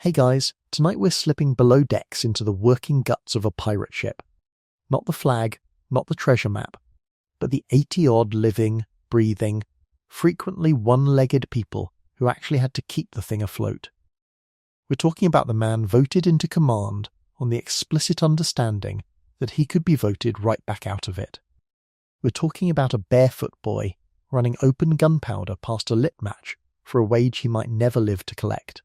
Hey guys, tonight we're slipping below decks into the working guts of a pirate ship. Not the flag, not the treasure map, but the 80-odd living, breathing, frequently one-legged people who actually had to keep the thing afloat. We're talking about the man voted into command on the explicit understanding that he could be voted right back out of it. We're talking about a barefoot boy running open gunpowder past a lit match for a wage he might never live to collect.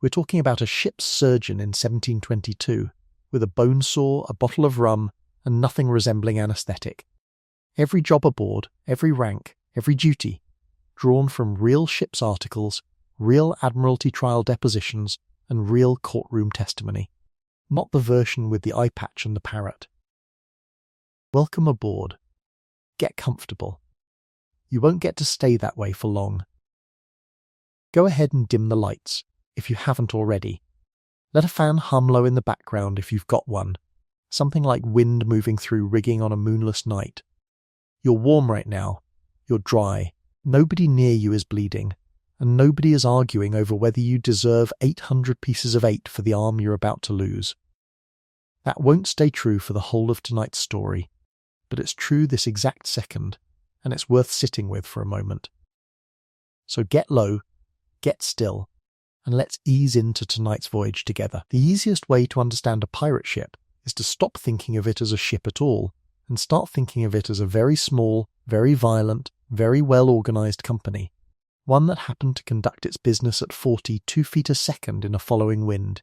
We're talking about a ship's surgeon in 1722, with a bone saw, a bottle of rum, and nothing resembling anaesthetic. Every job aboard, every rank, every duty, drawn from real ship's articles, real Admiralty trial depositions, and real courtroom testimony. Not the version with the eye patch and the parrot. Welcome aboard. Get comfortable. You won't get to stay that way for long. Go ahead and dim the lights, if you haven't already. Let a fan hum low in the background if you've got one, something like wind moving through rigging on a moonless night. You're warm right now, you're dry, nobody near you is bleeding, and nobody is arguing over whether you deserve 800 pieces of 8 for the arm you're about to lose. That won't stay true for the whole of tonight's story, but it's true this exact second, and it's worth sitting with for a moment. So get low, get still, and let's ease into tonight's voyage together. The easiest way to understand a pirate ship is to stop thinking of it as a ship at all, and start thinking of it as a very small, very violent, very well-organised company, one that happened to conduct its business at 42 feet a second in a following wind.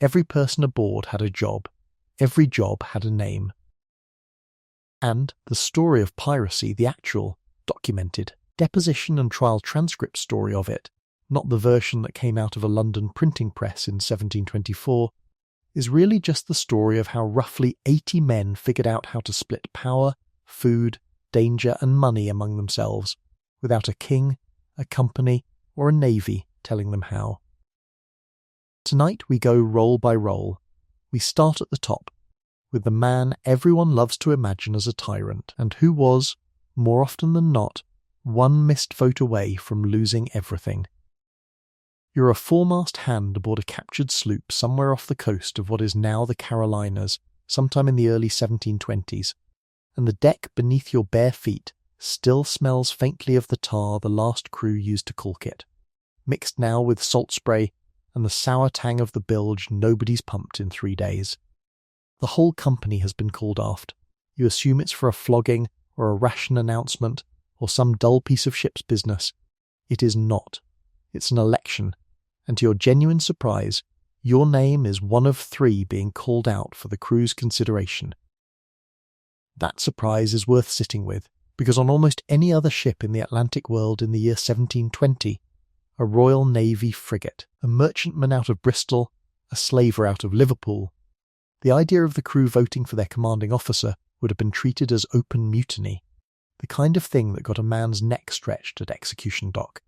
Every person aboard had a job. Every job had a name. And the story of piracy, the actual, documented, deposition and trial transcript story of it, not the version that came out of a London printing press in 1724, is really just the story of how roughly 80 men figured out how to split power, food, danger and money among themselves, without a king, a company, or a navy telling them how. Tonight we go role by role. We start at the top, with the man everyone loves to imagine as a tyrant, and who was, more often than not, one missed vote away from losing everything. You're a foremast hand aboard a captured sloop somewhere off the coast of what is now the Carolinas, sometime in the early 1720s, and the deck beneath your bare feet still smells faintly of the tar the last crew used to caulk it, mixed now with salt spray and the sour tang of the bilge nobody's pumped in 3 days. The whole company has been called aft. You assume it's for a flogging or a ration announcement or some dull piece of ship's business. It is not. It's an election, and to your genuine surprise, your name is one of 3 being called out for the crew's consideration. That surprise is worth sitting with, because on almost any other ship in the Atlantic world in the year 1720, a Royal Navy frigate, a merchantman out of Bristol, a slaver out of Liverpool, the idea of the crew voting for their commanding officer would have been treated as open mutiny, the kind of thing that got a man's neck stretched at execution dock.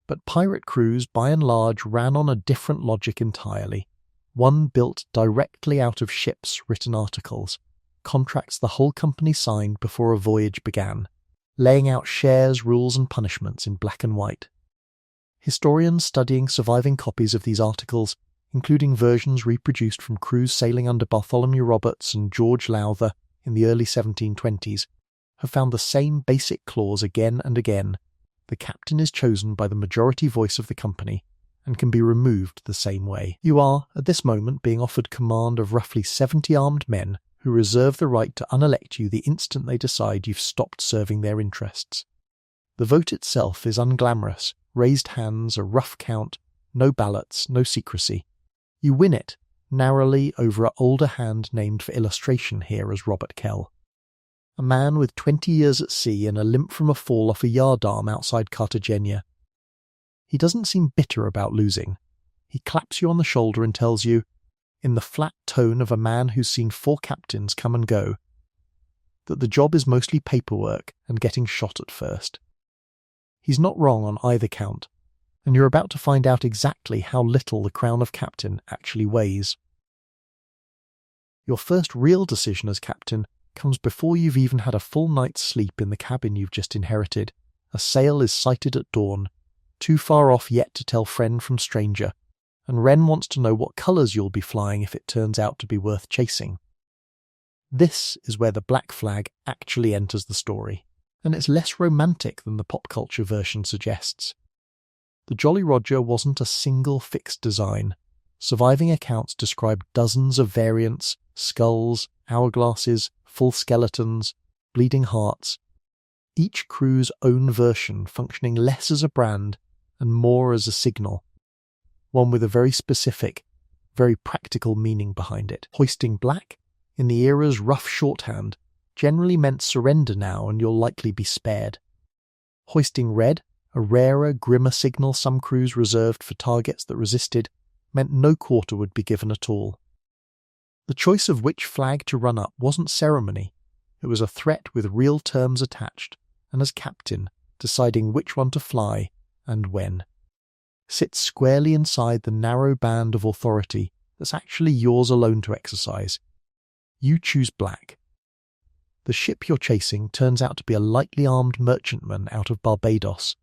But pirate crews, by and large, ran on a different logic entirely, one built directly out of ships' written articles, contracts the whole company signed before a voyage began, laying out shares, rules and punishments in black and white. Historians studying surviving copies of these articles, including versions reproduced from crews sailing under Bartholomew Roberts and George Lowther in the early 1720s, have found the same basic clause again and again. The captain is chosen by the majority voice of the company and can be removed the same way. You are, at this moment, being offered command of roughly 70 armed men who reserve the right to unelect you the instant they decide you've stopped serving their interests. The vote itself is unglamorous, raised hands, a rough count, no ballots, no secrecy. You win it, narrowly over an older hand named for illustration here as Robert Kell. A man with 20 years at sea and a limp from a fall off a yardarm outside Cartagena. He doesn't seem bitter about losing. He claps you on the shoulder and tells you, in the flat tone of a man who's seen 4 captains come and go, that the job is mostly paperwork and getting shot at first. He's not wrong on either count, and you're about to find out exactly how little the crown of captain actually weighs. Your first real decision as captain comes before you've even had a full night's sleep in the cabin you've just inherited. A sail is sighted at dawn, too far off yet to tell friend from stranger, and Wren wants to know what colours you'll be flying if it turns out to be worth chasing. This is where the black flag actually enters the story, and it's less romantic than the pop culture version suggests. The Jolly Roger wasn't a single fixed design. Surviving accounts describe dozens of variants, skulls, hourglasses, full skeletons, bleeding hearts, each crew's own version functioning less as a brand and more as a signal, one with a very specific, very practical meaning behind it. Hoisting black, in the era's rough shorthand, generally meant surrender now and you'll likely be spared. Hoisting red, a rarer, grimmer signal some crews reserved for targets that resisted, meant no quarter would be given at all. The choice of which flag to run up wasn't ceremony. It was a threat with real terms attached, and as captain, deciding which one to fly and when. Sit squarely inside the narrow band of authority that's actually yours alone to exercise. You choose black. The ship you're chasing turns out to be a lightly armed merchantman out of Barbados,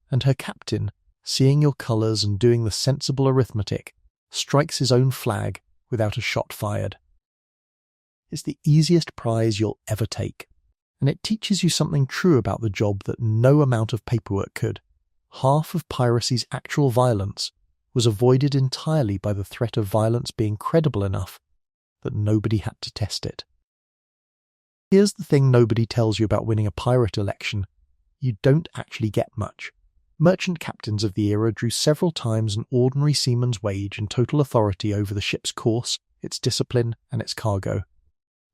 and her captain, seeing your colours and doing the sensible arithmetic, strikes his own flag without a shot fired. It's the easiest prize you'll ever take, and it teaches you something true about the job that no amount of paperwork could. Half of piracy's actual violence was avoided entirely by the threat of violence being credible enough that nobody had to test it. Here's the thing nobody tells you about winning a pirate election. You don't actually get much. Merchant captains of the era drew several times an ordinary seaman's wage and total authority over the ship's course, its discipline, and its cargo.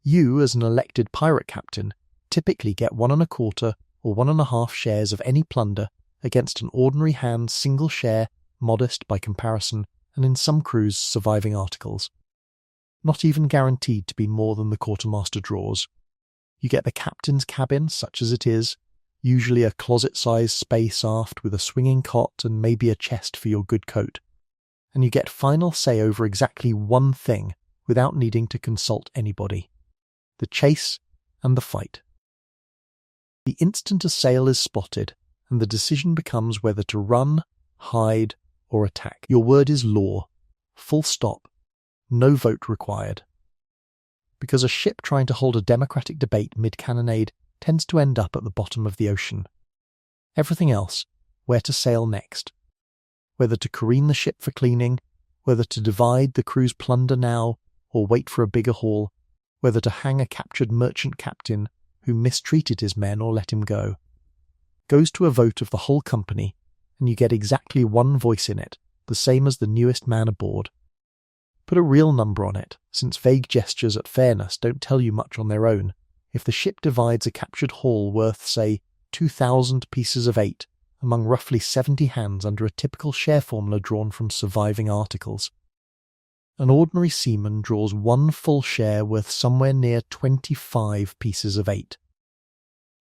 You, as an elected pirate captain, typically get 1 1/4 or 1.5 shares of any plunder against an ordinary hand's single share, modest by comparison, and in some crews surviving articles. Not even guaranteed to be more than the quartermaster draws. You get the captain's cabin, such as it is, usually a closet-sized space aft with a swinging cot and maybe a chest for your good coat. And you get final say over exactly one thing without needing to consult anybody: the chase and the fight. The instant a sail is spotted, and the decision becomes whether to run, hide, or attack. Your word is law. Full stop. No vote required. Because a ship trying to hold a democratic debate mid-cannonade tends to end up at the bottom of the ocean. Everything else, where to sail next. Whether to careen the ship for cleaning, whether to divide the crew's plunder now, or wait for a bigger haul, whether to hang a captured merchant captain who mistreated his men or let him go, goes to a vote of the whole company, and you get exactly one voice in it, the same as the newest man aboard. Put a real number on it, since vague gestures at fairness don't tell you much on their own. If the ship divides a captured haul worth, say, 2,000 pieces of 8 among roughly 70 hands under a typical share formula drawn from surviving articles, an ordinary seaman draws one full share worth somewhere near 25 pieces of 8,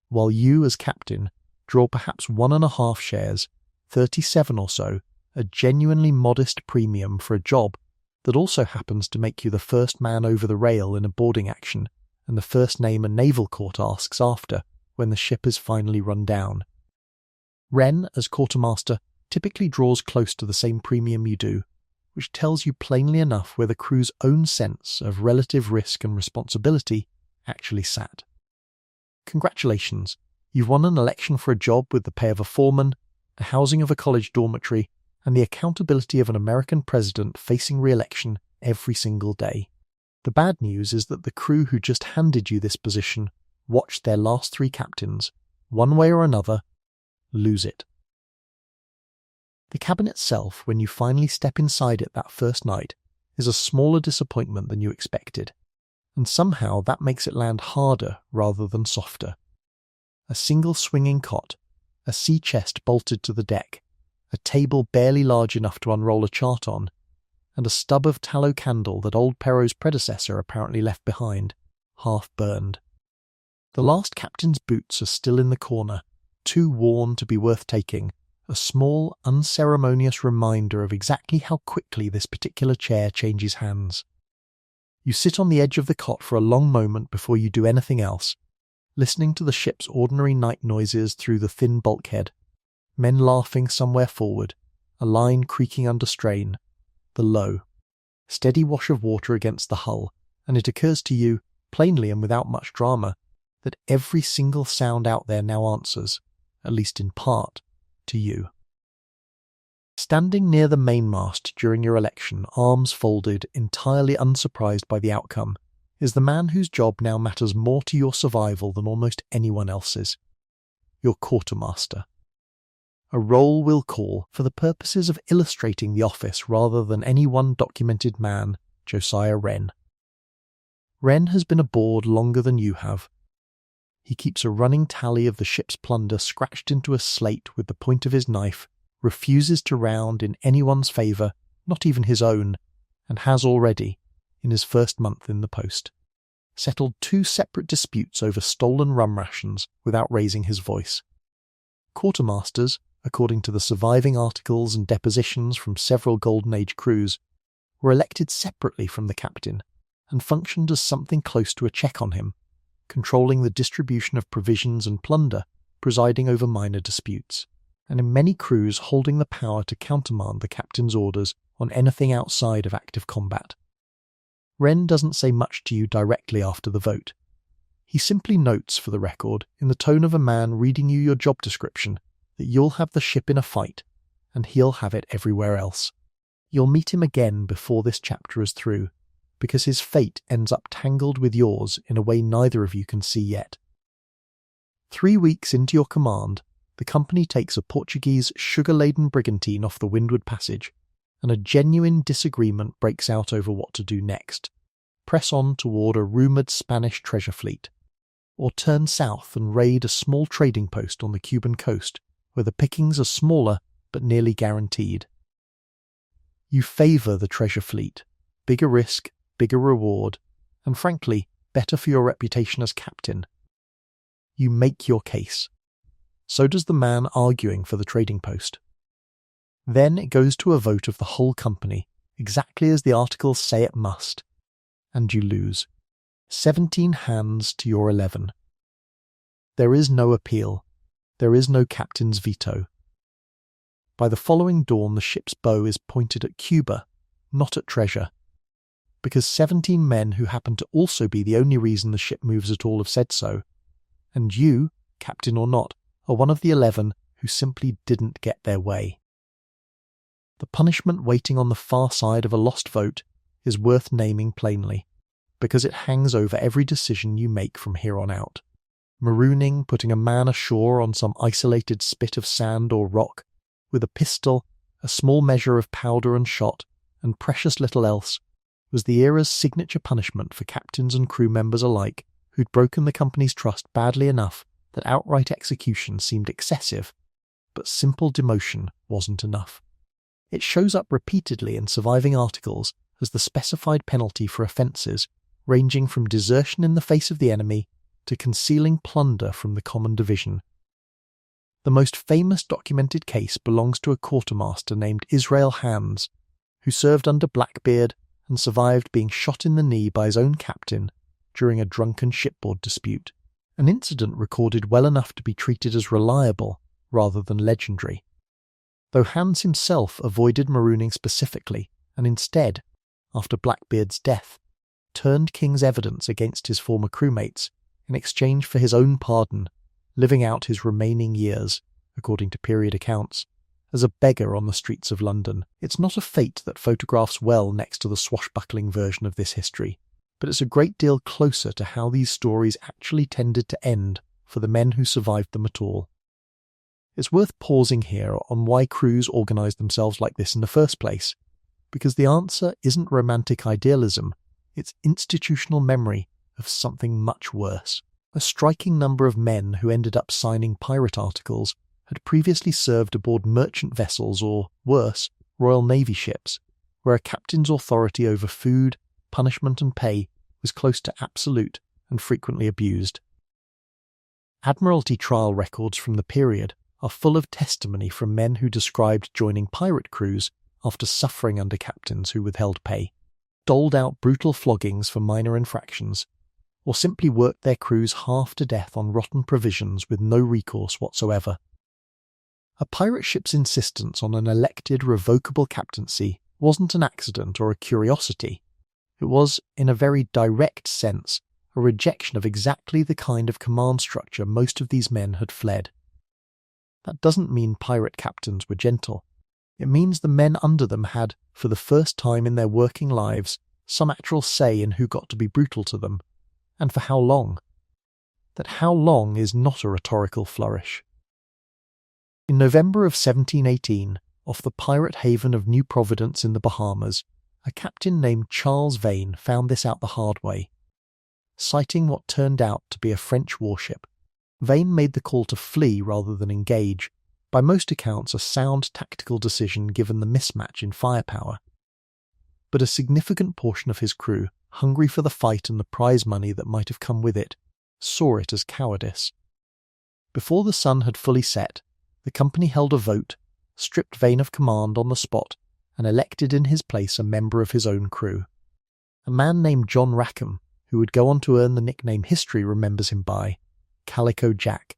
while you, as captain, draw perhaps 1.5 shares, 37 or so, a genuinely modest premium for a job that also happens to make you the first man over the rail in a boarding action, and the first name a naval court asks after when the ship is finally run down. Wren, as quartermaster, typically draws close to the same premium you do, which tells you plainly enough where the crew's own sense of relative risk and responsibility actually sat. Congratulations, you've won an election for a job with the pay of a foreman, the housing of a college dormitory, and the accountability of an American president facing re-election every single day. The bad news is that the crew who just handed you this position watched their last 3 captains, one way or another, lose it. The cabin itself, when you finally step inside it that first night, is a smaller disappointment than you expected, and somehow that makes it land harder rather than softer. A single swinging cot, a sea chest bolted to the deck, a table barely large enough to unroll a chart on, and a stub of tallow candle that old Perrault's predecessor apparently left behind, half burned. The last captain's boots are still in the corner, too worn to be worth taking, a small, unceremonious reminder of exactly how quickly this particular chair changes hands. You sit on the edge of the cot for a long moment before you do anything else, listening to the ship's ordinary night noises through the thin bulkhead, men laughing somewhere forward, a line creaking under strain, the low. Steady wash of water against the hull, and it occurs to you, plainly and without much drama, that every single sound out there now answers, at least in part, to you. Standing near the mainmast during your election, arms folded, entirely unsurprised by the outcome, is the man whose job now matters more to your survival than almost anyone else's. Your quartermaster. A role we'll call, for the purposes of illustrating the office rather than any one documented man, Josiah Wren. Wren has been aboard longer than you have. He keeps a running tally of the ship's plunder scratched into a slate with the point of his knife, refuses to round in anyone's favour, not even his own, and has already, in his first month in the post, settled 2 separate disputes over stolen rum rations without raising his voice. Quartermasters, according to the surviving articles and depositions from several Golden Age crews, were elected separately from the captain and functioned as something close to a check on him, controlling the distribution of provisions and plunder, presiding over minor disputes, and in many crews holding the power to countermand the captain's orders on anything outside of active combat. Wren doesn't say much to you directly after the vote. He simply notes, for the record, in the tone of a man reading you your job description, that you'll have the ship in a fight, and he'll have it everywhere else. You'll meet him again before this chapter is through, because his fate ends up tangled with yours in a way neither of you can see yet. 3 weeks into your command, the company takes a Portuguese sugar-laden brigantine off the Windward Passage, and a genuine disagreement breaks out over what to do next. Press on toward a rumoured Spanish treasure fleet, or turn south and raid a small trading post on the Cuban coast, where the pickings are smaller but nearly guaranteed. You favour the treasure fleet, bigger risk, bigger reward, and frankly, better for your reputation as captain. You make your case. So does the man arguing for the trading post. Then it goes to a vote of the whole company, exactly as the articles say it must, and you lose. 17 hands to your 11. There is no appeal. There is no captain's veto. By the following dawn, the ship's bow is pointed at Cuba, not at treasure, because 17 men who happen to also be the only reason the ship moves at all have said so, and you, captain or not, are one of the 11 who simply didn't get their way. The punishment waiting on the far side of a lost vote is worth naming plainly, because it hangs over every decision you make from here on out. Marooning, putting a man ashore on some isolated spit of sand or rock, with a pistol, a small measure of powder and shot, and precious little else, was the era's signature punishment for captains and crew members alike who'd broken the company's trust badly enough that outright execution seemed excessive, but simple demotion wasn't enough. It shows up repeatedly in surviving articles as the specified penalty for offences ranging from desertion in the face of the enemy to concealing plunder from the common division. The most famous documented case belongs to a quartermaster named Israel Hands, who served under Blackbeard and survived being shot in the knee by his own captain during a drunken shipboard dispute, an incident recorded well enough to be treated as reliable rather than legendary. Though Hands himself avoided marooning specifically, and instead, after Blackbeard's death, turned King's evidence against his former crewmates in exchange for his own pardon, living out his remaining years, according to period accounts, as a beggar on the streets of London. It's not a fate that photographs well next to the swashbuckling version of this history, but it's a great deal closer to how these stories actually tended to end for the men who survived them at all. It's worth pausing here on why crews organised themselves like this in the first place, because the answer isn't romantic idealism, it's institutional memory of something much worse. A striking number of men who ended up signing pirate articles had previously served aboard merchant vessels or, worse, Royal Navy ships, where a captain's authority over food, punishment and pay was close to absolute and frequently abused. Admiralty trial records from the period are full of testimony from men who described joining pirate crews after suffering under captains who withheld pay, doled out brutal floggings for minor infractions, or simply worked their crews half to death on rotten provisions with no recourse whatsoever. A pirate ship's insistence on an elected, revocable captaincy wasn't an accident or a curiosity. It was, in a very direct sense, a rejection of exactly the kind of command structure most of these men had fled. That doesn't mean pirate captains were gentle. It means the men under them had, for the first time in their working lives, some actual say in who got to be brutal to them, and for how long. That how long is not a rhetorical flourish. In November of 1718, off the pirate haven of New Providence in the Bahamas, a captain named Charles Vane found this out the hard way. Sighting what turned out to be a French warship, Vane made the call to flee rather than engage, by most accounts a sound tactical decision given the mismatch in firepower. But a significant portion of his crew, hungry for the fight and the prize money that might have come with it, saw it as cowardice. Before the sun had fully set, the company held a vote, stripped Vane of command on the spot, and elected in his place a member of his own crew. A man named John Rackham, who would go on to earn the nickname history remembers him by, Calico Jack.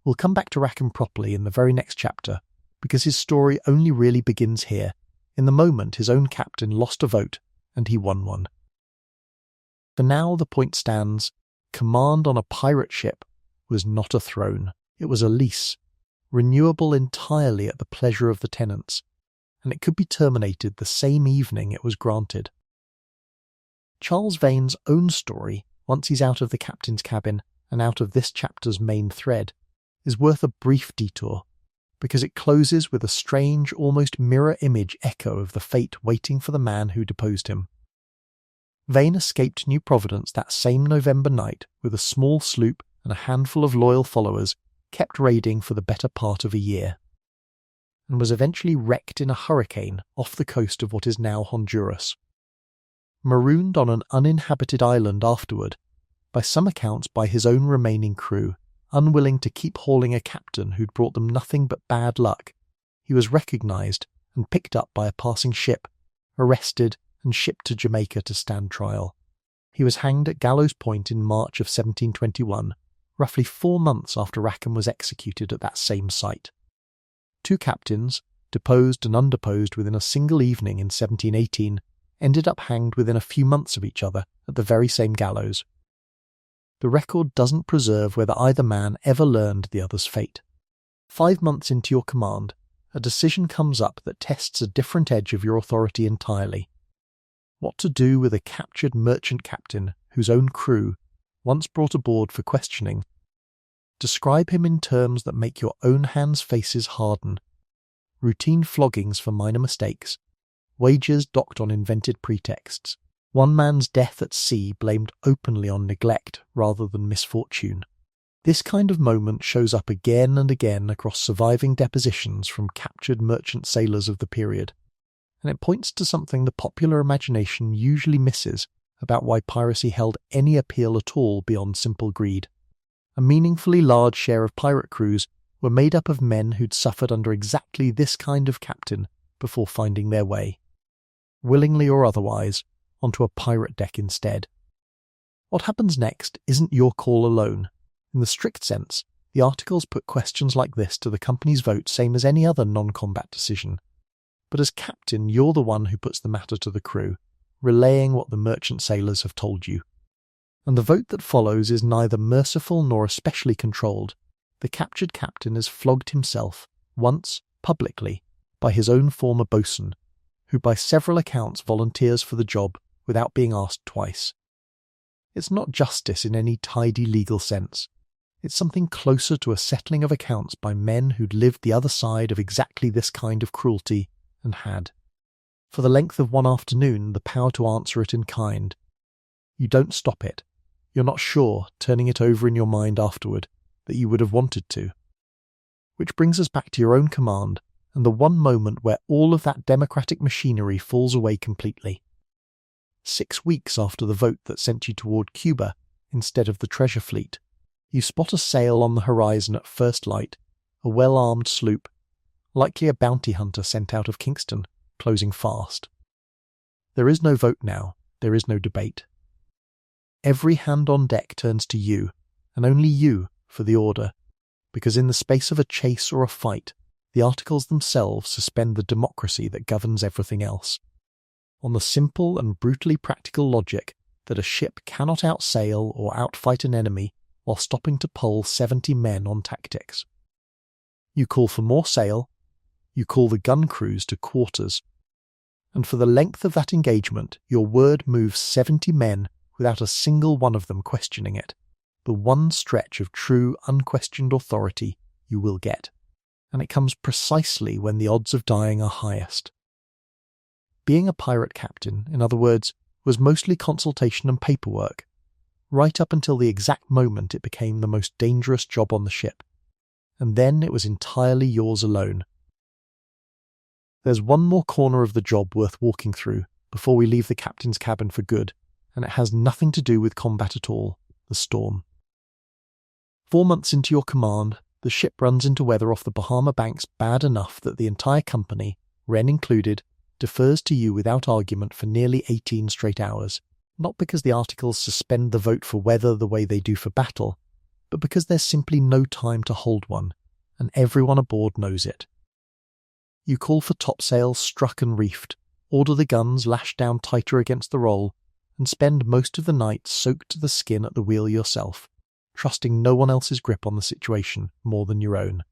We'll come back to Rackham properly in the very next chapter, because his story only really begins here, in the moment his own captain lost a vote and he won one. For now the point stands, command on a pirate ship was not a throne, it was a lease, renewable entirely at the pleasure of the tenants, and it could be terminated the same evening it was granted. Charles Vane's own story, once he's out of the captain's cabin and out of this chapter's main thread, is worth a brief detour, because it closes with a strange, almost mirror-image echo of the fate waiting for the man who deposed him. Vane escaped New Providence that same November night with a small sloop and a handful of loyal followers kept raiding for the better part of a year, and was eventually wrecked in a hurricane off the coast of what is now Honduras. Marooned on an uninhabited island afterward, by some accounts by his own remaining crew, unwilling to keep hauling a captain who'd brought them nothing but bad luck, he was recognised and picked up by a passing ship, arrested and shipped to Jamaica to stand trial. He was hanged at Gallows Point in March of 1721, roughly 4 months after Rackham was executed at that same site. 2 captains, deposed and undeposed within a single evening in 1718, ended up hanged within a few months of each other at the very same gallows. The record doesn't preserve whether either man ever learned the other's fate. 5 months into your command, a decision comes up that tests a different edge of your authority entirely. What to do with a captured merchant captain whose own crew, once brought aboard for questioning, describe him in terms that make your own hands' faces harden. Routine floggings for minor mistakes, wages docked on invented pretexts, one man's death at sea blamed openly on neglect rather than misfortune. This kind of moment shows up again and again across surviving depositions from captured merchant sailors of the period, and it points to something the popular imagination usually misses about why piracy held any appeal at all beyond simple greed. A meaningfully large share of pirate crews were made up of men who'd suffered under exactly this kind of captain before finding their way, willingly or otherwise, onto a pirate deck instead. What happens next isn't your call alone. In the strict sense, the articles put questions like this to the company's vote same as any other non-combat decision. But as captain, you're the one who puts the matter to the crew, relaying what the merchant sailors have told you. And the vote that follows is neither merciful nor especially controlled. The captured captain is flogged himself, once, publicly, by his own former boatswain, who by several accounts volunteers for the job without being asked twice. It's not justice in any tidy legal sense. It's something closer to a settling of accounts by men who'd lived the other side of exactly this kind of cruelty and had, for the length of one afternoon, the power to answer it in kind. You don't stop it. You're not sure, turning it over in your mind afterward, that you would have wanted to. Which brings us back to your own command, and the one moment where all of that democratic machinery falls away completely. 6 weeks after the vote that sent you toward Cuba instead of the treasure fleet, you spot a sail on the horizon at first light, a well-armed sloop, likely a bounty hunter sent out of Kingston, closing fast. There is no vote now, there is no debate. Every hand on deck turns to you, and only you, for the order, because in the space of a chase or a fight, the articles themselves suspend the democracy that governs everything else, on the simple and brutally practical logic that a ship cannot outsail or outfight an enemy while stopping to poll 70 men on tactics. You call for more sail, you call the gun crews to quarters, and for the length of that engagement your word moves 70 men without a single one of them questioning it, the one stretch of true unquestioned authority you will get, and it comes precisely when the odds of dying are highest. Being a pirate captain, in other words, was mostly consultation and paperwork, right up until the exact moment it became the most dangerous job on the ship, and then it was entirely yours alone. There's one more corner of the job worth walking through before we leave the captain's cabin for good, and it has nothing to do with combat at all, the storm. 4 months into your command, the ship runs into weather off the Bahama banks bad enough that the entire company, Wren included, defers to you without argument for nearly 18 straight hours, not because the articles suspend the vote for weather the way they do for battle, but because there's simply no time to hold one, and everyone aboard knows it. You call for topsails struck and reefed, order the guns lashed down tighter against the roll, and spend most of the night soaked to the skin at the wheel yourself, trusting no one else's grip on the situation more than your own,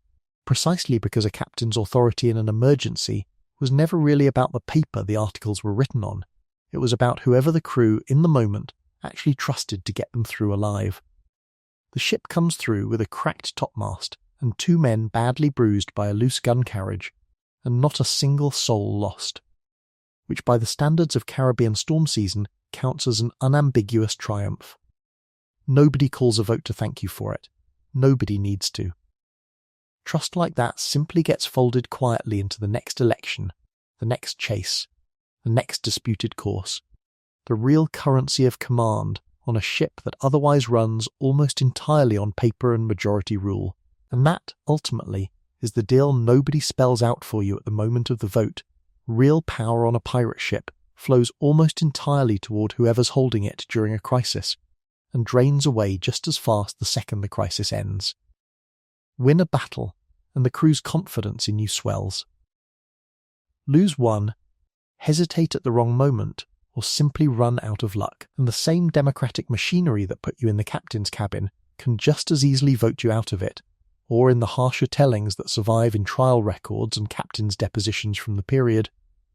precisely because a captain's authority in an emergency was never really about the paper the articles were written on. It was about whoever the crew, in the moment, actually trusted to get them through alive. The ship comes through with a cracked topmast and 2 men badly bruised by a loose gun carriage, and not a single soul lost, which by the standards of Caribbean storm season counts as an unambiguous triumph. Nobody calls a vote to thank you for it. Nobody needs to. Trust like that simply gets folded quietly into the next election, the next chase, the next disputed course, the real currency of command on a ship that otherwise runs almost entirely on paper and majority rule, and that, ultimately, is the deal nobody spells out for you at the moment of the vote. Real power on a pirate ship flows almost entirely toward whoever's holding it during a crisis, and drains away just as fast the second the crisis ends. Win a battle, and the crew's confidence in you swells. Lose one, hesitate at the wrong moment, or simply run out of luck, and the same democratic machinery that put you in the captain's cabin can just as easily vote you out of it, or in the harsher tellings that survive in trial records and captain's depositions from the period,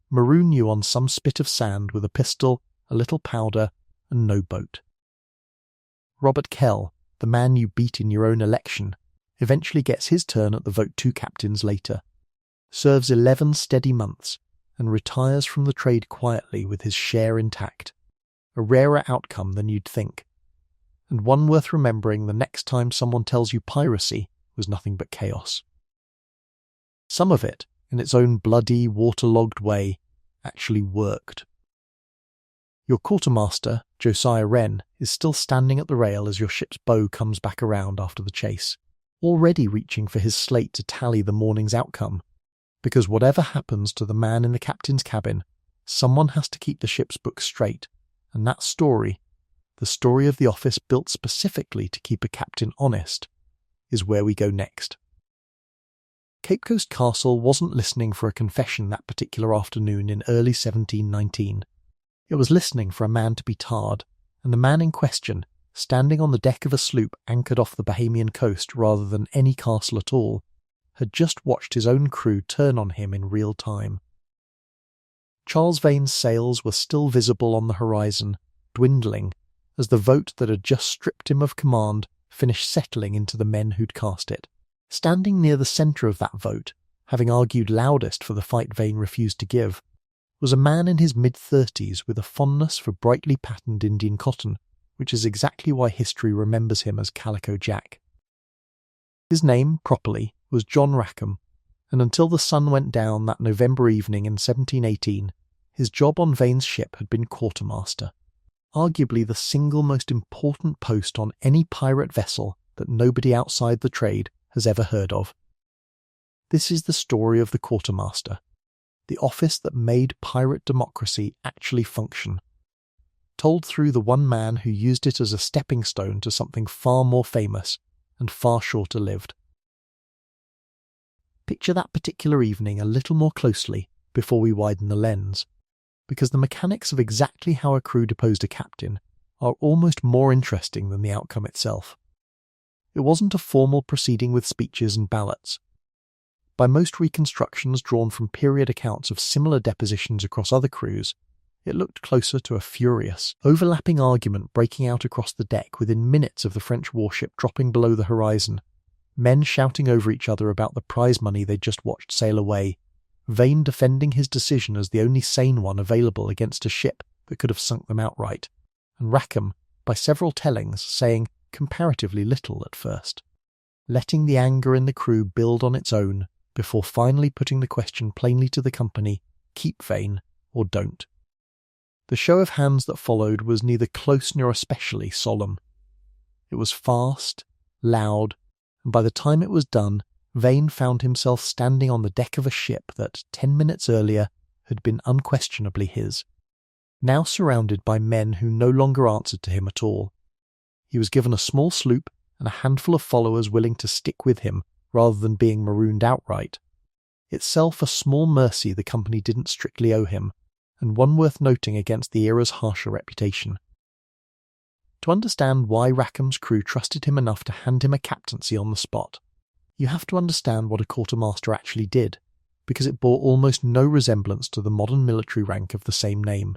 maroon you on some spit of sand with a pistol, a little powder, and no boat. Robert Kell, the man you beat in your own election, eventually gets his turn at the vote 2 captains later, serves 11 steady months, and retires from the trade quietly with his share intact, a rarer outcome than you'd think, and one worth remembering the next time someone tells you piracy was nothing but chaos. Some of it, in its own bloody, waterlogged way, actually worked. Your quartermaster, Josiah Wren, is still standing at the rail as your ship's bow comes back around after the chase, already reaching for his slate to tally the morning's outcome, because whatever happens to the man in the captain's cabin, someone has to keep the ship's books straight, and that story, the story of the office built specifically to keep a captain honest, is where we go next. Cape Coast Castle wasn't listening for a confession that particular afternoon in early 1719. It was listening for a man to be tarred, and the man in question, standing on the deck of a sloop anchored off the Bahamian coast rather than any castle at all, had just watched his own crew turn on him in real time. Charles Vane's sails were still visible on the horizon, dwindling, as the vote that had just stripped him of command finished settling into the men who'd cast it. Standing near the centre of that vote, having argued loudest for the fight Vane refused to give, was a man in his mid-30s with a fondness for brightly patterned Indian cotton, which is exactly why history remembers him as Calico Jack. His name, properly, was John Rackham, and until the sun went down that November evening in 1718, his job on Vane's ship had been quartermaster, arguably the single most important post on any pirate vessel that nobody outside the trade has ever heard of. This is the story of the quartermaster, the office that made pirate democracy actually function, told through the one man who used it as a stepping stone to something far more famous and far shorter lived. Picture that particular evening a little more closely before we widen the lens, because the mechanics of exactly how a crew deposed a captain are almost more interesting than the outcome itself. It wasn't a formal proceeding with speeches and ballots. By most reconstructions drawn from period accounts of similar depositions across other crews, it looked closer to a furious, overlapping argument breaking out across the deck within minutes of the French warship dropping below the horizon, men shouting over each other about the prize money they'd just watched sail away, Vane defending his decision as the only sane one available against a ship that could have sunk them outright, and Rackham, by several tellings, saying comparatively little at first, letting the anger in the crew build on its own before finally putting the question plainly to the company, keep Vane or don't. The show of hands that followed was neither close nor especially solemn. It was fast, loud, and by the time it was done, Vane found himself standing on the deck of a ship that, 10 minutes earlier, had been unquestionably his, now surrounded by men who no longer answered to him at all. He was given a small sloop and a handful of followers willing to stick with him rather than being marooned outright. Itself a small mercy the company didn't strictly owe him, and one worth noting against the era's harsher reputation. To understand why Rackham's crew trusted him enough to hand him a captaincy on the spot, you have to understand what a quartermaster actually did, because it bore almost no resemblance to the modern military rank of the same name.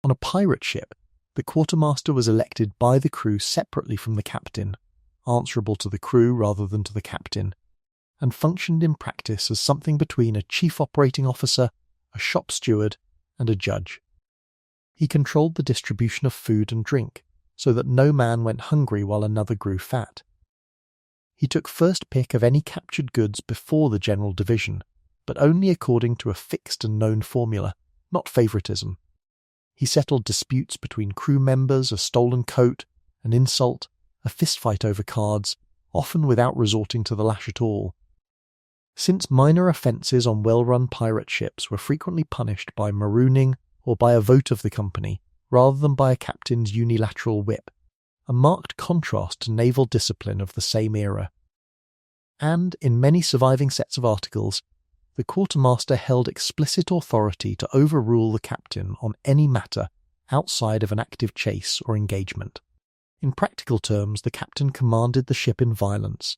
On a pirate ship, the quartermaster was elected by the crew separately from the captain, answerable to the crew rather than to the captain, and functioned in practice as something between a chief operating officer, a shop steward, and a judge. He controlled the distribution of food and drink, so that no man went hungry while another grew fat. He took first pick of any captured goods before the general division, but only according to a fixed and known formula, not favouritism. He settled disputes between crew members, a stolen coat, an insult, a fistfight over cards, often without resorting to the lash at all. Since minor offences on well-run pirate ships were frequently punished by marooning or by a vote of the company, rather than by a captain's unilateral whip, a marked contrast to naval discipline of the same era. And, in many surviving sets of articles, the quartermaster held explicit authority to overrule the captain on any matter outside of an active chase or engagement. In practical terms, the captain commanded the ship in violence.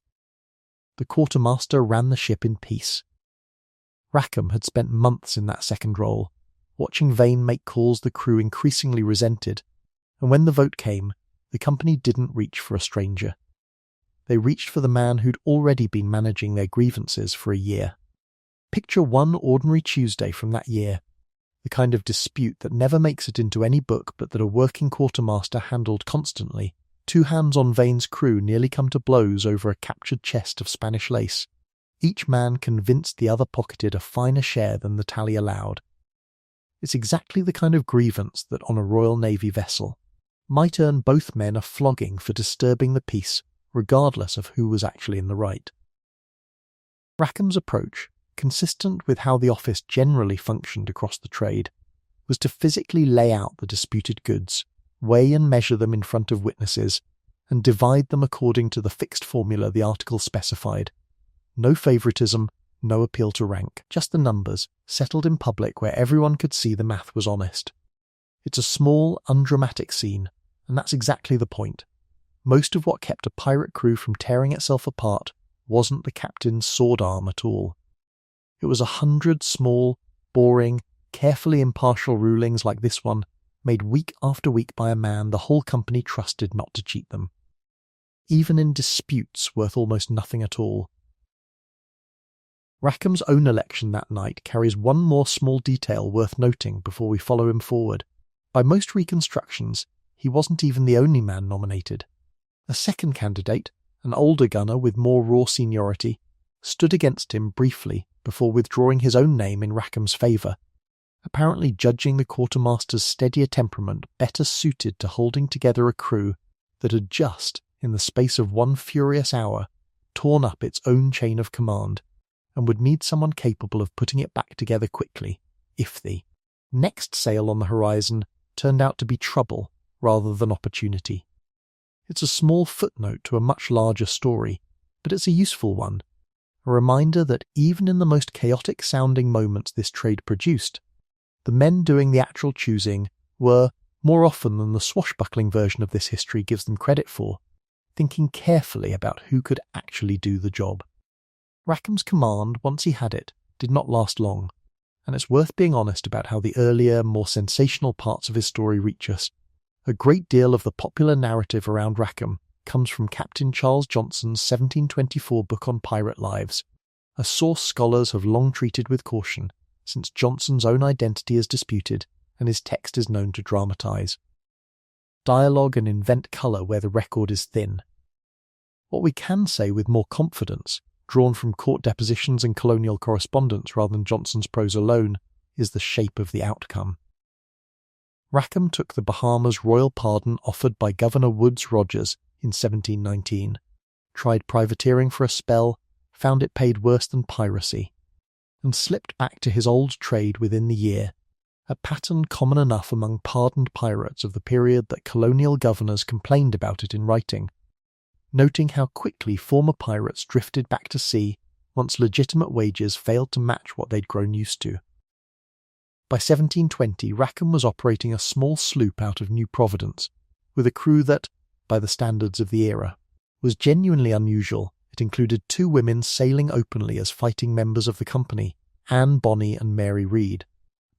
The quartermaster ran the ship in peace. Rackham had spent months in that second role, watching Vane make calls the crew increasingly resented, and when the vote came, the company didn't reach for a stranger. They reached for the man who'd already been managing their grievances for a year. Picture one ordinary Tuesday from that year, the kind of dispute that never makes it into any book but that a working quartermaster handled constantly. 2 hands on Vane's crew nearly come to blows over a captured chest of Spanish lace, each man convinced the other pocketed a finer share than the tally allowed. It's exactly the kind of grievance that, on a Royal Navy vessel, might earn both men a flogging for disturbing the peace, regardless of who was actually in the right. Rackham's approach, consistent with how the office generally functioned across the trade, was to physically lay out the disputed goods, weigh and measure them in front of witnesses, and divide them according to the fixed formula the article specified. No favouritism, no appeal to rank, just the numbers, settled in public where everyone could see the math was honest. It's a small, undramatic scene, and that's exactly the point. Most of what kept a pirate crew from tearing itself apart wasn't the captain's sword arm at all. It was 100 small, boring, carefully impartial rulings like this one, made week after week by a man the whole company trusted not to cheat them, even in disputes worth almost nothing at all. Rackham's own election that night carries one more small detail worth noting before we follow him forward. By most reconstructions, he wasn't even the only man nominated. A second candidate, an older gunner with more raw seniority, stood against him briefly before withdrawing his own name in Rackham's favour, apparently judging the quartermaster's steadier temperament better suited to holding together a crew that had just, in the space of one furious hour, torn up its own chain of command, and would need someone capable of putting it back together quickly, if the next sail on the horizon turned out to be trouble rather than opportunity. It's a small footnote to a much larger story, but it's a useful one, a reminder that even in the most chaotic-sounding moments this trade produced, the men doing the actual choosing were, more often than the swashbuckling version of this history gives them credit for, thinking carefully about who could actually do the job. Rackham's command, once he had it, did not last long, and it's worth being honest about how the earlier, more sensational parts of his story reach us. A great deal of the popular narrative around Rackham comes from Captain Charles Johnson's 1724 book on pirate lives, a source scholars have long treated with caution, since Johnson's own identity is disputed and his text is known to dramatise dialogue and invent colour where the record is thin. What we can say with more confidence, drawn from court depositions and colonial correspondence rather than Johnson's prose alone, is the shape of the outcome. Rackham took the Bahamas royal pardon offered by Governor Woodes Rogers in 1719, tried privateering for a spell, found it paid worse than piracy, and slipped back to his old trade within the year, a pattern common enough among pardoned pirates of the period that colonial governors complained about it in writing, noting how quickly former pirates drifted back to sea once legitimate wages failed to match what they'd grown used to. By 1720, Rackham was operating a small sloop out of New Providence, with a crew that, by the standards of the era, was genuinely unusual. It included 2 women sailing openly as fighting members of the company, Anne Bonny and Mary Read,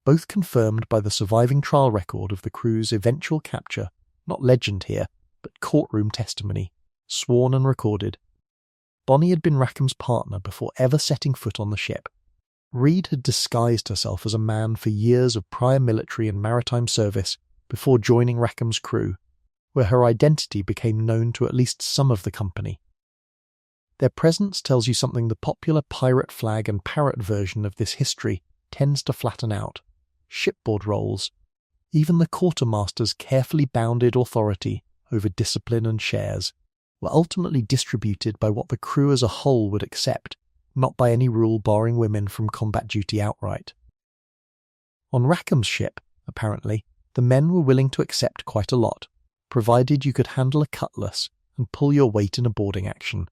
both confirmed by the surviving trial record of the crew's eventual capture, not legend here, but courtroom testimony, sworn and recorded. Bonny had been Rackham's partner before ever setting foot on the ship. Read had disguised herself as a man for years of prior military and maritime service before joining Rackham's crew, where her identity became known to at least some of the company. Their presence tells you something the popular pirate flag and parrot version of this history tends to flatten out. Shipboard roles, even the quartermaster's carefully bounded authority over discipline and shares, were ultimately distributed by what the crew as a whole would accept, not by any rule barring women from combat duty outright. On Rackham's ship, apparently, the men were willing to accept quite a lot, provided you could handle a cutlass and pull your weight in a boarding action.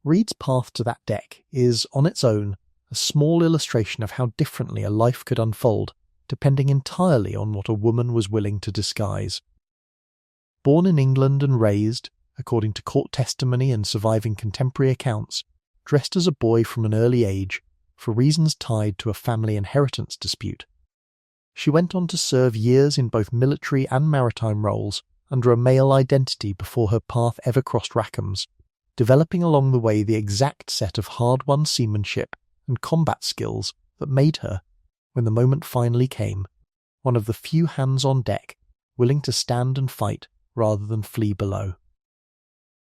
Reed's path to that deck is, on its own, a small illustration of how differently a life could unfold, depending entirely on what a woman was willing to disguise. Born in England and raised, according to court testimony and surviving contemporary accounts, dressed as a boy from an early age, for reasons tied to a family inheritance dispute. She went on to serve years in both military and maritime roles under a male identity before her path ever crossed Rackham's, developing along the way the exact set of hard-won seamanship and combat skills that made her, when the moment finally came, one of the few hands on deck willing to stand and fight rather than flee below.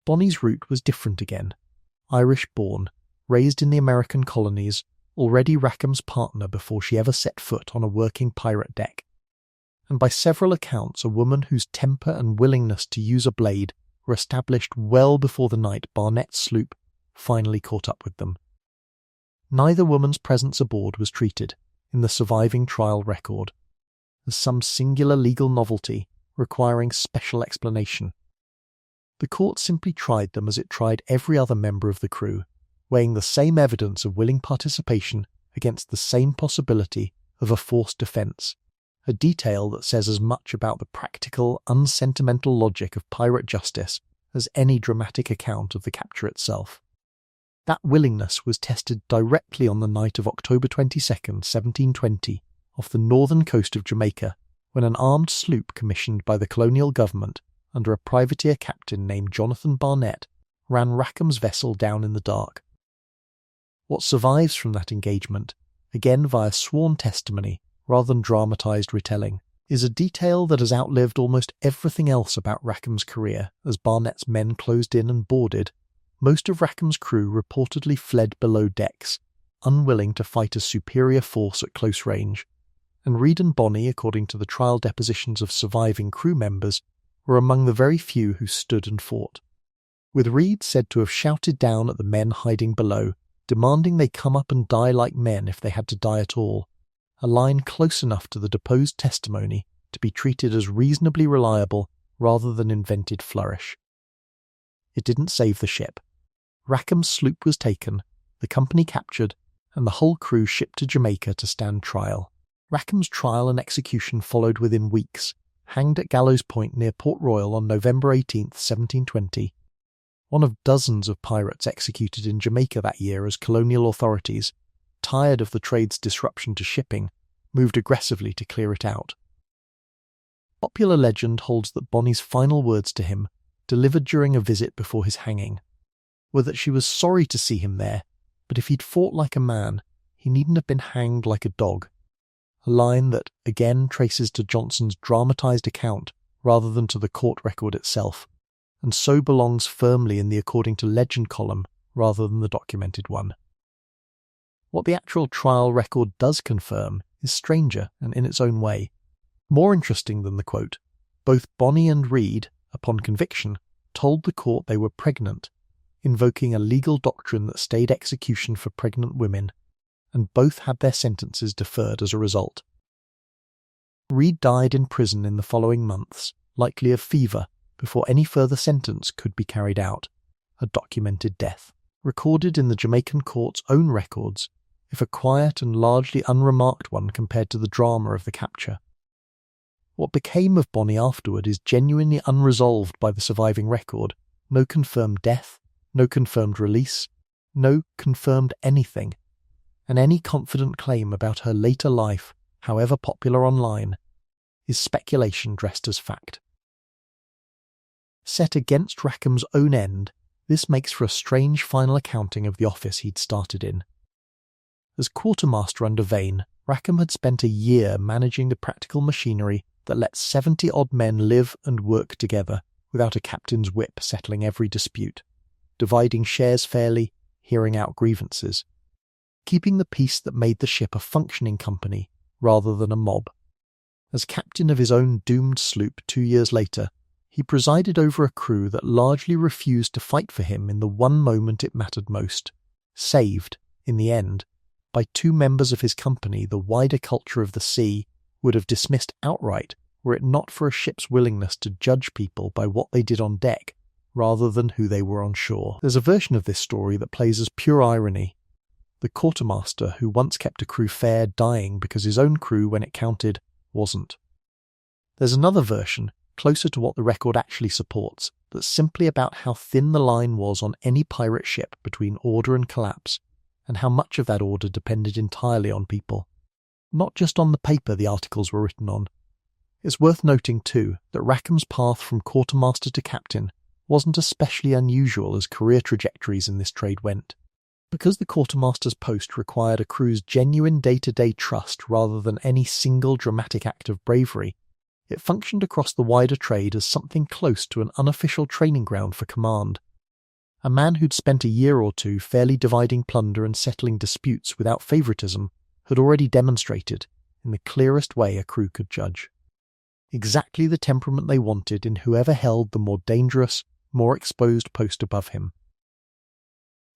Bonny's route was different again. Irish-born, raised in the American colonies, already Rackham's partner before she ever set foot on a working pirate deck, and by several accounts a woman whose temper and willingness to use a blade were established well before the night Barnett's sloop finally caught up with them. Neither woman's presence aboard was treated, in the surviving trial record, as some singular legal novelty requiring special explanation. The court simply tried them as it tried every other member of the crew, weighing the same evidence of willing participation against the same possibility of a forced defence, a detail that says as much about the practical, unsentimental logic of pirate justice as any dramatic account of the capture itself. That willingness was tested directly on the night of October 22nd, 1720, off the northern coast of Jamaica, when an armed sloop commissioned by the colonial government under a privateer captain named Jonathan Barnett ran Rackham's vessel down in the dark. What survives from that engagement, again via sworn testimony rather than dramatised retelling, is a detail that has outlived almost everything else about Rackham's career. As Barnett's men closed in and boarded, most of Rackham's crew reportedly fled below decks, unwilling to fight a superior force at close range, and Reed and Bonny, according to the trial depositions of surviving crew members, were among the very few who stood and fought, with Reed said to have shouted down at the men hiding below, demanding they come up and die like men if they had to die at all, a line close enough to the deposed testimony to be treated as reasonably reliable rather than invented flourish. It didn't save the ship. Rackham's sloop was taken, the company captured, and the whole crew shipped to Jamaica to stand trial. Rackham's trial and execution followed within weeks, hanged at Gallows Point near Port Royal on November 18, 1720. One of dozens of pirates executed in Jamaica that year as colonial authorities, tired of the trade's disruption to shipping, moved aggressively to clear it out. Popular legend holds that Bonny's final words to him, delivered during a visit before his hanging, were that she was sorry to see him there, but if he'd fought like a man, he needn't have been hanged like a dog. A line that again traces to Johnson's dramatised account rather than to the court record itself, and so belongs firmly in the according to legend column rather than the documented one. What the actual trial record does confirm is stranger and in its own way. More interesting than the quote, both Bonny and Reed, upon conviction, told the court they were pregnant, invoking a legal doctrine that stayed execution for pregnant women, and both had their sentences deferred as a result. Reed died in prison in the following months, likely of fever, before any further sentence could be carried out, a documented death, recorded in the Jamaican court's own records, if a quiet and largely unremarked one compared to the drama of the capture. What became of Bonny afterward is genuinely unresolved by the surviving record. No confirmed death, no confirmed release, no confirmed anything, and any confident claim about her later life, however popular online, is speculation dressed as fact. Set against Rackham's own end, this makes for a strange final accounting of the office he'd started in. As quartermaster under Vane, Rackham had spent a year managing the practical machinery that let 70-odd men live and work together without a captain's whip settling every dispute, dividing shares fairly, hearing out grievances, keeping the peace that made the ship a functioning company rather than a mob. As captain of his own doomed sloop 2 years later, he presided over a crew that largely refused to fight for him in the one moment it mattered most, saved, in the end, by 2 members of his company the wider culture of the sea would have dismissed outright were it not for a ship's willingness to judge people by what they did on deck rather than who they were on shore. There's a version of this story that plays as pure irony. The quartermaster who once kept a crew fair dying because his own crew, when it counted, wasn't. There's another version, closer to what the record actually supports, that's simply about how thin the line was on any pirate ship between order and collapse, and how much of that order depended entirely on people. Not just on the paper the articles were written on. It's worth noting, too, that Rackham's path from quartermaster to captain wasn't especially unusual as career trajectories in this trade went. Because the quartermaster's post required a crew's genuine day-to-day trust rather than any single dramatic act of bravery, it functioned across the wider trade as something close to an unofficial training ground for command. A man who'd spent a year or two fairly dividing plunder and settling disputes without favouritism had already demonstrated, in the clearest way a crew could judge, exactly the temperament they wanted in whoever held the more dangerous, more exposed post above him.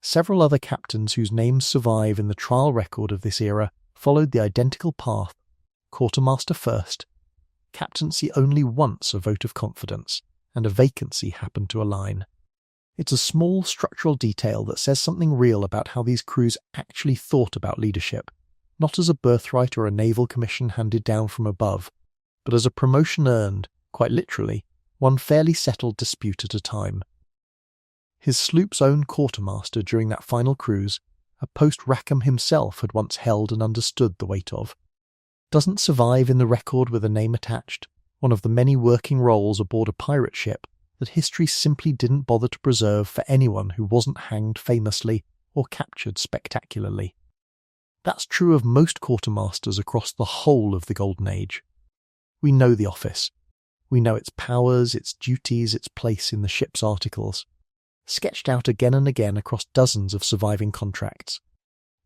Several other captains whose names survive in the trial record of this era followed the identical path, quartermaster first, captaincy only once a vote of confidence, and a vacancy happened to align. It's a small structural detail that says something real about how these crews actually thought about leadership, not as a birthright or a naval commission handed down from above, but as a promotion earned, quite literally, one fairly settled dispute at a time. His sloop's own quartermaster during that final cruise, a post Rackham himself had once held and understood the weight of, doesn't survive in the record with a name attached, one of the many working roles aboard a pirate ship that history simply didn't bother to preserve for anyone who wasn't hanged famously or captured spectacularly. That's true of most quartermasters across the whole of the Golden Age. We know the office. We know its powers, its duties, its place in the ship's articles, sketched out again and again across dozens of surviving contracts.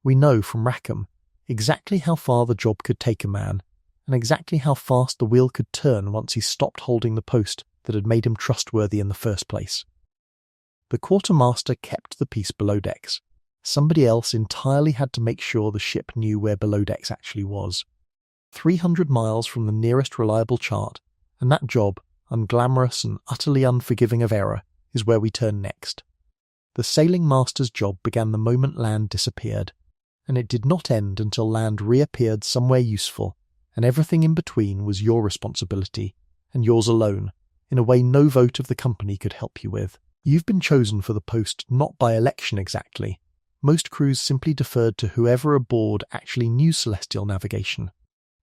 We know from Rackham exactly how far the job could take a man, and exactly how fast the wheel could turn once he stopped holding the post that had made him trustworthy in the first place. The quartermaster kept the peace below decks. Somebody else entirely had to make sure the ship knew where below decks actually was. 300 miles from the nearest reliable chart, and that job, unglamorous and utterly unforgiving of error, is where we turn next. The sailing master's job began the moment land disappeared, and it did not end until land reappeared somewhere useful, and everything in between was your responsibility, and yours alone, in a way no vote of the company could help you with. You've been chosen for the post not by election exactly. Most crews simply deferred to whoever aboard actually knew celestial navigation,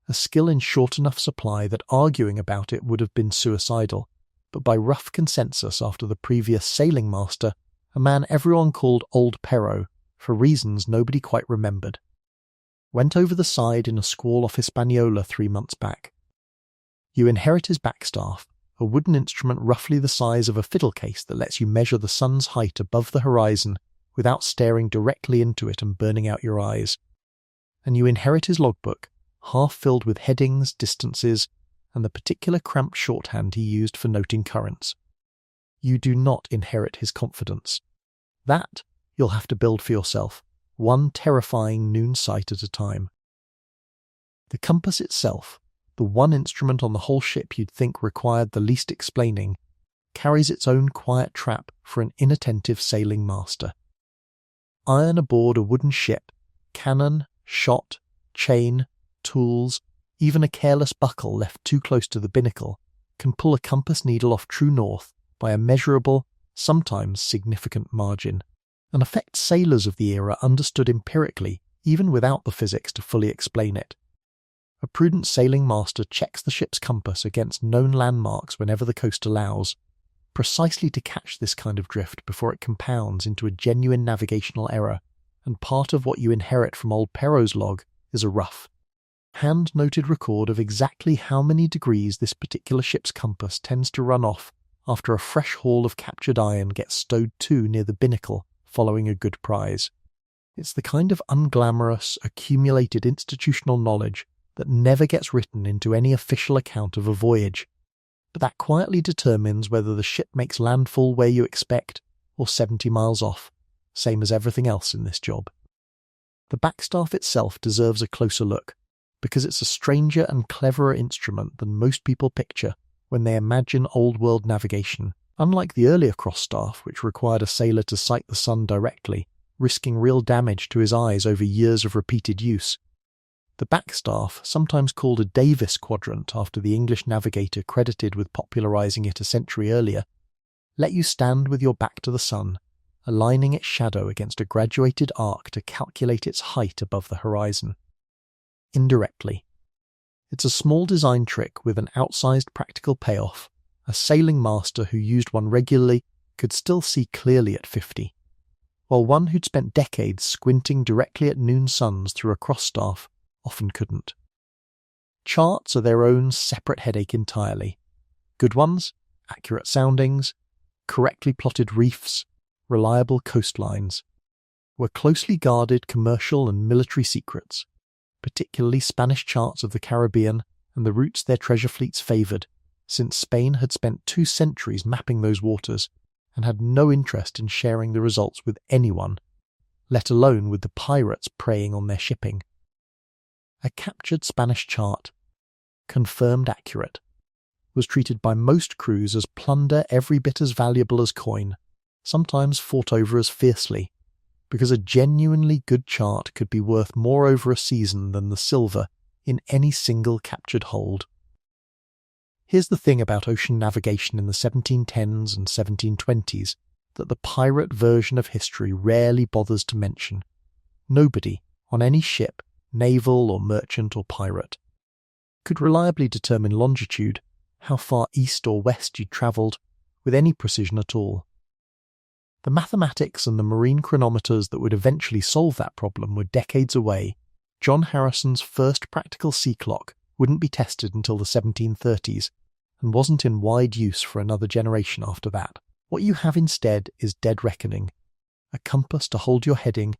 a skill in short enough supply that arguing about it would have been suicidal, but by rough consensus after the previous sailing master, a man everyone called Old Perro, for reasons nobody quite remembered, went over the side in a squall off Hispaniola 3 months back. You inherit his backstaff, a wooden instrument roughly the size of a fiddle case that lets you measure the sun's height above the horizon without staring directly into it and burning out your eyes. And you inherit his logbook, half filled with headings, distances, and the particular cramped shorthand he used for noting currents. You do not inherit his confidence. That you'll have to build for yourself, one terrifying noon sight at a time. The compass itself, the one instrument on the whole ship you'd think required the least explaining, carries its own quiet trap for an inattentive sailing master. Iron aboard a wooden ship, cannon, shot, chain, tools, even a careless buckle left too close to the binnacle, can pull a compass needle off true north by a measurable, sometimes significant margin, an effect sailors of the era understood empirically, even without the physics to fully explain it. A prudent sailing master checks the ship's compass against known landmarks whenever the coast allows, precisely to catch this kind of drift before it compounds into a genuine navigational error, and part of what you inherit from old Perro's log is a rough, hand-noted record of exactly how many degrees this particular ship's compass tends to run off after a fresh haul of captured iron gets stowed to near the binnacle following a good prize. It's the kind of unglamorous, accumulated institutional knowledge that never gets written into any official account of a voyage, but that quietly determines whether the ship makes landfall where you expect or 70 miles off, same as everything else in this job. The backstaff itself deserves a closer look, because it's a stranger and cleverer instrument than most people picture when they imagine old-world navigation, unlike the earlier cross-staff which required a sailor to sight the sun directly, risking real damage to his eyes over years of repeated use. The backstaff, sometimes called a Davis quadrant after the English navigator credited with popularising it a century earlier, let you stand with your back to the sun, aligning its shadow against a graduated arc to calculate its height above the horizon. Indirectly. It's a small design trick with an outsized practical payoff. A sailing master who used one regularly could still see clearly at 50, while one who'd spent decades squinting directly at noon suns through a cross-staff often couldn't. Charts are their own separate headache entirely. Good ones, accurate soundings, correctly plotted reefs, reliable coastlines, were closely guarded commercial and military secrets, particularly Spanish charts of the Caribbean and the routes their treasure fleets favoured, since Spain had spent 2 centuries mapping those waters and had no interest in sharing the results with anyone, let alone with the pirates preying on their shipping. A captured Spanish chart, confirmed accurate, was treated by most crews as plunder every bit as valuable as coin, sometimes fought over as fiercely, because a genuinely good chart could be worth more over a season than the silver in any single captured hold. Here's the thing about ocean navigation in the 1710s and 1720s that the pirate version of history rarely bothers to mention. Nobody, on any ship, naval or merchant or pirate, could reliably determine longitude, how far east or west you'd travelled, with any precision at all. The mathematics and the marine chronometers that would eventually solve that problem were decades away. John Harrison's first practical sea clock wouldn't be tested until the 1730s, and wasn't in wide use for another generation after that. What you have instead is dead reckoning, a compass to hold your heading,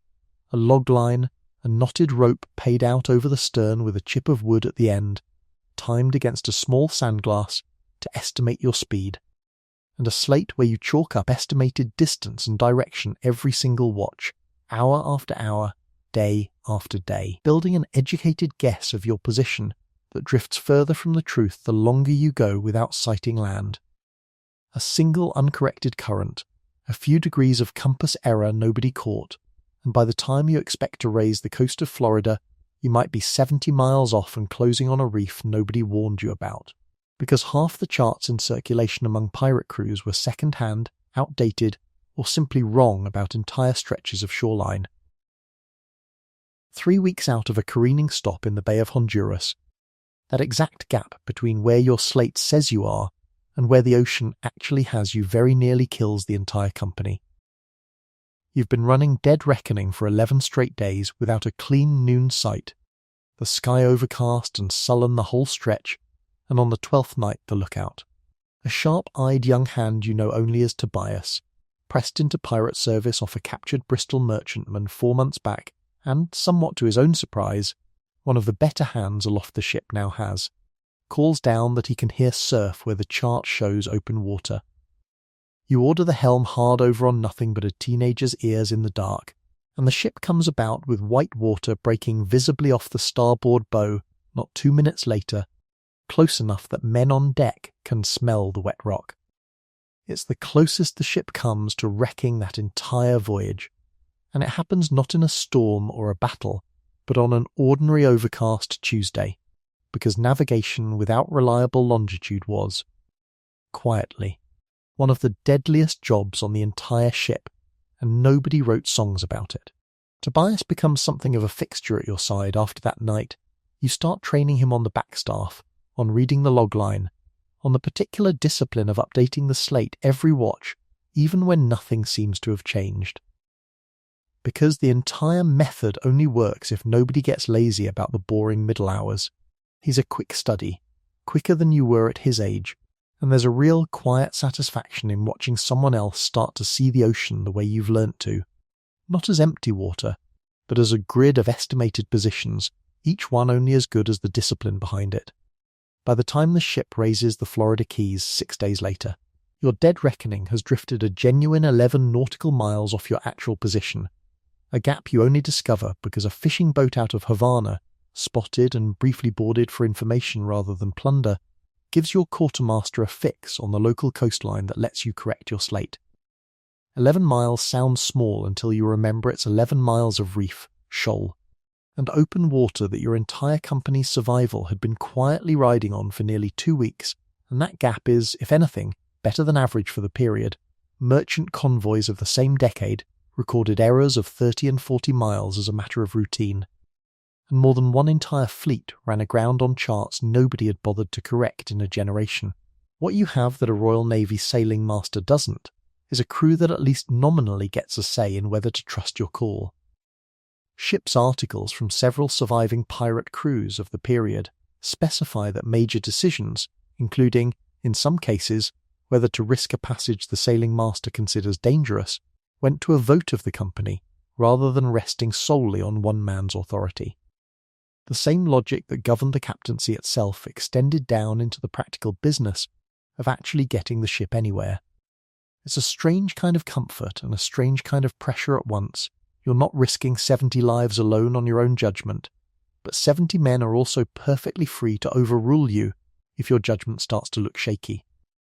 a log line, a knotted rope paid out over the stern with a chip of wood at the end, timed against a small sandglass to estimate your speed, and a slate where you chalk up estimated distance and direction every single watch, hour after hour, day after day, building an educated guess of your position that drifts further from the truth the longer you go without sighting land. A single uncorrected current, A few degrees of compass error nobody caught, and by the time you expect to raise the coast of Florida, you might be 70 miles off and closing on a reef nobody warned you about. Because half the charts in circulation among pirate crews were second-hand, outdated, or simply wrong about entire stretches of shoreline. 3 weeks out of a careening stop in the Bay of Honduras, that exact gap between where your slate says you are and where the ocean actually has you very nearly kills the entire company. You've been running dead reckoning for 11 straight days without a clean noon sight, the sky overcast and sullen the whole stretch, and on the 12th night the lookout. A sharp-eyed young hand you know only as Tobias, pressed into pirate service off a captured Bristol merchantman 4 months back, and, somewhat to his own surprise, one of the better hands aloft the ship now has, calls down that he can hear surf where the chart shows open water. You order the helm hard over on nothing but a teenager's ears in the dark, and the ship comes about with white water breaking visibly off the starboard bow not 2 minutes later, close enough that men on deck can smell the wet rock. It's the closest the ship comes to wrecking that entire voyage, and it happens not in a storm or a battle, but on an ordinary overcast Tuesday, because navigation without reliable longitude was, quietly, one of the deadliest jobs on the entire ship, and nobody wrote songs about it. Tobias becomes something of a fixture at your side after that night. You start training him on the backstaff, on reading the logline, on the particular discipline of updating the slate every watch, even when nothing seems to have changed. Because the entire method only works if nobody gets lazy about the boring middle hours. He's a quick study, quicker than you were at his age, and there's a real quiet satisfaction in watching someone else start to see the ocean the way you've learnt to, not as empty water, but as a grid of estimated positions, each one only as good as the discipline behind it. By the time the ship raises the Florida Keys 6 days later, your dead reckoning has drifted a genuine 11 nautical miles off your actual position, a gap you only discover because a fishing boat out of Havana, spotted and briefly boarded for information rather than plunder, gives your quartermaster a fix on the local coastline that lets you correct your slate. 11 miles sounds small until you remember it's 11 miles of reef, shoal, and open water that your entire company's survival had been quietly riding on for nearly 2 weeks, and that gap is, if anything, better than average for the period. Merchant convoys of the same decade recorded errors of 30 and 40 miles as a matter of routine, and more than one entire fleet ran aground on charts nobody had bothered to correct in a generation. What you have that a Royal Navy sailing master doesn't is a crew that at least nominally gets a say in whether to trust your call. Ship's articles from several surviving pirate crews of the period specify that major decisions, including, in some cases, whether to risk a passage the sailing master considers dangerous, went to a vote of the company rather than resting solely on one man's authority. The same logic that governed the captaincy itself extended down into the practical business of actually getting the ship anywhere. It's a strange kind of comfort and a strange kind of pressure at once. You're not risking 70 lives alone on your own judgment, but 70 men are also perfectly free to overrule you if your judgment starts to look shaky.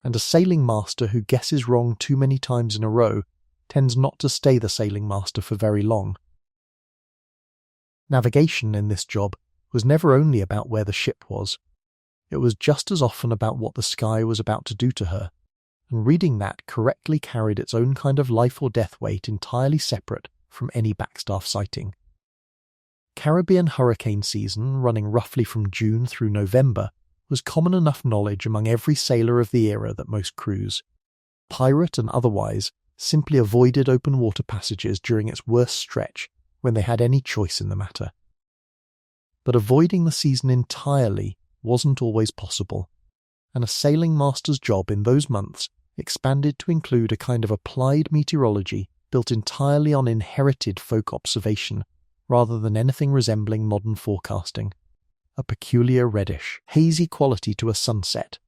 And a sailing master who guesses wrong too many times in a row tends not to stay the sailing master for very long. Navigation in this job was never only about where the ship was. It was just as often about what the sky was about to do to her, and reading that correctly carried its own kind of life or death weight entirely separate from any backstaff sighting. Caribbean hurricane season, running roughly from June through November, was common enough knowledge among every sailor of the era that most crews, pirate and otherwise, simply avoided open water passages during its worst stretch when they had any choice in the matter. But avoiding the season entirely wasn't always possible, and a sailing master's job in those months expanded to include a kind of applied meteorology built entirely on inherited folk observation rather than anything resembling modern forecasting. A peculiar reddish, hazy quality to a sunset,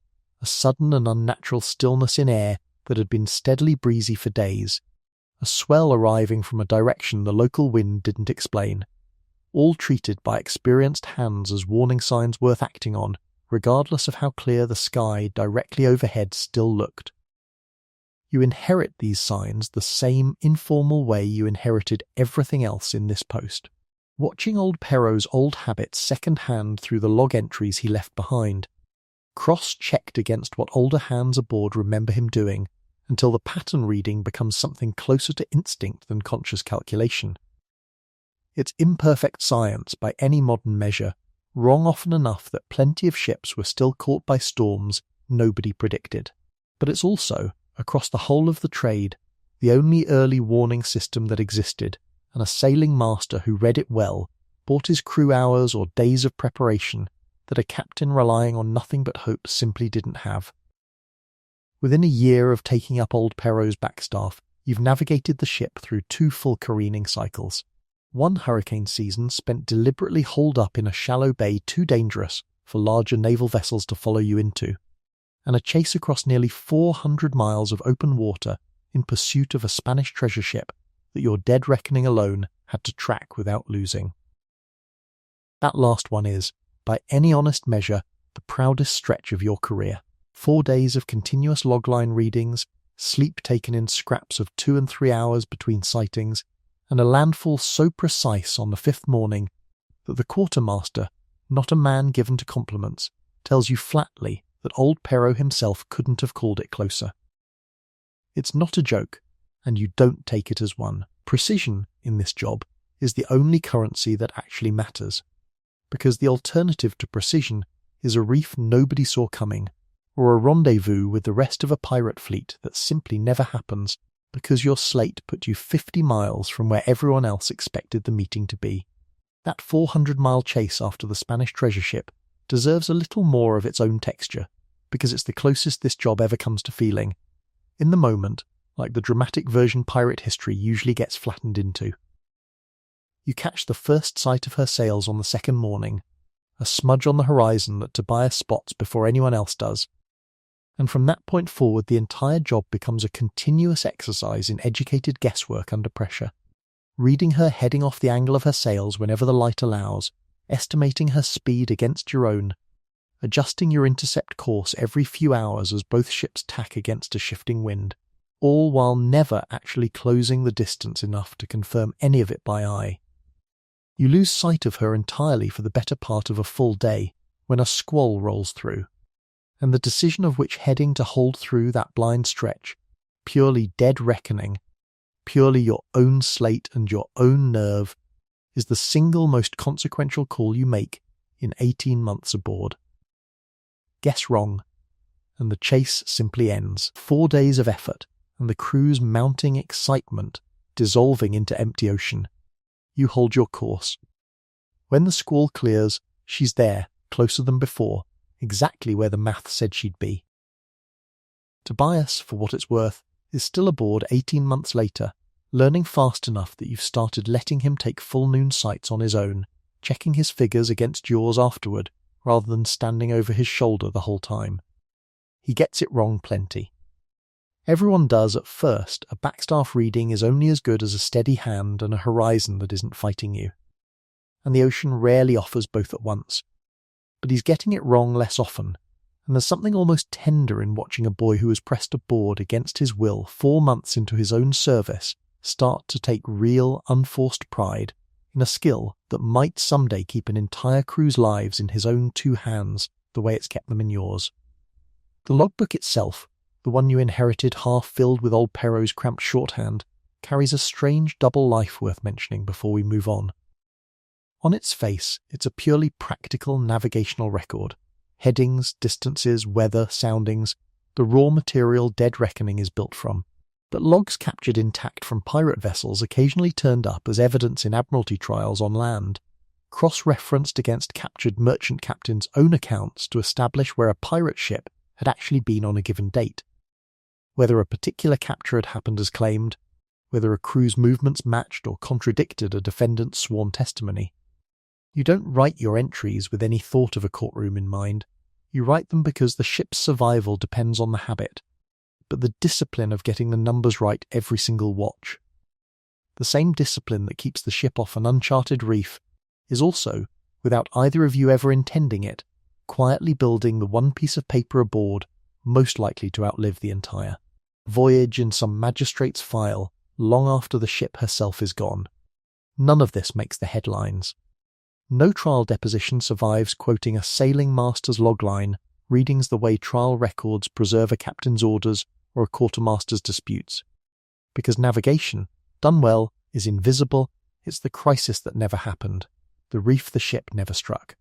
a sudden and unnatural stillness in air that had been steadily breezy for days, a swell arriving from a direction the local wind didn't explain, all treated by experienced hands as warning signs worth acting on, regardless of how clear the sky directly overhead still looked. You inherit these signs the same informal way you inherited everything else in this post. Watching old Perrot's old habits second-hand through the log entries he left behind, cross-checked against what older hands aboard remember him doing, until the pattern reading becomes something closer to instinct than conscious calculation. It's imperfect science by any modern measure, wrong often enough that plenty of ships were still caught by storms nobody predicted. But it's also, across the whole of the trade, the only early warning system that existed, and a sailing master who read it well bought his crew hours or days of preparation that a captain relying on nothing but hope simply didn't have. Within a year of taking up old Perrot's backstaff, you've navigated the ship through 2 full careening cycles. One hurricane season spent deliberately holed up in a shallow bay too dangerous for larger naval vessels to follow you into, and a chase across nearly 400 miles of open water in pursuit of a Spanish treasure ship that your dead reckoning alone had to track without losing. That last one is, by any honest measure, the proudest stretch of your career. 4 days of continuous logline readings, sleep taken in scraps of 2 and 3 hours between sightings, and a landfall so precise on the 5th morning that the quartermaster, not a man given to compliments, tells you flatly that old Perrot himself couldn't have called it closer. It's not a joke, and you don't take it as one. Precision, in this job, is the only currency that actually matters, because the alternative to precision is a reef nobody saw coming, or a rendezvous with the rest of a pirate fleet that simply never happens because your slate put you 50 miles from where everyone else expected the meeting to be. That 400-mile chase after the Spanish treasure ship deserves a little more of its own texture, because it's the closest this job ever comes to feeling, in the moment, like the dramatic version pirate history usually gets flattened into. You catch the first sight of her sails on the 2nd morning, a smudge on the horizon that Tobias spots before anyone else does, and from that point forward the entire job becomes a continuous exercise in educated guesswork under pressure, reading her heading off the angle of her sails whenever the light allows, estimating her speed against your own, adjusting your intercept course every few hours as both ships tack against a shifting wind, all while never actually closing the distance enough to confirm any of it by eye. You lose sight of her entirely for the better part of a full day when a squall rolls through, and the decision of which heading to hold through that blind stretch, purely dead reckoning, purely your own slate and your own nerve, is the single most consequential call you make in 18 months aboard. Guess wrong, and the chase simply ends. 4 days of effort, and the crew's mounting excitement dissolving into empty ocean. You hold your course. When the squall clears, she's there, closer than before, exactly where the math said she'd be. Tobias, for what it's worth, is still aboard 18 months later, learning fast enough that you've started letting him take full noon sights on his own, checking his figures against yours afterward, rather than standing over his shoulder the whole time. He gets it wrong plenty. Everyone does at first. A backstaff reading is only as good as a steady hand and a horizon that isn't fighting you. And the ocean rarely offers both at once. But he's getting it wrong less often, and there's something almost tender in watching a boy who was pressed aboard against his will 4 months into his own service start to take real, unforced pride in a skill that might someday keep an entire crew's lives in his own 2 hands the way it's kept them in yours. The logbook itself, the one you inherited half filled with old Perrot's cramped shorthand, carries a strange double life worth mentioning before we move on. On its face, it's a purely practical navigational record. Headings, distances, weather, soundings, the raw material dead reckoning is built from. But logs captured intact from pirate vessels occasionally turned up as evidence in admiralty trials on land, cross-referenced against captured merchant captains' own accounts to establish where a pirate ship had actually been on a given date, whether a particular capture had happened as claimed, whether a crew's movements matched or contradicted a defendant's sworn testimony. You don't write your entries with any thought of a courtroom in mind. You write them because the ship's survival depends on the habit, but the discipline of getting the numbers right every single watch. The same discipline that keeps the ship off an uncharted reef is also, without either of you ever intending it, quietly building the one piece of paper aboard most likely to outlive the entire. voyage in some magistrate's file long after the ship herself is gone. None of this makes the headlines. No trial deposition survives quoting a sailing master's logline, readings the way trial records preserve a captain's orders or a quartermaster's disputes. Because navigation, done well, is invisible, it's the crisis that never happened, the reef the ship never struck.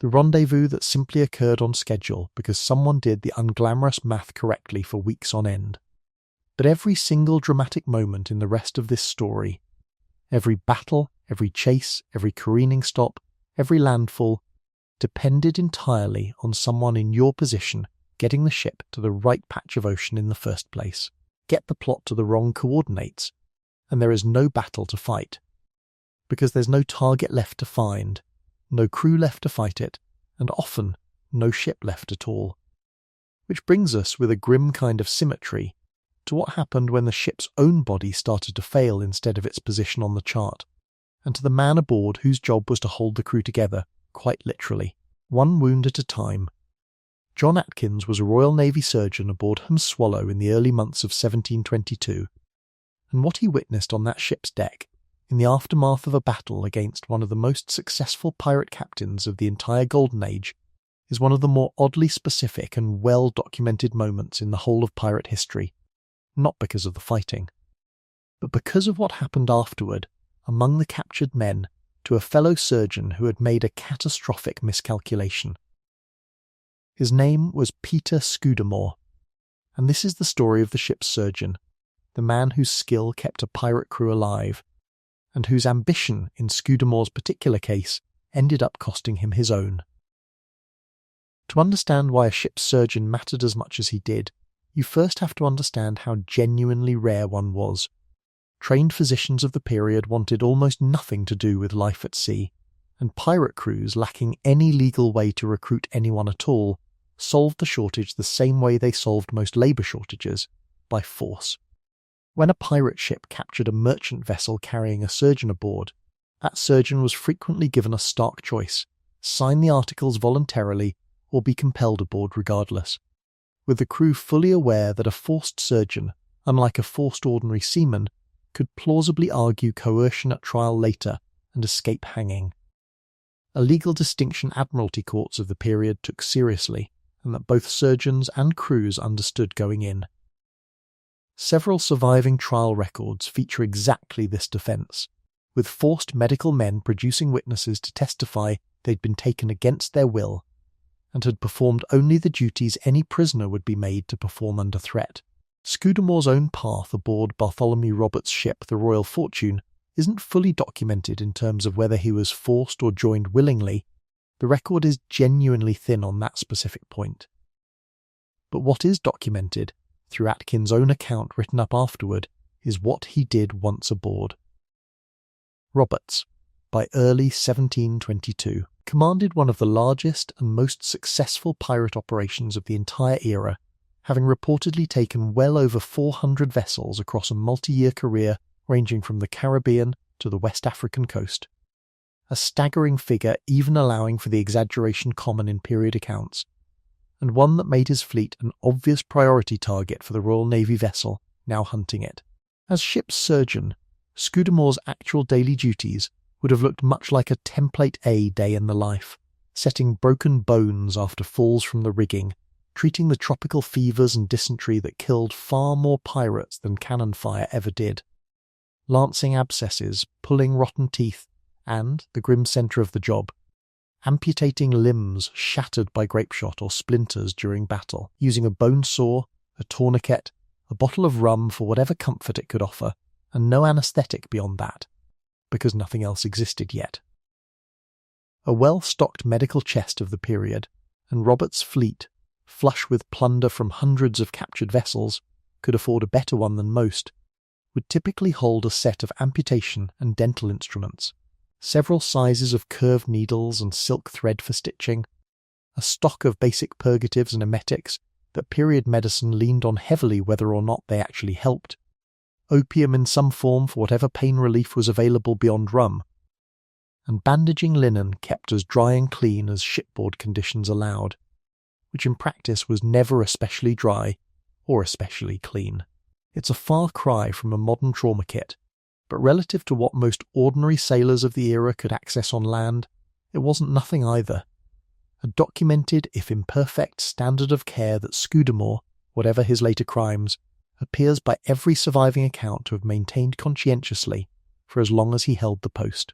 The rendezvous that simply occurred on schedule because someone did the unglamorous math correctly for weeks on end. But every single dramatic moment in the rest of this story, every battle, every chase, every careening stop, every landfall, depended entirely on someone in your position getting the ship to the right patch of ocean in the first place, get the plot to the wrong coordinates, and there is no battle to fight. Because there's no target left to find, no crew left to fight it, and often no ship left at all. Which brings us, with a grim kind of symmetry, to what happened when the ship's own body started to fail instead of its position on the chart, and to the man aboard whose job was to hold the crew together, quite literally, one wound at a time. John Atkins was a Royal Navy surgeon aboard Swallow in the early months of 1722, and what he witnessed on that ship's deck, in the aftermath of a battle against one of the most successful pirate captains of the entire Golden Age, is one of the more oddly specific and well-documented moments in the whole of pirate history, not because of the fighting, but because of what happened afterward among the captured men to a fellow surgeon who had made a catastrophic miscalculation. His name was Peter Scudamore, and this is the story of the ship's surgeon, the man whose skill kept a pirate crew alive, and whose ambition, in Scudamore's particular case, ended up costing him his own. To understand why a ship's surgeon mattered as much as he did, you first have to understand how genuinely rare one was. Trained physicians of the period wanted almost nothing to do with life at sea, and pirate crews, lacking any legal way to recruit anyone at all, solved the shortage the same way they solved most labour shortages, by force. When a pirate ship captured a merchant vessel carrying a surgeon aboard, that surgeon was frequently given a stark choice: sign the articles voluntarily or be compelled aboard regardless, with the crew fully aware that a forced surgeon, unlike a forced ordinary seaman, could plausibly argue coercion at trial later and escape hanging. A legal distinction admiralty courts of the period took seriously, and that both surgeons and crews understood going in. Several surviving trial records feature exactly this defence, with forced medical men producing witnesses to testify they'd been taken against their will, and had performed only the duties any prisoner would be made to perform under threat. Scudamore's own path aboard Bartholomew Roberts' ship, the Royal Fortune, isn't fully documented in terms of whether he was forced or joined willingly. The record is genuinely thin on that specific point. But what is documented, through Atkins' own account written up afterward, is what he did once aboard. Roberts, by early 1722, commanded one of the largest and most successful pirate operations of the entire era, having reportedly taken well over 400 vessels across a multi-year career ranging from the Caribbean to the West African coast. A staggering figure even allowing for the exaggeration common in period accounts, and one that made his fleet an obvious priority target for the Royal Navy vessel now hunting it. As ship's surgeon, Scudamore's actual daily duties would have looked much like a Template A day in the life, setting broken bones after falls from the rigging, treating the tropical fevers and dysentery that killed far more pirates than cannon fire ever did, lancing abscesses, pulling rotten teeth, and, the grim centre of the job, amputating limbs shattered by grapeshot or splinters during battle, using a bone saw, a tourniquet, a bottle of rum for whatever comfort it could offer, and no anaesthetic beyond that, because nothing else existed yet. A well-stocked medical chest of the period, and Roberts' fleet, flush with plunder from hundreds of captured vessels, could afford a better one than most, would typically hold a set of amputation and dental instruments, several sizes of curved needles and silk thread for stitching, a stock of basic purgatives and emetics that period medicine leaned on heavily whether or not they actually helped, opium in some form for whatever pain relief was available beyond rum, and bandaging linen kept as dry and clean as shipboard conditions allowed, which in practice was never especially dry or especially clean. It's a far cry from a modern trauma kit, but relative to what most ordinary sailors of the era could access on land, it wasn't nothing either. A documented, if imperfect, standard of care that Scudamore, whatever his later crimes, appears by every surviving account to have maintained conscientiously for as long as he held the post.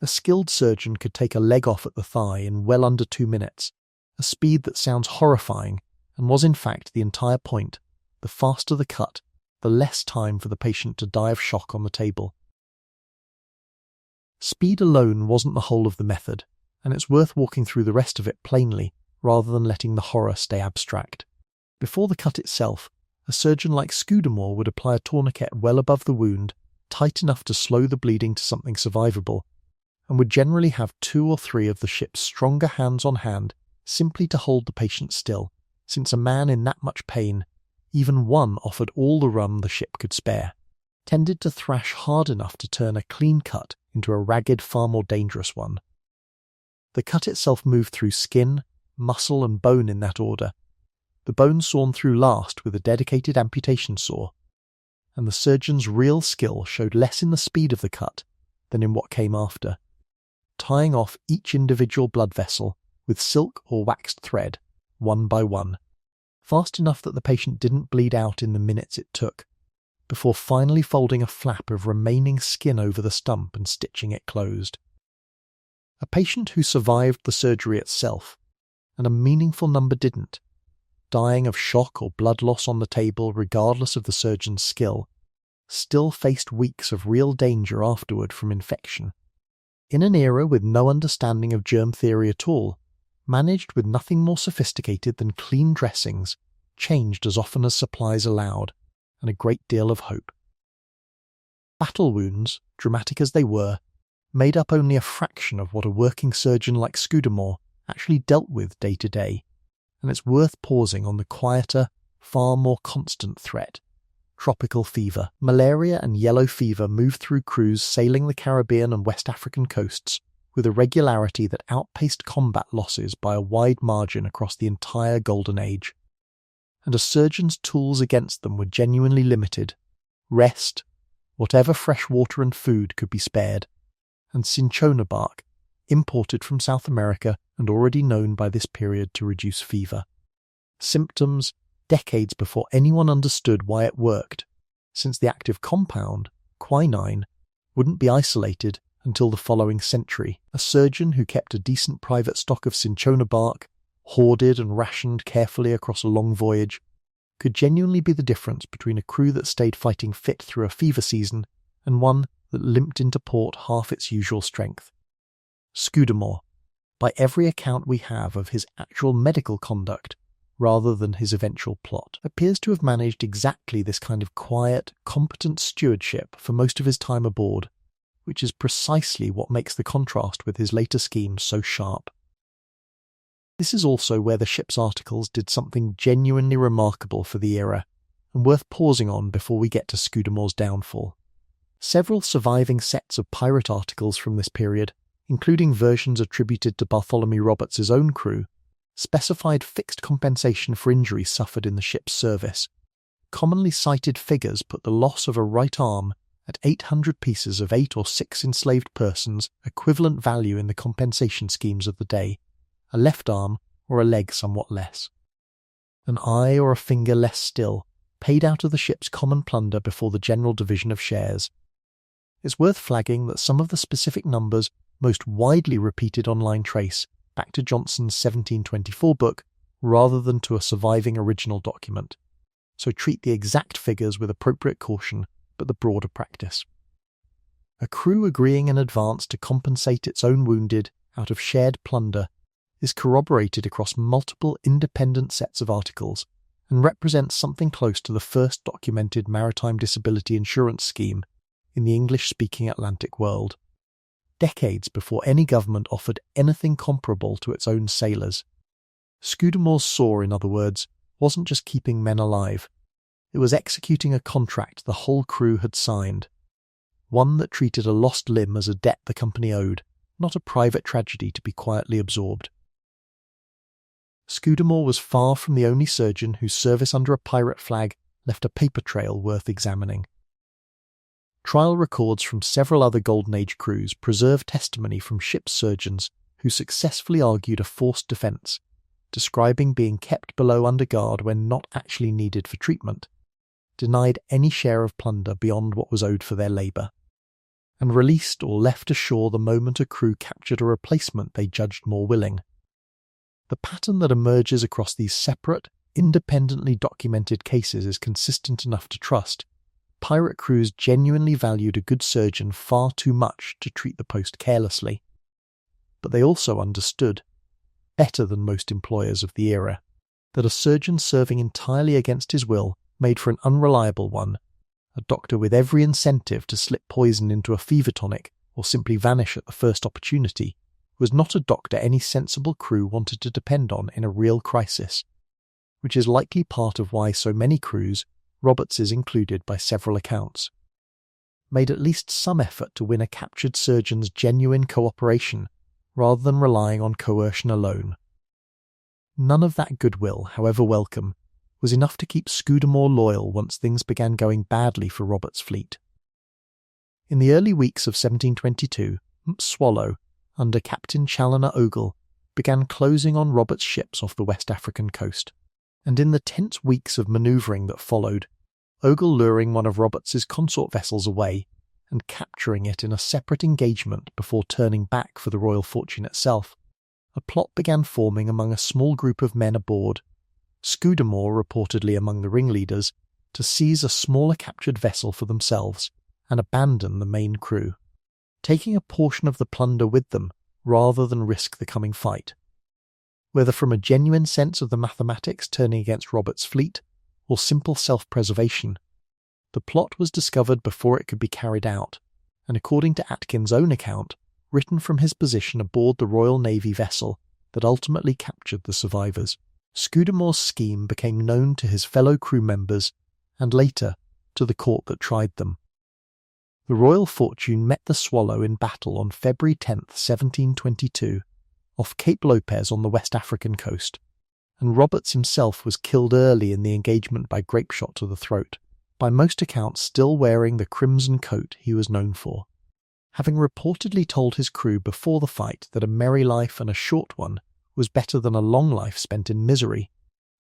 A skilled surgeon could take a leg off at the thigh in well under 2 minutes, a speed that sounds horrifying and was in fact the entire point. The faster the cut, the less time for the patient to die of shock on the table. Speed alone wasn't the whole of the method, and it's worth walking through the rest of it plainly rather than letting the horror stay abstract. Before the cut itself, a surgeon like Scudamore would apply a tourniquet well above the wound, tight enough to slow the bleeding to something survivable, and would generally have 2 or 3 of the ship's stronger hands on hand simply to hold the patient still, since a man in that much pain, even one offered all the rum the ship could spare, tended to thrash hard enough to turn a clean cut into a ragged, far more dangerous one. The cut itself moved through skin, muscle and bone in that order, the bone sawn through last with a dedicated amputation saw, and the surgeon's real skill showed less in the speed of the cut than in what came after, tying off each individual blood vessel with silk or waxed thread, one by one, fast enough that the patient didn't bleed out in the minutes it took, before finally folding a flap of remaining skin over the stump and stitching it closed. A patient who survived the surgery itself, and a meaningful number didn't, dying of shock or blood loss on the table regardless of the surgeon's skill, still faced weeks of real danger afterward from infection. In an era with no understanding of germ theory at all, managed with nothing more sophisticated than clean dressings, changed as often as supplies allowed, and a great deal of hope. Battle wounds, dramatic as they were, made up only a fraction of what a working surgeon like Scudamore actually dealt with day to day, and it's worth pausing on the quieter, far more constant threat. Tropical fever. Malaria and yellow fever moved through crews sailing the Caribbean and West African coasts with a regularity that outpaced combat losses by a wide margin across the entire Golden Age. And a surgeon's tools against them were genuinely limited. Rest, whatever fresh water and food could be spared, and cinchona bark, imported from South America and already known by this period to reduce fever. Symptoms decades before anyone understood why it worked, since the active compound, quinine, wouldn't be isolated until the following century. A surgeon who kept a decent private stock of cinchona bark, hoarded and rationed carefully across a long voyage, could genuinely be the difference between a crew that stayed fighting fit through a fever season and one that limped into port half its usual strength. Scudamore, by every account we have of his actual medical conduct, rather than his eventual plot, appears to have managed exactly this kind of quiet, competent stewardship for most of his time aboard, which is precisely what makes the contrast with his later schemes so sharp. This is also where the ship's articles did something genuinely remarkable for the era, and worth pausing on before we get to Scudamore's downfall. Several surviving sets of pirate articles from this period, including versions attributed to Bartholomew Roberts' own crew, specified fixed compensation for injuries suffered in the ship's service. Commonly cited figures put the loss of a right arm at 800 pieces of 8 or 6 enslaved persons equivalent value in the compensation schemes of the day, a left arm or a leg somewhat less. An eye or a finger less still, paid out of the ship's common plunder before the general division of shares. It's worth flagging that some of the specific numbers most widely repeated online trace back to Johnson's 1724 book rather than to a surviving original document, so treat the exact figures with appropriate caution but the broader practice. A crew agreeing in advance to compensate its own wounded out of shared plunder is corroborated across multiple independent sets of articles and represents something close to the first documented maritime disability insurance scheme in the English-speaking Atlantic world, decades before any government offered anything comparable to its own sailors. Scudamore's saw, in other words, wasn't just keeping men alive, it was executing a contract the whole crew had signed, one that treated a lost limb as a debt the company owed, not a private tragedy to be quietly absorbed. Scudamore was far from the only surgeon whose service under a pirate flag left a paper trail worth examining. Trial records from several other Golden Age crews preserve testimony from ship's surgeons who successfully argued a forced defence, describing being kept below under guard when not actually needed for treatment, denied any share of plunder beyond what was owed for their labour, and released or left ashore the moment a crew captured a replacement they judged more willing. The pattern that emerges across these separate, independently documented cases is consistent enough to trust. Pirate crews genuinely valued a good surgeon far too much to treat the post carelessly. But they also understood, better than most employers of the era, that a surgeon serving entirely against his will made for an unreliable one, a doctor with every incentive to slip poison into a fever tonic or simply vanish at the first opportunity, was not a doctor any sensible crew wanted to depend on in a real crisis, which is likely part of why so many crews, Roberts's included by several accounts, made at least some effort to win a captured surgeon's genuine cooperation rather than relying on coercion alone. None of that goodwill, however welcome, was enough to keep Scudamore loyal once things began going badly for Roberts' fleet. In the early weeks of 1722, Swallow, under Captain Challoner Ogle, began closing on Roberts' ships off the West African coast, and in the tense weeks of manoeuvring that followed, Ogle luring one of Roberts's consort vessels away and capturing it in a separate engagement before turning back for the Royal Fortune itself, a plot began forming among a small group of men aboard, Scudamore reportedly among the ringleaders, to seize a smaller captured vessel for themselves and abandon the main crew, taking a portion of the plunder with them rather than risk the coming fight. Whether from a genuine sense of the mathematics turning against Roberts' fleet or simple self-preservation, the plot was discovered before it could be carried out, and according to Atkins' own account, written from his position aboard the Royal Navy vessel that ultimately captured the survivors, Scudamore's scheme became known to his fellow crew members and later to the court that tried them. The Royal Fortune met the Swallow in battle on February 10, 1722, off Cape Lopez on the West African coast, and Roberts himself was killed early in the engagement by grapeshot to the throat, by most accounts still wearing the crimson coat he was known for, having reportedly told his crew before the fight that a merry life and a short one was better than a long life spent in misery,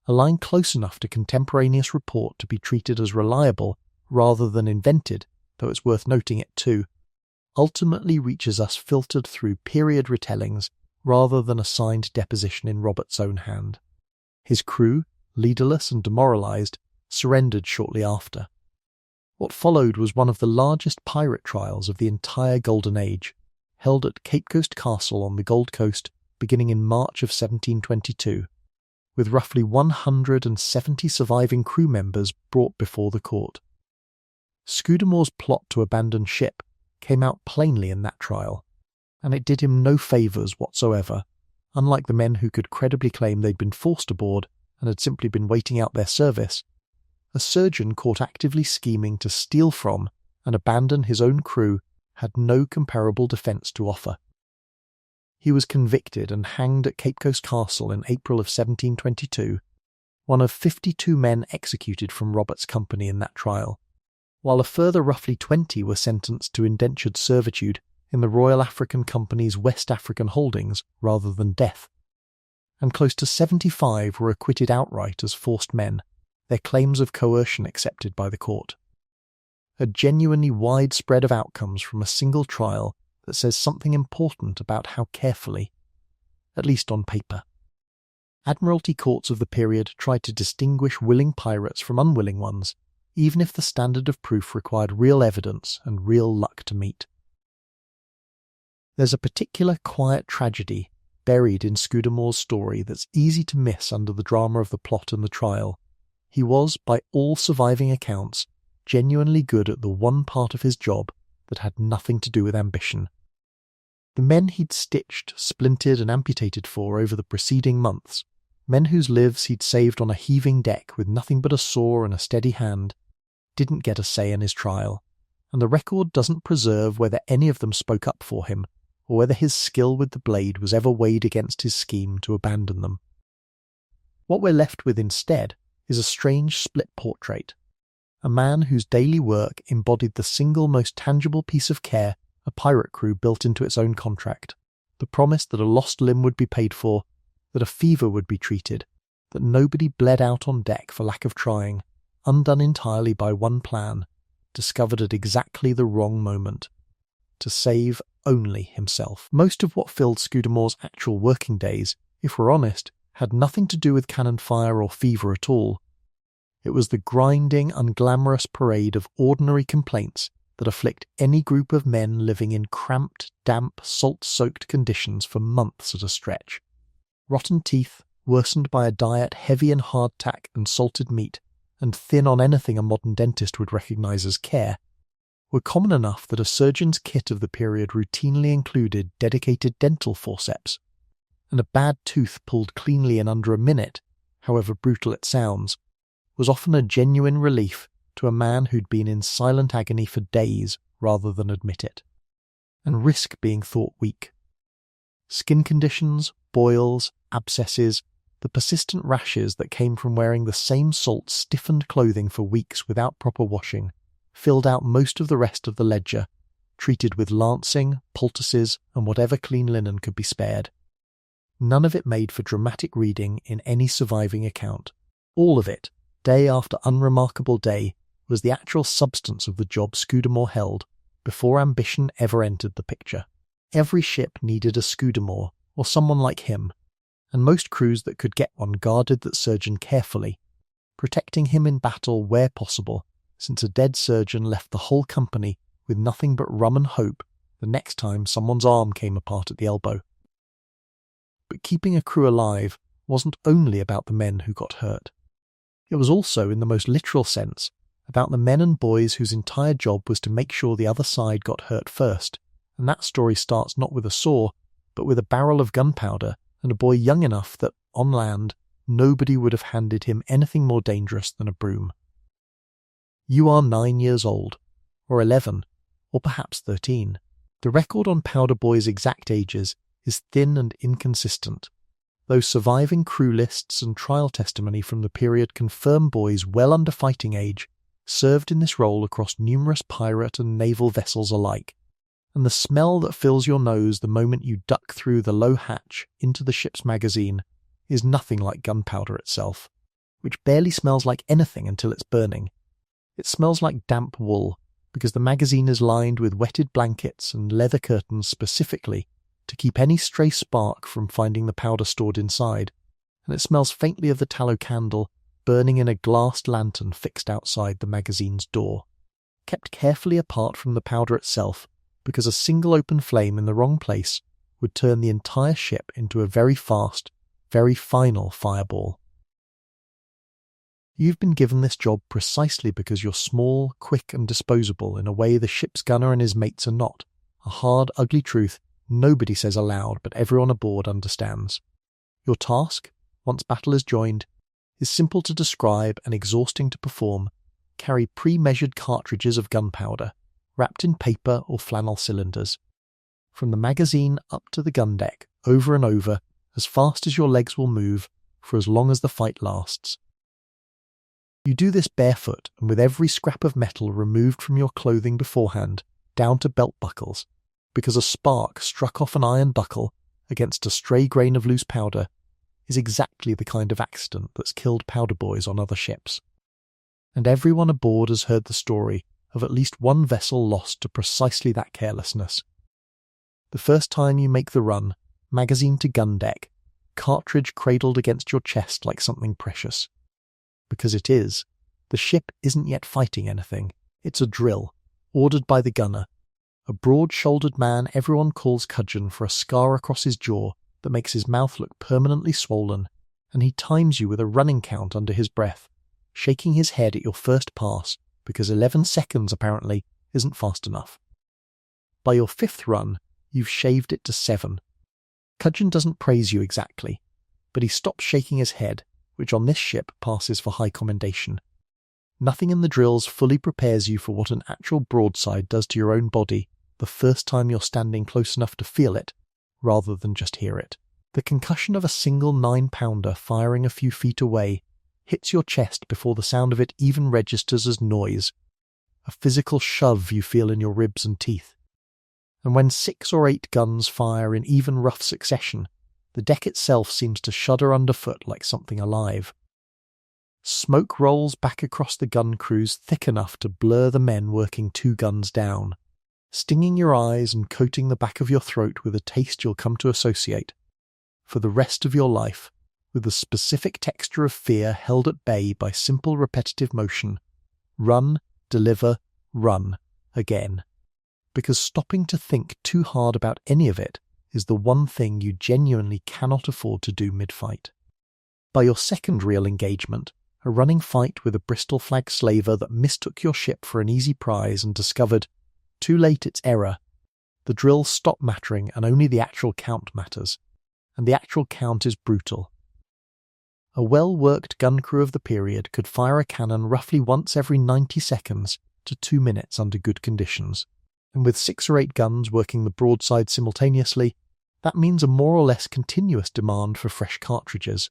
a line close enough to contemporaneous report to be treated as reliable rather than invented, though it's worth noting it too, ultimately reaches us filtered through period retellings rather than a signed deposition in Roberts' own hand. His crew, leaderless and demoralised, surrendered shortly after. What followed was one of the largest pirate trials of the entire Golden Age, held at Cape Coast Castle on the Gold Coast beginning in March of 1722, with roughly 170 surviving crew members brought before the court. Scudamore's plot to abandon ship came out plainly in that trial, and it did him no favours whatsoever, unlike the men who could credibly claim they'd been forced aboard and had simply been waiting out their service. A surgeon caught actively scheming to steal from and abandon his own crew had no comparable defence to offer. He was convicted and hanged at Cape Coast Castle in April of 1722, one of 52 men executed from Roberts' company in that trial, while a further roughly 20 were sentenced to indentured servitude in the Royal African Company's West African holdings rather than death, and close to 75 were acquitted outright as forced men, their claims of coercion accepted by the court. A genuinely wide spread of outcomes from a single trial that says something important about how carefully, at least on paper, Admiralty courts of the period tried to distinguish willing pirates from unwilling ones, even if the standard of proof required real evidence and real luck to meet. There's a particular quiet tragedy buried in Scudamore's story that's easy to miss under the drama of the plot and the trial. He was, by all surviving accounts, genuinely good at the one part of his job that had nothing to do with ambition. The men he'd stitched, splintered and amputated for over the preceding months, men whose lives he'd saved on a heaving deck with nothing but a saw and a steady hand, didn't get a say in his trial, and the record doesn't preserve whether any of them spoke up for him, or whether his skill with the blade was ever weighed against his scheme to abandon them. What we're left with instead is a strange split portrait. A man whose daily work embodied the single most tangible piece of care a pirate crew built into its own contract. The promise that a lost limb would be paid for, that a fever would be treated, that nobody bled out on deck for lack of trying, undone entirely by one plan, discovered at exactly the wrong moment. To save only himself. Most of what filled Scudamore's actual working days, if we're honest, had nothing to do with cannon fire or fever at all. It was the grinding, unglamorous parade of ordinary complaints that afflict any group of men living in cramped, damp, salt-soaked conditions for months at a stretch. Rotten teeth, worsened by a diet heavy in hardtack and salted meat, and thin on anything a modern dentist would recognise as care, were common enough that a surgeon's kit of the period routinely included dedicated dental forceps, and a bad tooth pulled cleanly in under a minute, however brutal it sounds, was often a genuine relief to a man who'd been in silent agony for days rather than admit it, and risk being thought weak. Skin conditions, boils, abscesses, the persistent rashes that came from wearing the same salt-stiffened clothing for weeks without proper washing filled out most of the rest of the ledger, treated with lancing, poultices, and whatever clean linen could be spared. None of it made for dramatic reading in any surviving account. All of it, day after unremarkable day, was the actual substance of the job Scudamore held, before ambition ever entered the picture. Every ship needed a Scudamore, or someone like him, and most crews that could get one guarded that surgeon carefully, protecting him in battle where possible, since a dead surgeon left the whole company with nothing but rum and hope the next time someone's arm came apart at the elbow. But keeping a crew alive wasn't only about the men who got hurt. It was also, in the most literal sense, about the men and boys whose entire job was to make sure the other side got hurt first, and that story starts not with a saw, but with a barrel of gunpowder and a boy young enough that, on land, nobody would have handed him anything more dangerous than a broom. You are 9 years old, or 11, or perhaps 13. The record on Powder Boy's exact ages is thin and inconsistent, though surviving crew lists and trial testimony from the period confirm boys well under fighting age served in this role across numerous pirate and naval vessels alike, and the smell that fills your nose the moment you duck through the low hatch into the ship's magazine is nothing like gunpowder itself, which barely smells like anything until it's burning. It smells like damp wool, because the magazine is lined with wetted blankets and leather curtains specifically to keep any stray spark from finding the powder stored inside, and it smells faintly of the tallow candle burning in a glassed lantern fixed outside the magazine's door, kept carefully apart from the powder itself, because a single open flame in the wrong place would turn the entire ship into a very fast, very final fireball. You've been given this job precisely because you're small, quick and disposable in a way the ship's gunner and his mates are not, a hard, ugly truth nobody says aloud but everyone aboard understands. Your task, once battle is joined, is simple to describe and exhausting to perform. Carry pre-measured cartridges of gunpowder, wrapped in paper or flannel cylinders, from the magazine up to the gun deck, over and over, as fast as your legs will move, for as long as the fight lasts. You do this barefoot and with every scrap of metal removed from your clothing beforehand, down to belt buckles, because a spark struck off an iron buckle against a stray grain of loose powder is exactly the kind of accident that's killed powder boys on other ships. And everyone aboard has heard the story of at least one vessel lost to precisely that carelessness. The first time you make the run, magazine to gun deck, cartridge cradled against your chest like something precious. Because it is. The ship isn't yet fighting anything. It's a drill, ordered by the gunner. A broad-shouldered man everyone calls Cudgeon for a scar across his jaw that makes his mouth look permanently swollen, and he times you with a running count under his breath, shaking his head at your first pass because 11 seconds, apparently, isn't fast enough. By your 5th run, you've shaved it to 7. Cudgeon doesn't praise you exactly, but he stops shaking his head, which on this ship passes for high commendation. Nothing in the drills fully prepares you for what an actual broadside does to your own body the first time you're standing close enough to feel it, rather than just hear it. The concussion of a single 9-pounder firing a few feet away hits your chest before the sound of it even registers as noise, a physical shove you feel in your ribs and teeth. And when 6 or 8 guns fire in even rough succession, the deck itself seems to shudder underfoot like something alive. Smoke rolls back across the gun crews thick enough to blur the men working 2 guns down, stinging your eyes and coating the back of your throat with a taste you'll come to associate, for the rest of your life, with the specific texture of fear held at bay by simple repetitive motion. Run, deliver, run, again. Because stopping to think too hard about any of it is the one thing you genuinely cannot afford to do mid-fight. By your second real engagement, a running fight with a Bristol flag slaver that mistook your ship for an easy prize and discovered, too late its error, the drills stop mattering and only the actual count matters. And the actual count is brutal. A well-worked gun crew of the period could fire a cannon roughly once every 90 seconds to 2 minutes under good conditions, and with 6 or 8 guns working the broadside simultaneously, that means a more or less continuous demand for fresh cartridges,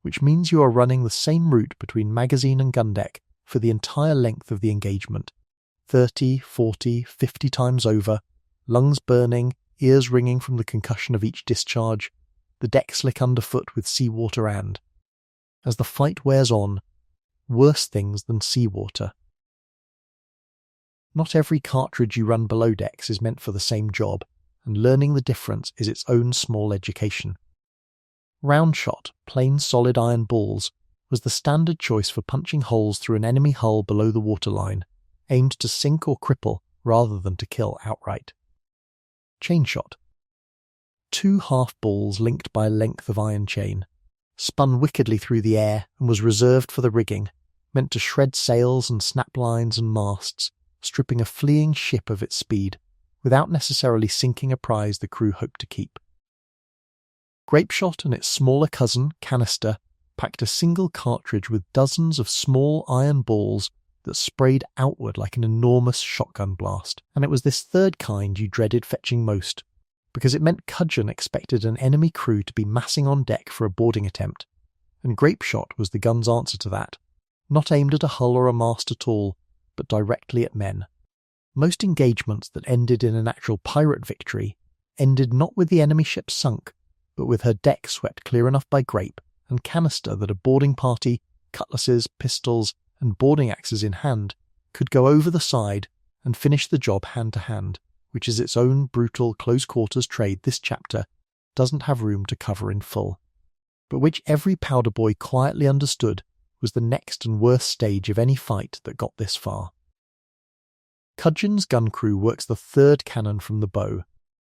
which means you are running the same route between magazine and gun deck for the entire length of the engagement, 30, 40, 50 times over, lungs burning, ears ringing from the concussion of each discharge, the deck slick underfoot with seawater and, as the fight wears on, worse things than seawater. Not every cartridge you run below decks is meant for the same job, and learning the difference is its own small education. Round shot, plain solid iron balls, was the standard choice for punching holes through an enemy hull below the waterline, aimed to sink or cripple rather than to kill outright. Chain shot. 2 half balls linked by a length of iron chain, spun wickedly through the air and was reserved for the rigging, meant to shred sails and snap lines and masts, stripping a fleeing ship of its speed, without necessarily sinking a prize the crew hoped to keep. Grape shot and its smaller cousin, canister, packed a single cartridge with dozens of small iron balls that sprayed outward like an enormous shotgun blast, and it was this third kind you dreaded fetching most, because it meant Cudgeon expected an enemy crew to be massing on deck for a boarding attempt, and grape shot was the gun's answer to that, not aimed at a hull or a mast at all, but directly at men. Most engagements that ended in an actual pirate victory ended not with the enemy ship sunk, but with her deck swept clear enough by grape and canister that a boarding party, cutlasses, pistols, and boarding axes in hand, could go over the side and finish the job hand to hand, which is its own brutal close-quarters trade this chapter doesn't have room to cover in full, but which every powder boy quietly understood was the next and worst stage of any fight that got this far. Cudgeon's gun crew works the third cannon from the bow,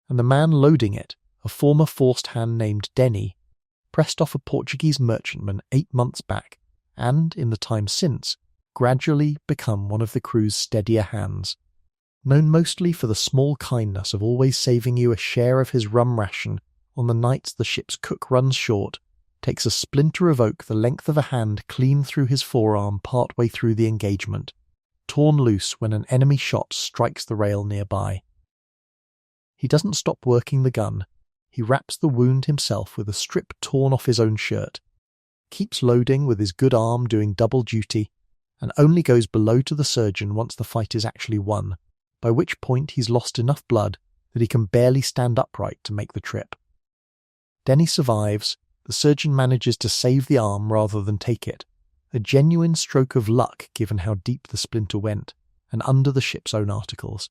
and the man loading it, a former forced hand named Denny, pressed off a Portuguese merchantman 8 months back, and, in the time since, gradually become one of the crew's steadier hands. Known mostly for the small kindness of always saving you a share of his rum ration on the nights the ship's cook runs short, takes a splinter of oak the length of a hand clean through his forearm partway through the engagement, torn loose when an enemy shot strikes the rail nearby. He doesn't stop working the gun. He wraps the wound himself with a strip torn off his own shirt, keeps loading with his good arm doing double duty, and only goes below to the surgeon once the fight is actually won, by which point he's lost enough blood that he can barely stand upright to make the trip. Denny survives, the surgeon manages to save the arm rather than take it, a genuine stroke of luck given how deep the splinter went, and under the ship's own articles.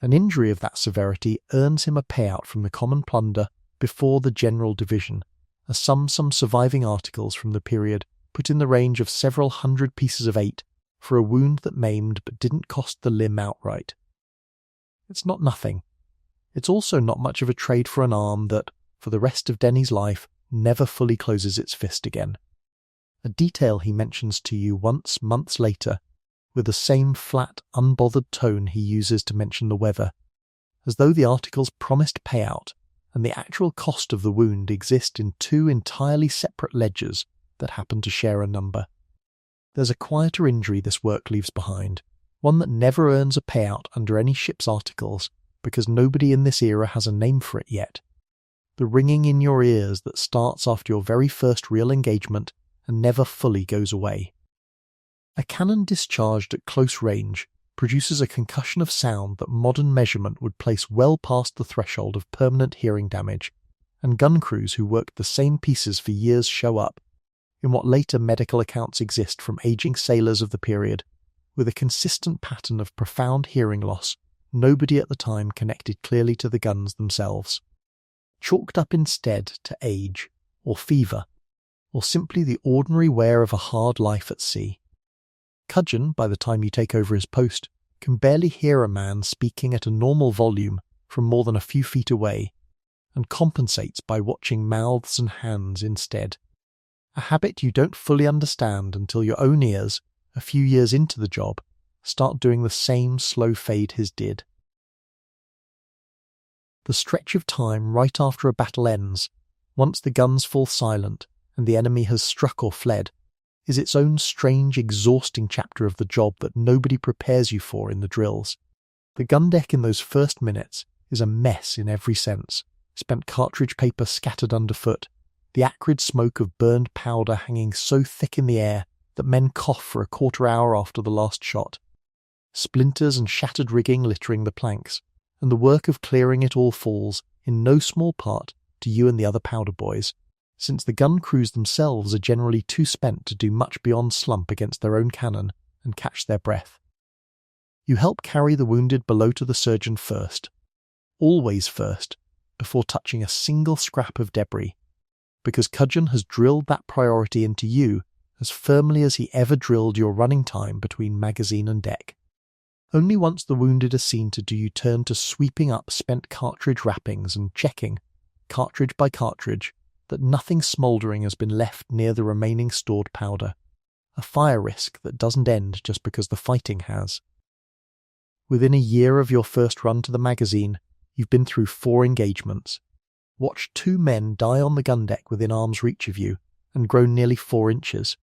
An injury of that severity earns him a payout from the common plunder before the general division, a sum some surviving articles from the period put in the range of several hundred pieces of 8 for a wound that maimed but didn't cost the limb outright. It's not nothing. It's also not much of a trade for an arm that, for the rest of Denny's life, never fully closes its fist again. A detail he mentions to you once, months later, with the same flat, unbothered tone he uses to mention the weather, as though the article's promised payout and the actual cost of the wound exist in 2 entirely separate ledgers that happen to share a number. There's a quieter injury this work leaves behind, one that never earns a payout under any ship's articles because nobody in this era has a name for it yet. the ringing in your ears that starts after your very first real engagement and never fully goes away. A cannon discharged at close range produces a concussion of sound that modern measurement would place well past the threshold of permanent hearing damage, and gun crews who worked the same pieces for years show up, in what later medical accounts exist from aging sailors of the period, with a consistent pattern of profound hearing loss nobody at the time connected clearly to the guns themselves. Chalked up instead to age, or fever, or simply the ordinary wear of a hard life at sea. Cudgeon, by the time you take over his post, can barely hear a man speaking at a normal volume from more than a few feet away, and compensates by watching mouths and hands instead. A habit you don't fully understand until your own ears, a few years into the job, start doing the same slow fade his did. The stretch of time right after a battle ends, once the guns fall silent and the enemy has struck or fled, is its own strange, exhausting chapter of the job that nobody prepares you for in the drills. The gun deck in those first minutes is a mess in every sense, spent cartridge paper scattered underfoot, the acrid smoke of burned powder hanging so thick in the air that men cough for a quarter hour after the last shot, splinters and shattered rigging littering the planks, and the work of clearing it all falls, in no small part, to you and the other powder boys, since the gun crews themselves are generally too spent to do much beyond slump against their own cannon and catch their breath. You help carry the wounded below to the surgeon first, always first, before touching a single scrap of debris, because Cudgeon has drilled that priority into you as firmly as he ever drilled your running time between magazine and deck. Only once the wounded are seen to do you turn to sweeping up spent cartridge wrappings and checking, cartridge by cartridge, that nothing smouldering has been left near the remaining stored powder, a fire risk that doesn't end just because the fighting has. Within a year of your first run to the magazine, you've been through 4 engagements, watched 2 men die on the gun deck within arm's reach of you, and grown nearly 4 inches,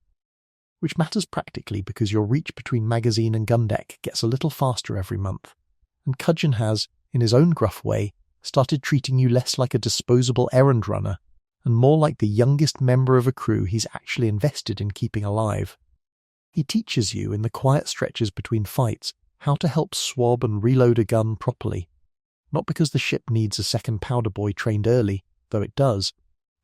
which matters practically because your reach between magazine and gun deck gets a little faster every month, and Cudgeon has, in his own gruff way, started treating you less like a disposable errand runner and more like the youngest member of a crew he's actually invested in keeping alive. He teaches you in the quiet stretches between fights how to help swab and reload a gun properly, not because the ship needs a second powder boy trained early, though it does,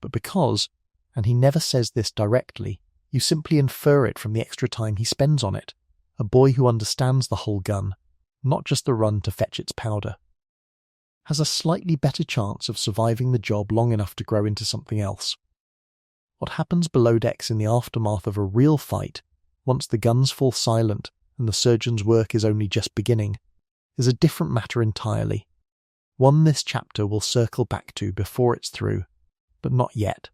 but because, and he never says this directly, you simply infer it from the extra time he spends on it, a boy who understands the whole gun, not just the run to fetch its powder, has a slightly better chance of surviving the job long enough to grow into something else. What happens below decks in the aftermath of a real fight, once the guns fall silent and the surgeon's work is only just beginning, is a different matter entirely, one this chapter will circle back to before it's through, but not yet,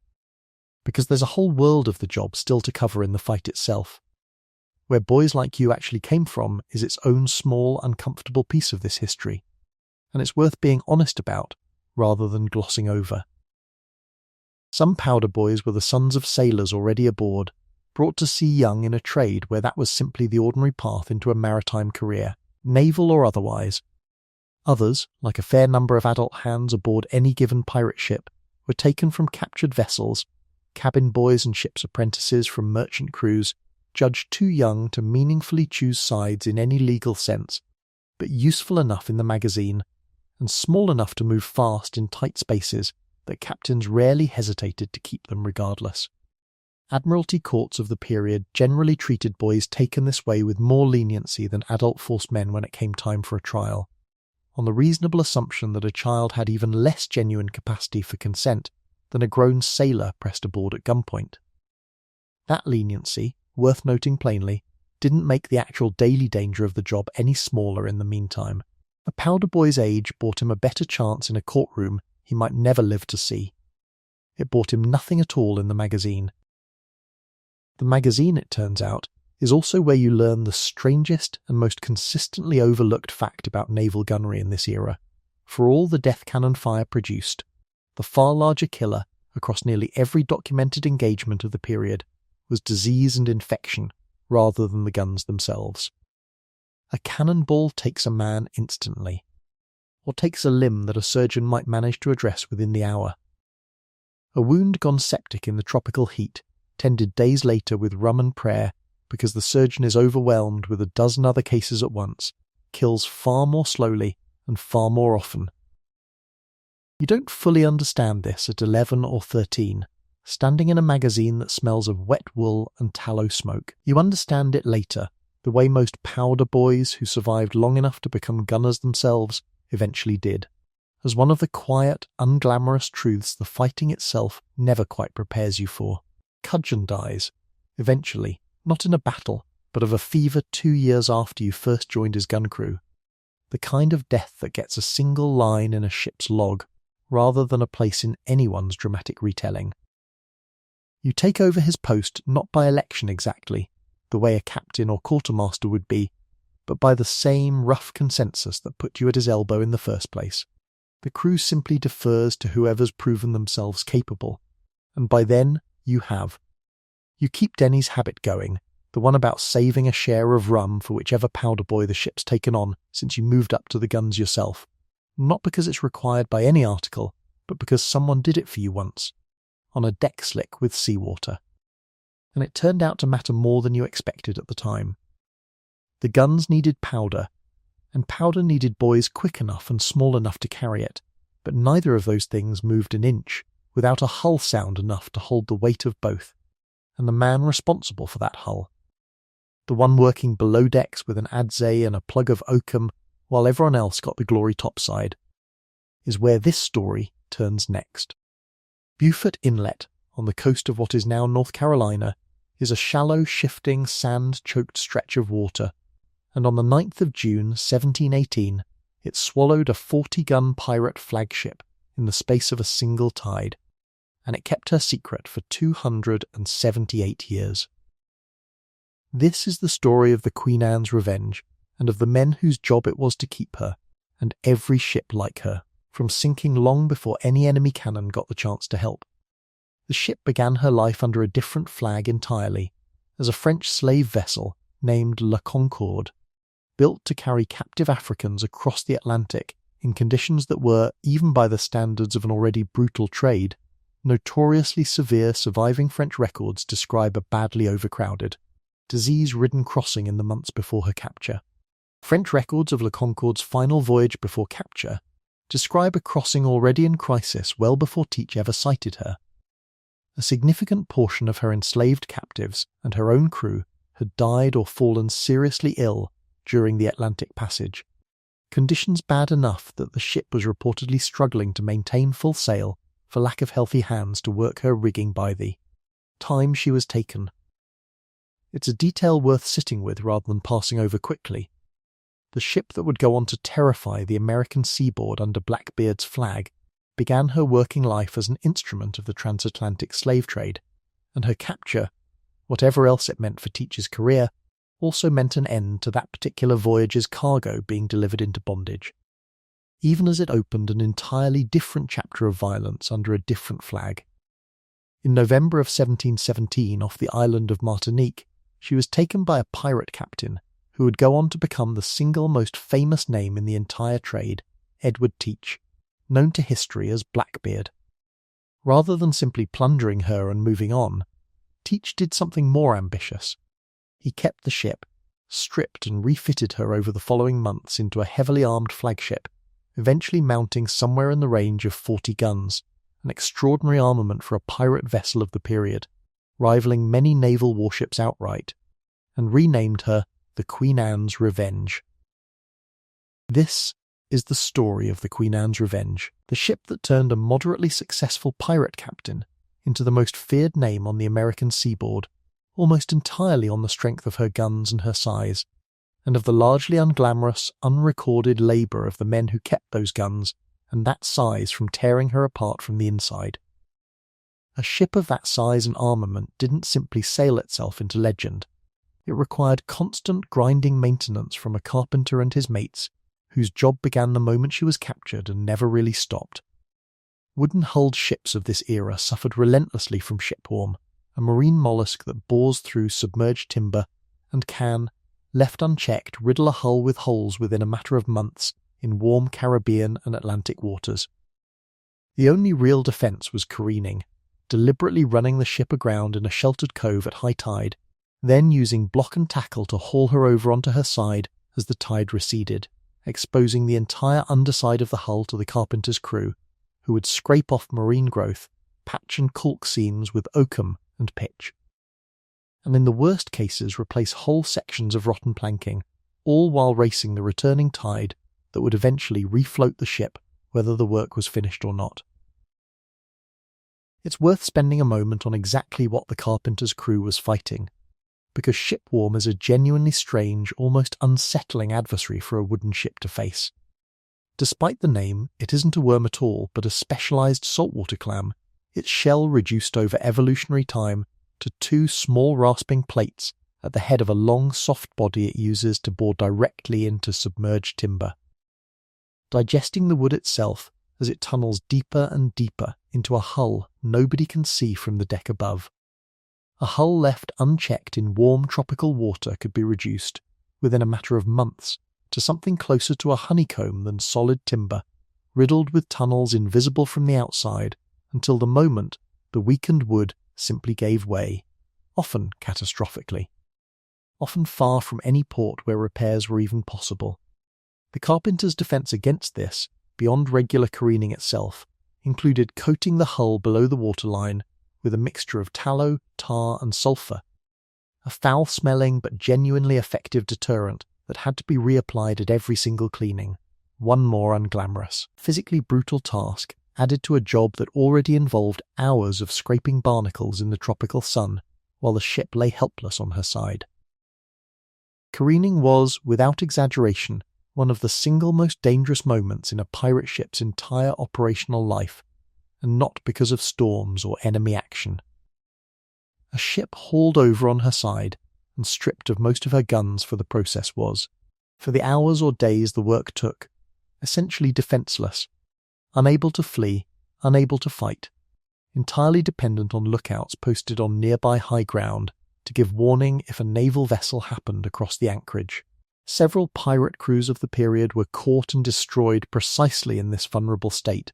because there's a whole world of the job still to cover in the fight itself. Where boys like you actually came from is its own small, uncomfortable piece of this history, and it's worth being honest about, rather than glossing over. Some powder boys were the sons of sailors already aboard, brought to sea young in a trade where that was simply the ordinary path into a maritime career, naval or otherwise. Others, like a fair number of adult hands aboard any given pirate ship, were taken from captured vessels, cabin boys and ship's apprentices from merchant crews, judged too young to meaningfully choose sides in any legal sense, but useful enough in the magazine, and small enough to move fast in tight spaces that captains rarely hesitated to keep them regardless. Admiralty courts of the period generally treated boys taken this way with more leniency than adult force men when it came time for a trial, on the reasonable assumption that a child had even less genuine capacity for consent than a grown sailor pressed aboard at gunpoint. That leniency, worth noting plainly, didn't make the actual daily danger of the job any smaller in the meantime. A powder boy's age bought him a better chance in a courtroom he might never live to see. It bought him nothing at all in the magazine. The magazine, it turns out, is also where you learn the strangest and most consistently overlooked fact about naval gunnery in this era. For all the death cannon fire produced, the far larger killer across nearly every documented engagement of the period was disease and infection rather than the guns themselves. A cannonball takes a man instantly, or takes a limb that a surgeon might manage to address within the hour, A wound gone septic in the tropical heat, tended days later with rum and prayer because the surgeon is overwhelmed with a dozen other cases at once, kills far more slowly and far more often. You don't fully understand this at 11 or 13, standing in a magazine that smells of wet wool and tallow smoke. You understand it later, the way most powder boys who survived long enough to become gunners themselves eventually did, as one of the quiet, unglamorous truths the fighting itself never quite prepares you for. Cudgeon dies, eventually, not in a battle, but of a fever 2 years after you first joined his gun crew. The kind of death that gets a single line in a ship's log, rather than a place in anyone's dramatic retelling. You take over his post not by election exactly, the way a captain or quartermaster would be, but by the same rough consensus that put you at his elbow in the first place. The crew simply defers to whoever's proven themselves capable, and by then you have. You keep Denny's habit going, the one about saving a share of rum for whichever powder boy the ship's taken on since you moved up to the guns yourself, not because it's required by any article, but because someone did it for you once, on a deck slick with seawater. And it turned out to matter more than you expected at the time. The guns needed powder, and powder needed boys quick enough and small enough to carry it, but neither of those things moved an inch without a hull sound enough to hold the weight of both, and the man responsible for that hull, the one working below decks with an adze and a plug of oakum while everyone else got the glory topside, is where this story turns next. Beaufort Inlet, on the coast of what is now North Carolina, is a shallow, shifting, sand-choked stretch of water, and on the 9th of June 1718 it swallowed a 40-gun pirate flagship in the space of a single tide, and it kept her secret for 278 years. This is the story of the Queen Anne's Revenge, and of the men whose job it was to keep her, and every ship like her, from sinking long before any enemy cannon got the chance to help. The ship began her life under a different flag entirely, as a French slave vessel named La Concorde, built to carry captive Africans across the Atlantic in conditions that were, even by the standards of an already brutal trade, notoriously severe. Surviving French records describe a badly overcrowded, disease-ridden crossing in the months before her capture. French records of La Concorde's final voyage before capture describe a crossing already in crisis well before Teach ever sighted her. A significant portion of her enslaved captives and her own crew had died or fallen seriously ill during the Atlantic passage, conditions bad enough that the ship was reportedly struggling to maintain full sail for lack of healthy hands to work her rigging by the time she was taken. It's a detail worth sitting with rather than passing over quickly. The ship that would go on to terrify the American seaboard under Blackbeard's flag began her working life as an instrument of the transatlantic slave trade, and her capture, whatever else it meant for Teach's career, also meant an end to that particular voyage's cargo being delivered into bondage, even as it opened an entirely different chapter of violence under a different flag. In November of 1717, off the island of Martinique, she was taken by a pirate captain who would go on to become the single most famous name in the entire trade, Edward Teach, known to history as Blackbeard. Rather than simply plundering her and moving on, Teach did something more ambitious. He kept the ship, stripped and refitted her over the following months into a heavily armed flagship, eventually mounting somewhere in the range of 40 guns, an extraordinary armament for a pirate vessel of the period, rivaling many naval warships outright, and renamed her the Queen Anne's Revenge. This is the story of the Queen Anne's Revenge, the ship that turned a moderately successful pirate captain into the most feared name on the American seaboard, almost entirely on the strength of her guns and her size, and of the largely unglamorous, unrecorded labour of the men who kept those guns and that size from tearing her apart from the inside. A ship of that size and armament didn't simply sail itself into legend. It required constant grinding maintenance from a carpenter and his mates, whose job began the moment she was captured and never really stopped. Wooden-hulled ships of this era suffered relentlessly from shipworm, a marine mollusk that bores through submerged timber and can, left unchecked, riddle a hull with holes within a matter of months in warm Caribbean and Atlantic waters. The only real defence was careening, deliberately running the ship aground in a sheltered cove at high tide, then using block and tackle to haul her over onto her side as the tide receded, exposing the entire underside of the hull to the carpenter's crew, who would scrape off marine growth, patch and caulk seams with oakum and pitch. And in the worst cases replace whole sections of rotten planking, all while racing the returning tide that would eventually refloat the ship whether the work was finished or not. It's worth spending a moment on exactly what the carpenter's crew was fighting, because shipworm is a genuinely strange, almost unsettling adversary for a wooden ship to face. Despite the name, it isn't a worm at all, but a specialised saltwater clam, its shell reduced over evolutionary time to two small rasping plates at the head of a long soft body it uses to bore directly into submerged timber, digesting the wood itself as it tunnels deeper and deeper into a hull nobody can see from the deck above. A hull left unchecked in warm tropical water could be reduced, within a matter of months, to something closer to a honeycomb than solid timber, riddled with tunnels invisible from the outside, until the moment the weakened wood simply gave way, often catastrophically. Often far from any port where repairs were even possible. The carpenter's defence against this, beyond regular careening itself, included coating the hull below the waterline with a mixture of tallow, tar and sulphur, a foul-smelling but genuinely effective deterrent that had to be reapplied at every single cleaning, one more unglamorous, physically brutal task added to a job that already involved hours of scraping barnacles in the tropical sun while the ship lay helpless on her side. Careening was, without exaggeration, one of the single most dangerous moments in a pirate ship's entire operational life, and not because of storms or enemy action. A ship hauled over on her side and stripped of most of her guns for the process was, for the hours or days the work took, essentially defenceless, unable to flee, unable to fight, entirely dependent on lookouts posted on nearby high ground to give warning if a naval vessel happened across the anchorage. Several pirate crews of the period were caught and destroyed precisely in this vulnerable state,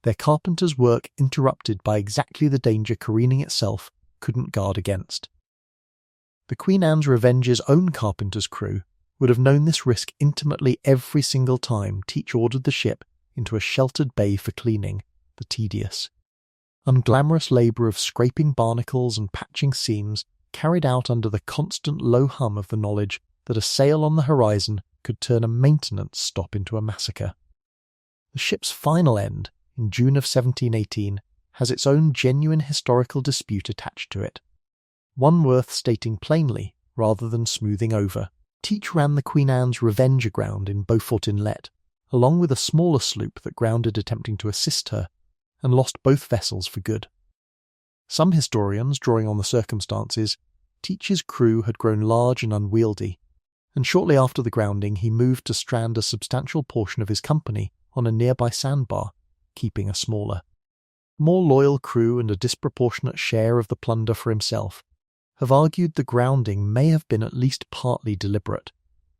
their carpenter's work interrupted by exactly the danger careening itself couldn't guard against. The Queen Anne's Revenge's own carpenter's crew would have known this risk intimately every single time Teach ordered the ship into a sheltered bay for cleaning, the tedious, unglamorous labour of scraping barnacles and patching seams carried out under the constant low hum of the knowledge that a sail on the horizon could turn a maintenance stop into a massacre. The ship's final end, in June of 1718, has its own genuine historical dispute attached to it, one worth stating plainly rather than smoothing over. Teach ran the Queen Anne's Revenge aground in Beaufort Inlet, along with a smaller sloop that grounded attempting to assist her, and lost both vessels for good. Some historians, drawing on the circumstances, Teach's crew had grown large and unwieldy, and shortly after the grounding he moved to strand a substantial portion of his company on a nearby sandbar, keeping a smaller, more loyal crew and a disproportionate share of the plunder for himself, have argued the grounding may have been at least partly deliberate,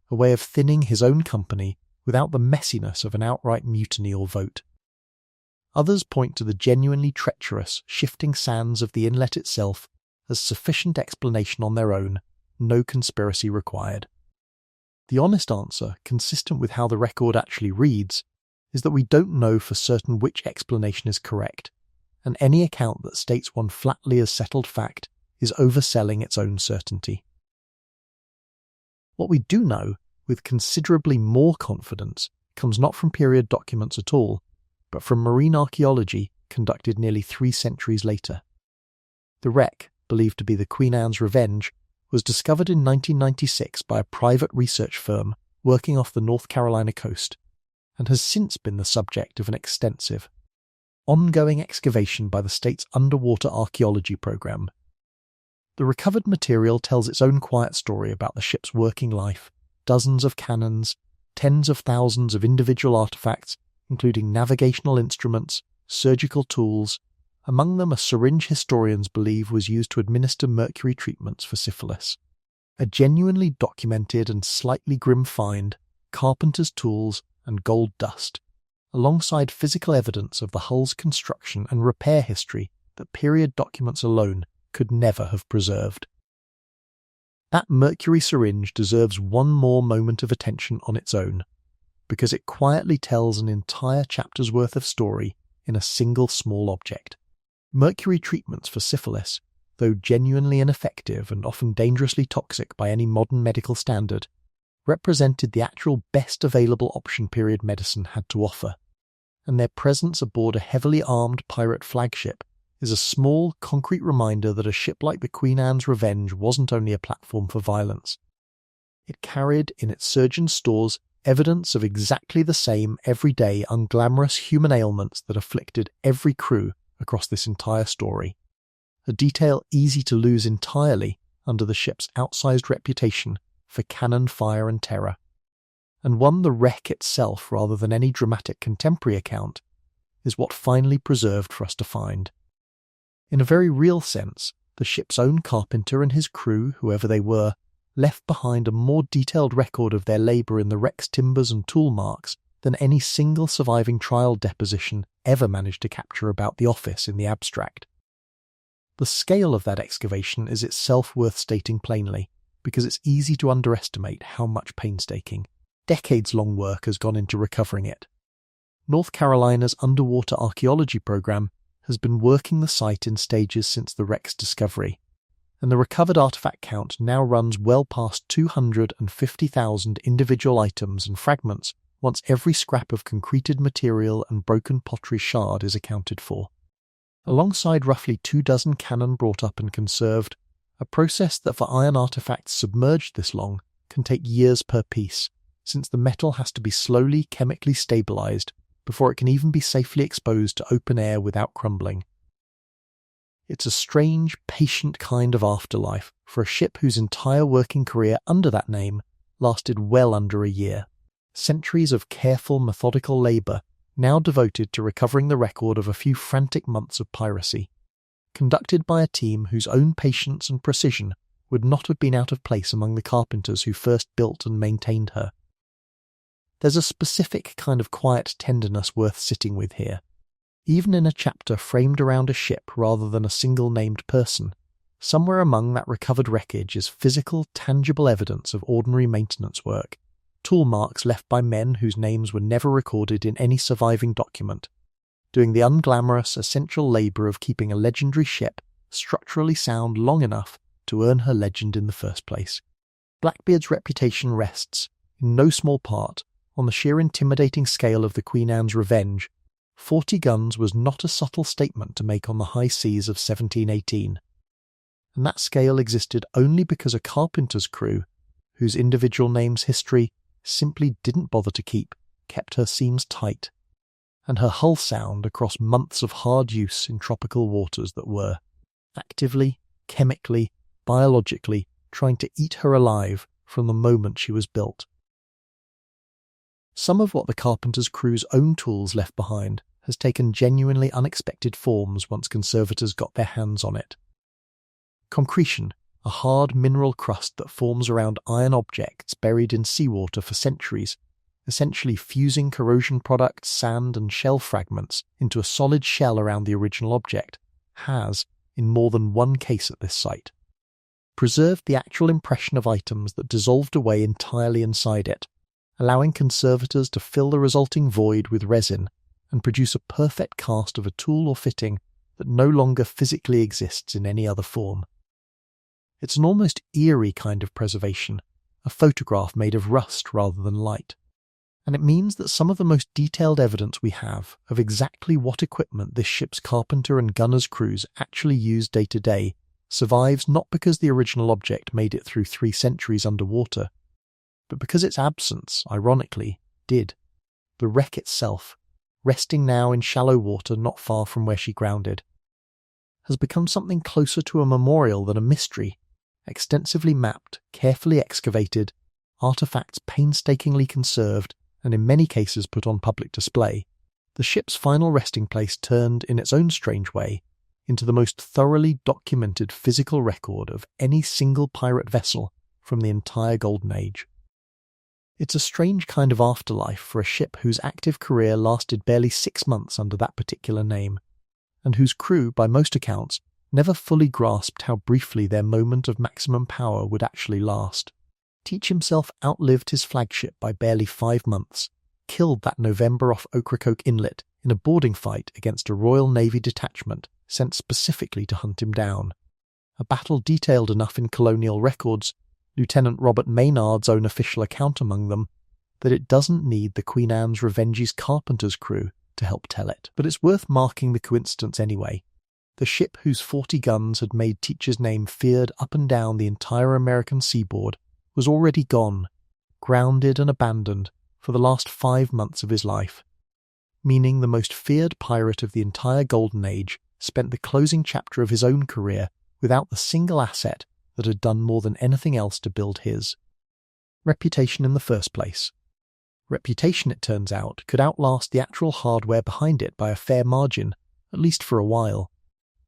a way of thinning his own company without the messiness of an outright mutiny or vote. Others point to the genuinely treacherous, shifting sands of the inlet itself as sufficient explanation on their own, no conspiracy required. The honest answer, consistent with how the record actually reads, is that we don't know for certain which explanation is correct, and any account that states one flatly as settled fact is overselling its own certainty. What we do know, with considerably more confidence, comes not from period documents at all, but from marine archaeology conducted nearly 3 centuries later. The wreck, believed to be the Queen Anne's Revenge, was discovered in 1996 by a private research firm working off the North Carolina coast, and has since been the subject of an extensive, ongoing excavation by the state's underwater archaeology program. The recovered material tells its own quiet story about the ship's working life, dozens of cannons, tens of thousands of individual artifacts, including navigational instruments, surgical tools, among them a syringe historians believe was used to administer mercury treatments for syphilis. A genuinely documented and slightly grim find, carpenter's tools and gold dust, alongside physical evidence of the hull's construction and repair history that period documents alone could never have preserved. That mercury syringe deserves one more moment of attention on its own, because it quietly tells an entire chapter's worth of story in a single small object. Mercury treatments for syphilis, though genuinely ineffective and often dangerously toxic by any modern medical standard, represented the actual best available option period medicine had to offer, and their presence aboard a heavily armed pirate flagship is a small, concrete reminder that a ship like the Queen Anne's Revenge wasn't only a platform for violence. It carried in its surgeon stores evidence of exactly the same everyday, unglamorous human ailments that afflicted every crew across this entire story, a detail easy to lose entirely under the ship's outsized reputation for cannon fire and terror, and one the wreck itself, rather than any dramatic contemporary account, is what finally preserved for us to find. In a very real sense, the ship's own carpenter and his crew, whoever they were, left behind a more detailed record of their labour in the wreck's timbers and tool marks than any single surviving trial deposition ever managed to capture about the office in the abstract. The scale of that excavation is itself worth stating plainly, because it's easy to underestimate how much painstaking, decades-long work has gone into recovering it. North Carolina's underwater archaeology program has been working the site in stages since the wreck's discovery, and the recovered artifact count now runs well past 250,000 individual items and fragments once every scrap of concreted material and broken pottery shard is accounted for. Alongside roughly 24 cannon brought up and conserved, a process that for iron artifacts submerged this long can take years per piece, since the metal has to be slowly chemically stabilized before it can even be safely exposed to open air without crumbling. It's a strange, patient kind of afterlife for a ship whose entire working career under that name lasted well under a year. Centuries of careful, methodical labour now devoted to recovering the record of a few frantic months of piracy, conducted by a team whose own patience and precision would not have been out of place among the carpenters who first built and maintained her. There's a specific kind of quiet tenderness worth sitting with here. Even in a chapter framed around a ship rather than a single named person, somewhere among that recovered wreckage is physical, tangible evidence of ordinary maintenance work, tool marks left by men whose names were never recorded in any surviving document, doing the unglamorous, essential labour of keeping a legendary ship structurally sound long enough to earn her legend in the first place. Blackbeard's reputation rests, in no small part, on the sheer intimidating scale of the Queen Anne's Revenge. 40 guns was not a subtle statement to make on the high seas of 1718, and that scale existed only because a carpenter's crew, whose individual name's history simply didn't bother to keep, kept her seams tight, and her hull sound across months of hard use in tropical waters that were, actively, chemically, biologically, trying to eat her alive from the moment she was built. Some of what the carpenter's crew's own tools left behind has taken genuinely unexpected forms once conservators got their hands on it. Concretion, a hard mineral crust that forms around iron objects buried in seawater for centuries, essentially fusing corrosion products, sand and shell fragments into a solid shell around the original object, has, in more than one case at this site, preserved the actual impression of items that dissolved away entirely inside it, allowing conservators to fill the resulting void with resin and produce a perfect cast of a tool or fitting that no longer physically exists in any other form. It's an almost eerie kind of preservation, a photograph made of rust rather than light, and it means that some of the most detailed evidence we have of exactly what equipment this ship's carpenter and gunner's crews actually use day to day survives not because the original object made it through 3 centuries underwater, but because its absence, ironically, did. The wreck itself, resting now in shallow water not far from where she grounded, has become something closer to a memorial than a mystery, extensively mapped, carefully excavated, artifacts painstakingly conserved, and in many cases put on public display. The ship's final resting place turned, in its own strange way, into the most thoroughly documented physical record of any single pirate vessel from the entire Golden Age. It's a strange kind of afterlife for a ship whose active career lasted barely 6 months under that particular name, and whose crew, by most accounts, never fully grasped how briefly their moment of maximum power would actually last. Teach himself outlived his flagship by barely 5 months, killed that November off Ocracoke Inlet in a boarding fight against a Royal Navy detachment sent specifically to hunt him down. A battle detailed enough in colonial records, Lieutenant Robert Maynard's own official account among them, that it doesn't need the Queen Anne's Revenge's carpenter's crew to help tell it. But it's worth marking the coincidence anyway. The ship whose 40 guns had made Teach's name feared up and down the entire American seaboard was already gone, grounded and abandoned for the last 5 months of his life, meaning the most feared pirate of the entire Golden Age spent the closing chapter of his own career without the single asset that had done more than anything else to build his reputation in the first place. Reputation, it turns out, could outlast the actual hardware behind it by a fair margin, at least for a while,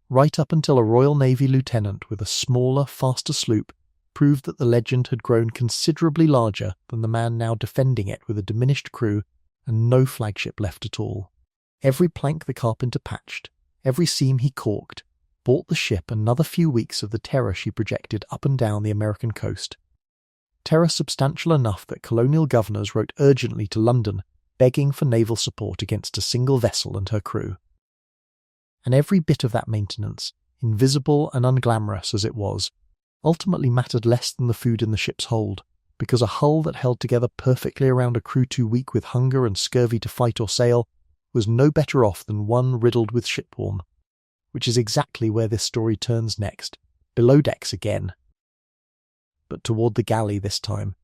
right up until a Royal Navy lieutenant with a smaller, faster sloop proved that the legend had grown considerably larger than the man now defending it with a diminished crew and no flagship left at all. Every plank the carpenter patched, every seam he caulked, bought the ship another few weeks of the terror she projected up and down the American coast. Terror substantial enough that colonial governors wrote urgently to London, begging for naval support against a single vessel and her crew. And every bit of that maintenance, invisible and unglamorous as it was, ultimately mattered less than the food in the ship's hold, because a hull that held together perfectly around a crew too weak with hunger and scurvy to fight or sail was no better off than one riddled with shipworm, which is exactly where this story turns next, below decks again. But toward the galley this time,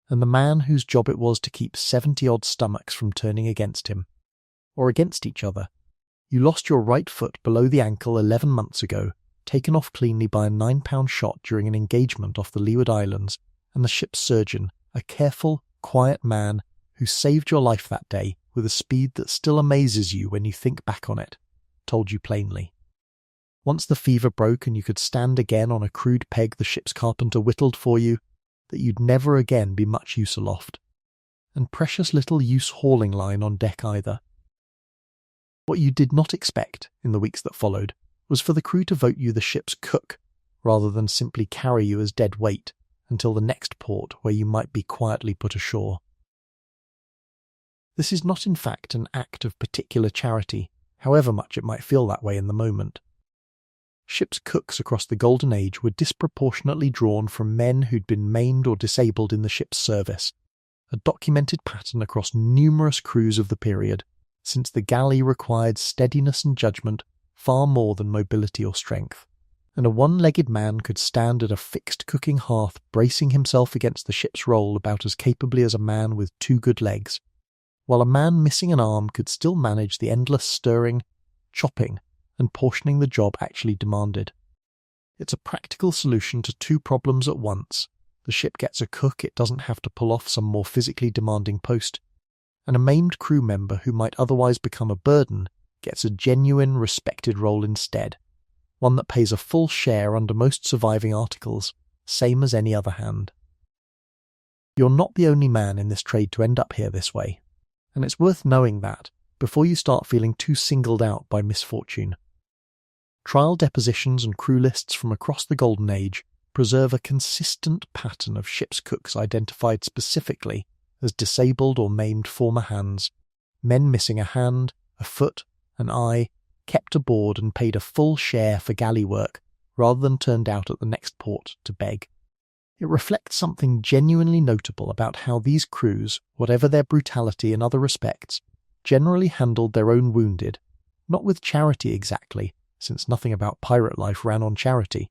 and the man whose job it was to keep 70-odd stomachs from turning against him, or against each other. You lost your right foot below the ankle 11 months ago, taken off cleanly by a 9-pound shot during an engagement off the Leeward Islands, and the ship's surgeon, a careful, quiet man who saved your life that day with a speed that still amazes you when you think back on it, told you plainly. Once the fever broke and you could stand again on a crude peg the ship's carpenter whittled for you, that you'd never again be much use aloft, and precious little use hauling line on deck either. What you did not expect, in the weeks that followed, was for the crew to vote you the ship's cook, rather than simply carry you as dead weight until the next port where you might be quietly put ashore. This is not in fact an act of particular charity, however much it might feel that way in the moment. Ship's cooks across the Golden Age were disproportionately drawn from men who'd been maimed or disabled in the ship's service, a documented pattern across numerous crews of the period, since the galley required steadiness and judgment far more than mobility or strength, and a one-legged man could stand at a fixed cooking hearth bracing himself against the ship's roll about as capably as a man with 2 good legs, while a man missing an arm could still manage the endless stirring, chopping, and portioning the job actually demanded. It's a practical solution to 2 problems at once. The ship gets a cook it doesn't have to pull off some more physically demanding post, and a maimed crew member who might otherwise become a burden gets a genuine, respected role instead, one that pays a full share under most surviving articles, same as any other hand. You're not the only man in this trade to end up here this way, and it's worth knowing that before you start feeling too singled out by misfortune. Trial depositions and crew lists from across the Golden Age preserve a consistent pattern of ship's cooks identified specifically as disabled or maimed former hands, men missing a hand, a foot, an eye, kept aboard and paid a full share for galley work rather than turned out at the next port to beg. It reflects something genuinely notable about how these crews, whatever their brutality in other respects, generally handled their own wounded, not with charity exactly, since nothing about pirate life ran on charity,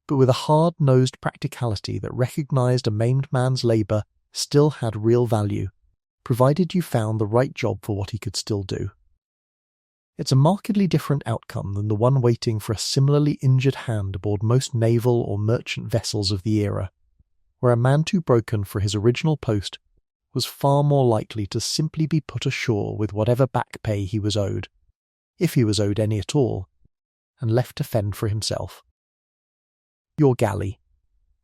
but with a hard-nosed practicality that recognised a maimed man's labour still had real value, provided you found the right job for what he could still do. It's a markedly different outcome than the one waiting for a similarly injured hand aboard most naval or merchant vessels of the era, where a man too broken for his original post was far more likely to simply be put ashore with whatever back pay he was owed, if he was owed any at all, and left to fend for himself. Your galley,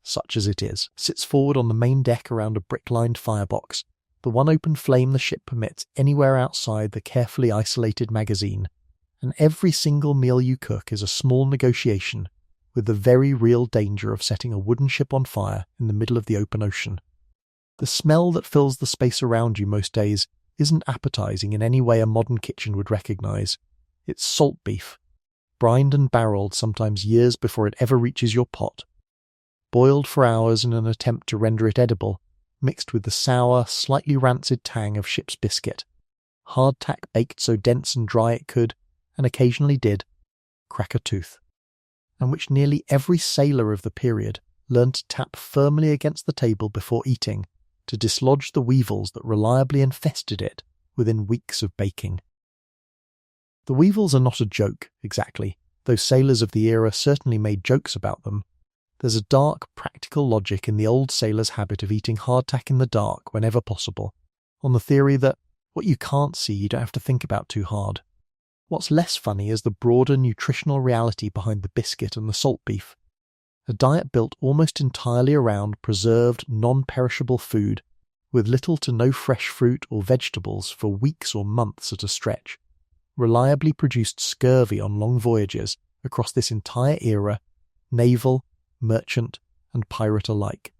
such as it is, sits forward on the main deck around a brick-lined firebox, the one open flame the ship permits anywhere outside the carefully isolated magazine, and every single meal you cook is a small negotiation with the very real danger of setting a wooden ship on fire in the middle of the open ocean. The smell that fills the space around you most days isn't appetizing in any way a modern kitchen would recognize. It's salt beef, brined and barreled sometimes years before it ever reaches your pot, boiled for hours in an attempt to render it edible, mixed with the sour, slightly rancid tang of ship's biscuit, hardtack baked so dense and dry it could, and occasionally did, crack a tooth, and which nearly every sailor of the period learned to tap firmly against the table before eating to dislodge the weevils that reliably infested it within weeks of baking. The weevils are not a joke, exactly, though sailors of the era certainly made jokes about them. There's a dark, practical logic in the old sailor's habit of eating hardtack in the dark whenever possible, on the theory that what you can't see you don't have to think about too hard. What's less funny is the broader nutritional reality behind the biscuit and the salt beef. A diet built almost entirely around preserved, non-perishable food, with little to no fresh fruit or vegetables for weeks or months at a stretch, reliably produced scurvy on long voyages across this entire era, naval, merchant, and pirate alike.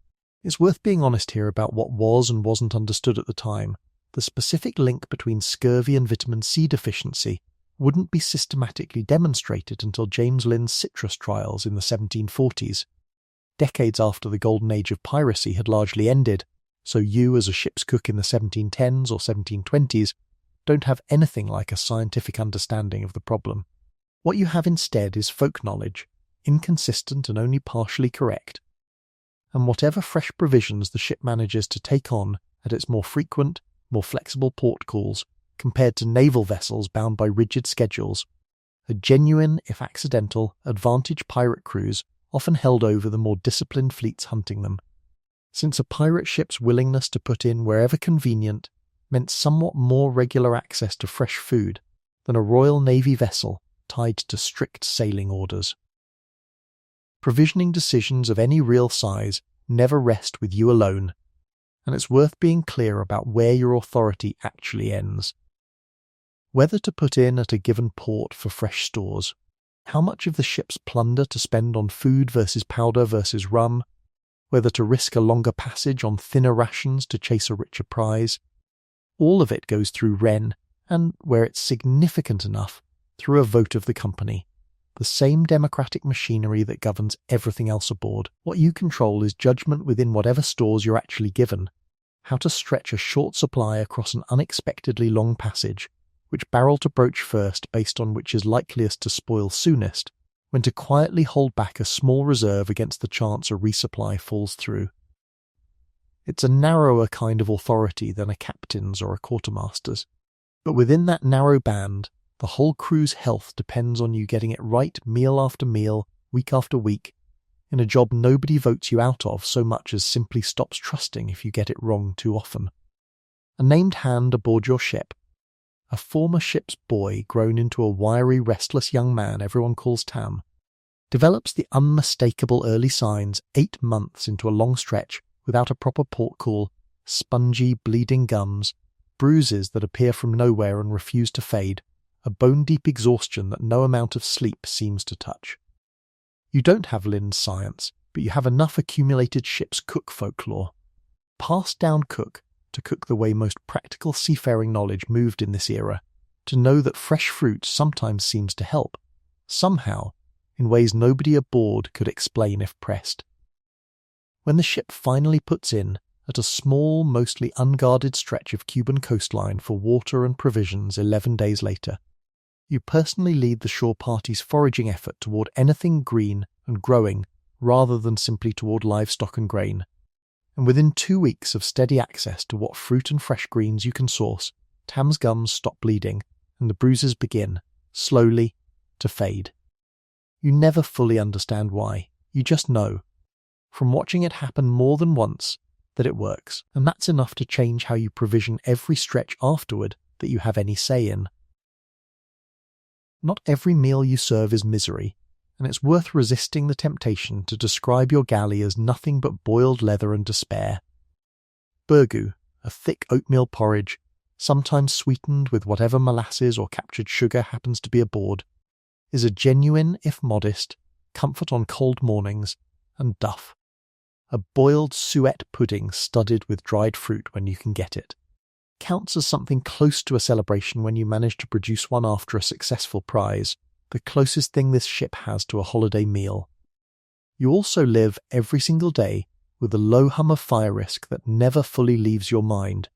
It's worth being honest here about what was and wasn't understood at the time. The specific link between scurvy and vitamin C deficiency wouldn't be systematically demonstrated until James Linn's citrus trials in the 1740s, decades after the Golden Age of Piracy had largely ended, so you as a ship's cook in the 1710s or 1720s don't have anything like a scientific understanding of the problem. What you have instead is folk knowledge, inconsistent and only partially correct. And whatever fresh provisions the ship manages to take on at its more frequent, more flexible port calls, compared to naval vessels bound by rigid schedules, a genuine, if accidental, advantage pirate crews often held over the more disciplined fleets hunting them, since a pirate ship's willingness to put in wherever convenient meant somewhat more regular access to fresh food than a Royal Navy vessel tied to strict sailing orders. Provisioning decisions of any real size never rest with you alone, and it's worth being clear about where your authority actually ends. Whether to put in at a given port for fresh stores, how much of the ship's plunder to spend on food versus powder versus rum, whether to risk a longer passage on thinner rations to chase a richer prize, all of it goes through Wren, and, where it's significant enough, through a vote of the company, the same democratic machinery that governs everything else aboard. What you control is judgment within whatever stores you're actually given, how to stretch a short supply across an unexpectedly long passage, which barrel to broach first based on which is likeliest to spoil soonest, when to quietly hold back a small reserve against the chance a resupply falls through. It's a narrower kind of authority than a captain's or a quartermaster's, but within that narrow band, the whole crew's health depends on you getting it right meal after meal, week after week, in a job nobody votes you out of so much as simply stops trusting if you get it wrong too often. A named hand aboard your ship, a former ship's boy grown into a wiry, restless young man everyone calls Tam, develops the unmistakable early signs 8 months into a long stretch without a proper port call, spongy, bleeding gums, bruises that appear from nowhere and refuse to fade, a bone-deep exhaustion that no amount of sleep seems to touch. You don't have Lynn's science, but you have enough accumulated ship's cook folklore. Passed down cook to cook the way most practical seafaring knowledge moved in this era, to know that fresh fruit sometimes seems to help, somehow, in ways nobody aboard could explain if pressed. When the ship finally puts in at a small, mostly unguarded stretch of Cuban coastline for water and provisions 11 days later, you personally lead the shore party's foraging effort toward anything green and growing rather than simply toward livestock and grain. And within 2 weeks of steady access to what fruit and fresh greens you can source, Tam's gums stop bleeding and the bruises begin, slowly, to fade. You never fully understand why. You just know, from watching it happen more than once, that it works, and that's enough to change how you provision every stretch afterward that you have any say in. Not every meal you serve is misery, and it's worth resisting the temptation to describe your galley as nothing but boiled leather and despair. Burgoo, a thick oatmeal porridge, sometimes sweetened with whatever molasses or captured sugar happens to be aboard, is a genuine, if modest, comfort on cold mornings and duff. A boiled suet pudding studded with dried fruit when you can get it counts as something close to a celebration when you manage to produce one after a successful prize, the closest thing this ship has to a holiday meal. You also live every single day with a low hum of fire risk that never fully leaves your mind,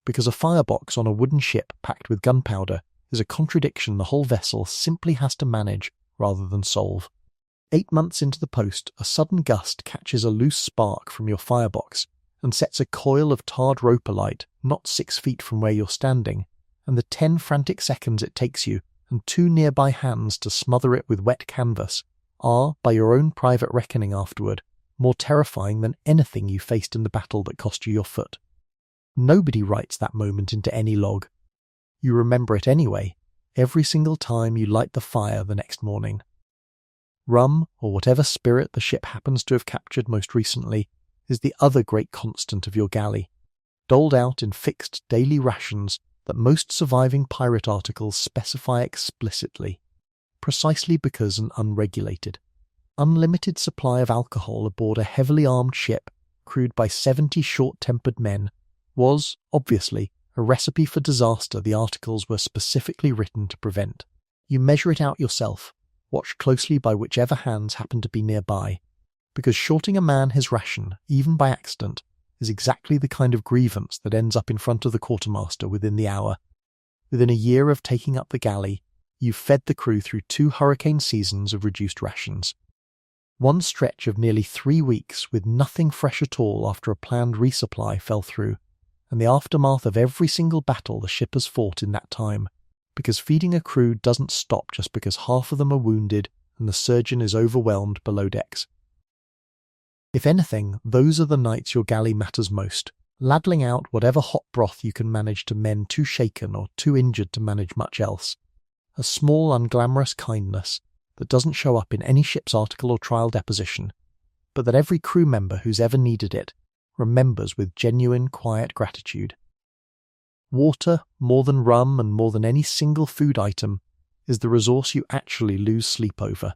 because a firebox on a wooden ship packed with gunpowder is a contradiction the whole vessel simply has to manage rather than solve. 8 months into the post, a sudden gust catches a loose spark from your firebox and sets a coil of tarred rope alight not 6 feet from where you're standing, and the 10 frantic seconds it takes you and 2 nearby hands to smother it with wet canvas are, by your own private reckoning afterward, more terrifying than anything you faced in the battle that cost you your foot. Nobody writes that moment into any log. You remember it anyway, every single time you light the fire the next morning. Rum, or whatever spirit the ship happens to have captured most recently, is the other great constant of your galley, doled out in fixed daily rations that most surviving pirate articles specify explicitly, precisely because an unregulated, unlimited supply of alcohol aboard a heavily armed ship crewed by 70 short-tempered men was, obviously, a recipe for disaster the articles were specifically written to prevent. You measure it out yourself, watched closely by whichever hands happen to be nearby, because shorting a man his ration, even by accident, is exactly the kind of grievance that ends up in front of the quartermaster within the hour. Within a year of taking up the galley, you've fed the crew through 2 hurricane seasons of reduced rations. One stretch of nearly 3 weeks with nothing fresh at all after a planned resupply fell through, and the aftermath of every single battle the ship has fought in that time, because feeding a crew doesn't stop just because half of them are wounded and the surgeon is overwhelmed below decks. If anything, those are the nights your galley matters most, ladling out whatever hot broth you can manage to men too shaken or too injured to manage much else. A small, unglamorous kindness that doesn't show up in any ship's article or trial deposition, but that every crew member who's ever needed it remembers with genuine, quiet gratitude. Water, more than rum and more than any single food item, is the resource you actually lose sleep over,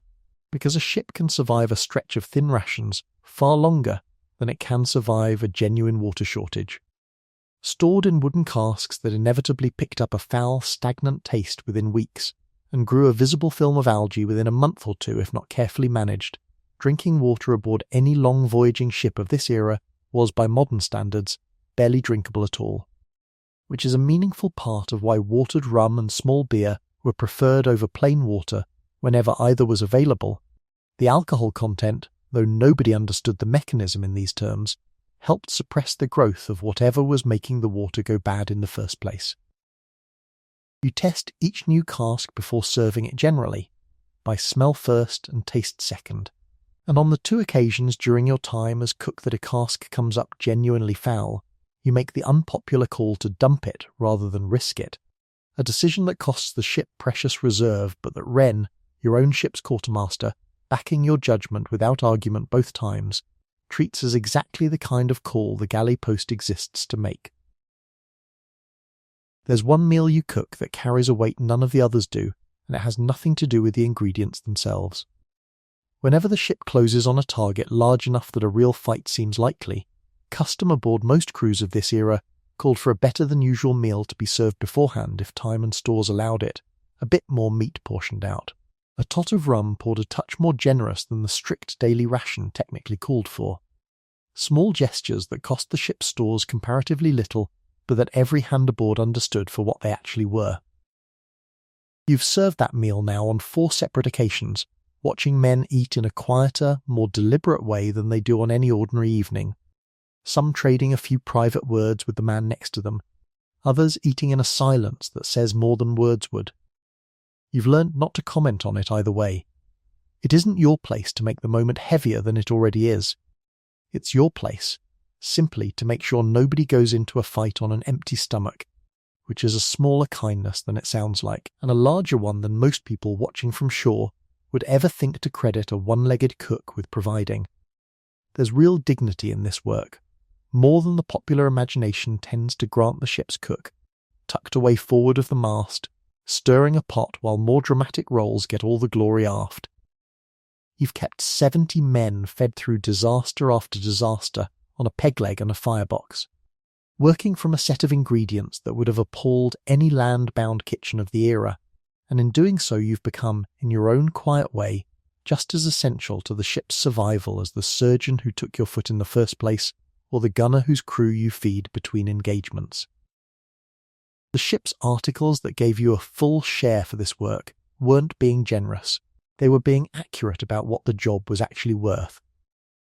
because a ship can survive a stretch of thin rations far longer than it can survive a genuine water shortage. Stored in wooden casks that inevitably picked up a foul, stagnant taste within weeks, and grew a visible film of algae within a month or 2 if not carefully managed, drinking water aboard any long voyaging ship of this era was, by modern standards, barely drinkable at all, which is a meaningful part of why watered rum and small beer were preferred over plain water whenever either was available. The alcohol content, though nobody understood the mechanism in these terms, helped suppress the growth of whatever was making the water go bad in the first place. You test each new cask before serving it generally, by smell first and taste second, and on the 2 occasions during your time as cook that a cask comes up genuinely foul, you make the unpopular call to dump it rather than risk it, a decision that costs the ship precious reserve but that Wren, your own ship's quartermaster, backing your judgment without argument both times, treats as exactly the kind of call the galley post exists to make. There's one meal you cook that carries a weight none of the others do, and it has nothing to do with the ingredients themselves. Whenever the ship closes on a target large enough that a real fight seems likely, custom aboard most crews of this era called for a better-than-usual meal to be served beforehand if time and stores allowed it, a bit more meat portioned out. A tot of rum poured a touch more generous than the strict daily ration technically called for. Small gestures that cost the ship's stores comparatively little, but that every hand aboard understood for what they actually were. You've served that meal now on 4 separate occasions, watching men eat in a quieter, more deliberate way than they do on any ordinary evening, some trading a few private words with the man next to them, others eating in a silence that says more than words would. You've learned not to comment on it either way. It isn't your place to make the moment heavier than it already is. It's your place, simply to make sure nobody goes into a fight on an empty stomach, which is a smaller kindness than it sounds like, and a larger one than most people watching from shore would ever think to credit a one-legged cook with providing. There's real dignity in this work, more than the popular imagination tends to grant the ship's cook, tucked away forward of the mast, stirring a pot while more dramatic roles get all the glory aft. You've kept 70 men fed through disaster after disaster on a peg leg and a firebox, working from a set of ingredients that would have appalled any land-bound kitchen of the era, and in doing so you've become, in your own quiet way, just as essential to the ship's survival as the surgeon who took your foot in the first place, or the gunner whose crew you feed between engagements. The ship's articles that gave you a full share for this work weren't being generous, they were being accurate about what the job was actually worth.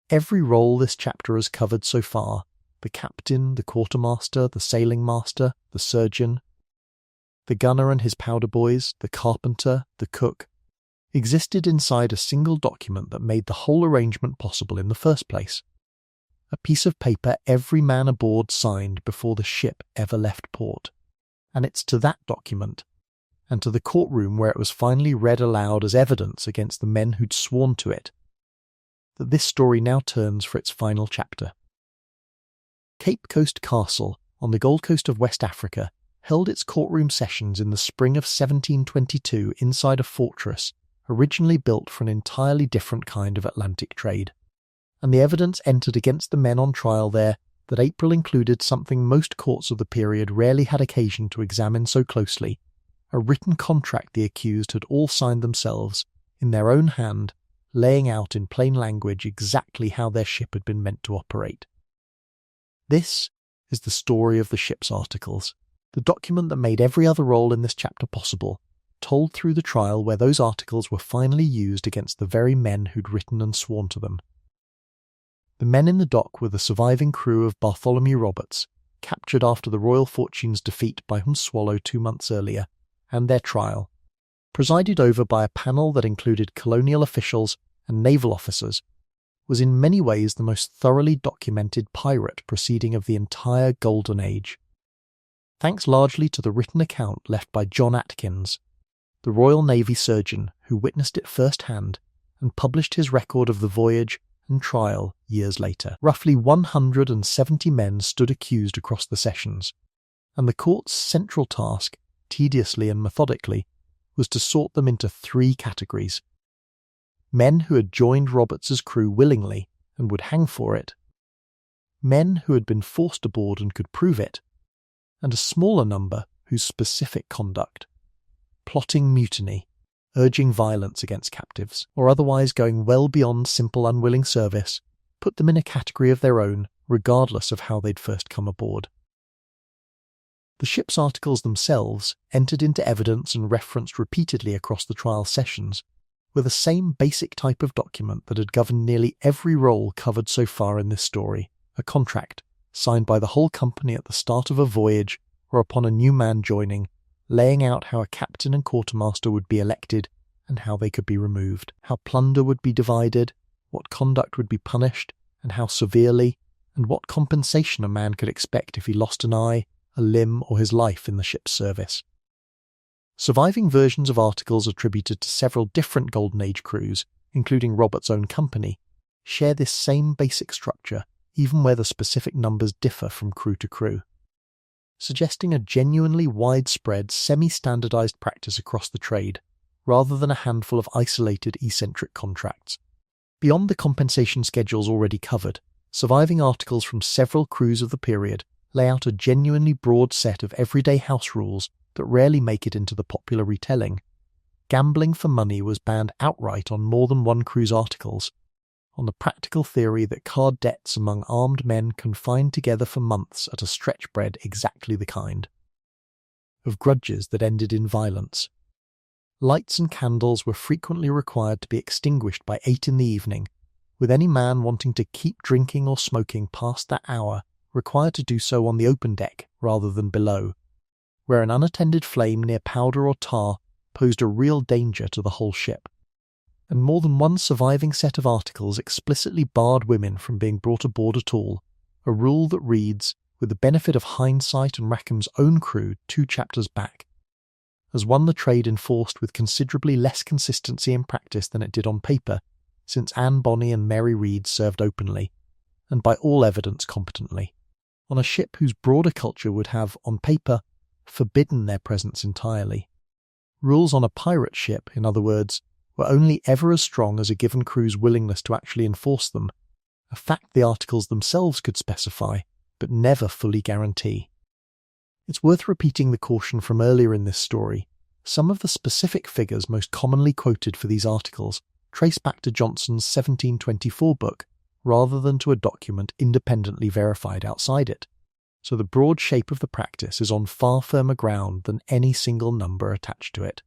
Every role this chapter has covered so far, the captain, the quartermaster, the sailing master, the surgeon, the gunner and his powder boys, the carpenter, the cook, existed inside a single document that made the whole arrangement possible in the first place. A piece of paper every man aboard signed before the ship ever left port. And it's to that document, and to the courtroom where it was finally read aloud as evidence against the men who'd sworn to it, that this story now turns for its final chapter. Cape Coast Castle, on the Gold Coast of West Africa, held its courtroom sessions in the spring of 1722 inside a fortress originally built for an entirely different kind of Atlantic trade. And the evidence entered against the men on trial there that April included something most courts of the period rarely had occasion to examine so closely, a written contract the accused had all signed themselves, in their own hand, laying out in plain language exactly how their ship had been meant to operate. This is the story of the ship's articles, the document that made every other role in this chapter possible, told through the trial where those articles were finally used against the very men who'd written and sworn to them. The men in the dock were the surviving crew of Bartholomew Roberts, captured after the Royal Fortune's defeat by Swallow 2 months earlier, and their trial, presided over by a panel that included colonial officials and naval officers, was in many ways the most thoroughly documented pirate proceeding of the entire Golden Age. Thanks largely to the written account left by John Atkins, the Royal Navy surgeon who witnessed it firsthand and published his record of the voyage and trial years later. Roughly 170 men stood accused across the sessions, and the court's central task, tediously and methodically, was to sort them into 3 categories. Men who had joined Roberts's crew willingly and would hang for it, men who had been forced aboard and could prove it, and a smaller number whose specific conduct, plotting mutiny, urging violence against captives, or otherwise going well beyond simple unwilling service, put them in a category of their own, regardless of how they'd first come aboard. The ship's articles themselves, entered into evidence and referenced repeatedly across the trial sessions, were the same basic type of document that had governed nearly every role covered so far in this story, a contract, signed by the whole company at the start of a voyage or upon a new man joining, laying out how a captain and quartermaster would be elected and how they could be removed, how plunder would be divided, what conduct would be punished, and how severely, and what compensation a man could expect if he lost an eye, a limb, or his life in the ship's service. Surviving versions of articles attributed to several different Golden Age crews, including Robert's own company, share this same basic structure, even where the specific numbers differ from crew to crew, suggesting a genuinely widespread, semi-standardized practice across the trade, rather than a handful of isolated eccentric contracts. Beyond the compensation schedules already covered, surviving articles from several crews of the period lay out a genuinely broad set of everyday house rules that rarely make it into the popular retelling. Gambling for money was banned outright on more than one crew's articles, on the practical theory that card debts among armed men confined together for months at a stretch bred exactly the kind of grudges that ended in violence. Lights and candles were frequently required to be extinguished by 8 in the evening, with any man wanting to keep drinking or smoking past that hour required to do so on the open deck rather than below, where an unattended flame near powder or tar posed a real danger to the whole ship. And more than one surviving set of articles explicitly barred women from being brought aboard at all, a rule that reads, with the benefit of hindsight and Rackham's own crew 2 chapters back, as one the trade enforced with considerably less consistency in practice than it did on paper, since Anne Bonny and Mary Read served openly, and by all evidence competently, on a ship whose broader culture would have, on paper, forbidden their presence entirely. Rules on a pirate ship, in other words, were only ever as strong as a given crew's willingness to actually enforce them, a fact the articles themselves could specify, but never fully guarantee. It's worth repeating the caution from earlier in this story. Some of the specific figures most commonly quoted for these articles trace back to Johnson's 1724 book, rather than to a document independently verified outside it, so the broad shape of the practice is on far firmer ground than any single number attached to it.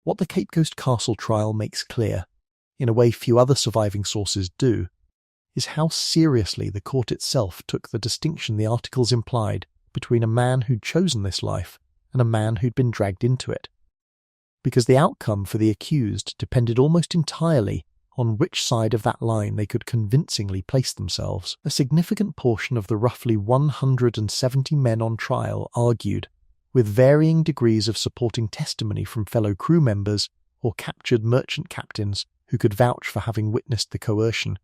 What the Cape Coast Castle trial makes clear, in a way few other surviving sources do, is how seriously the court itself took the distinction the articles implied between a man who'd chosen this life and a man who'd been dragged into it. Because the outcome for the accused depended almost entirely on which side of that line they could convincingly place themselves. A significant portion of the roughly 170 men on trial argued, with varying degrees of supporting testimony from fellow crew members or captured merchant captains who could vouch for having witnessed the coercion,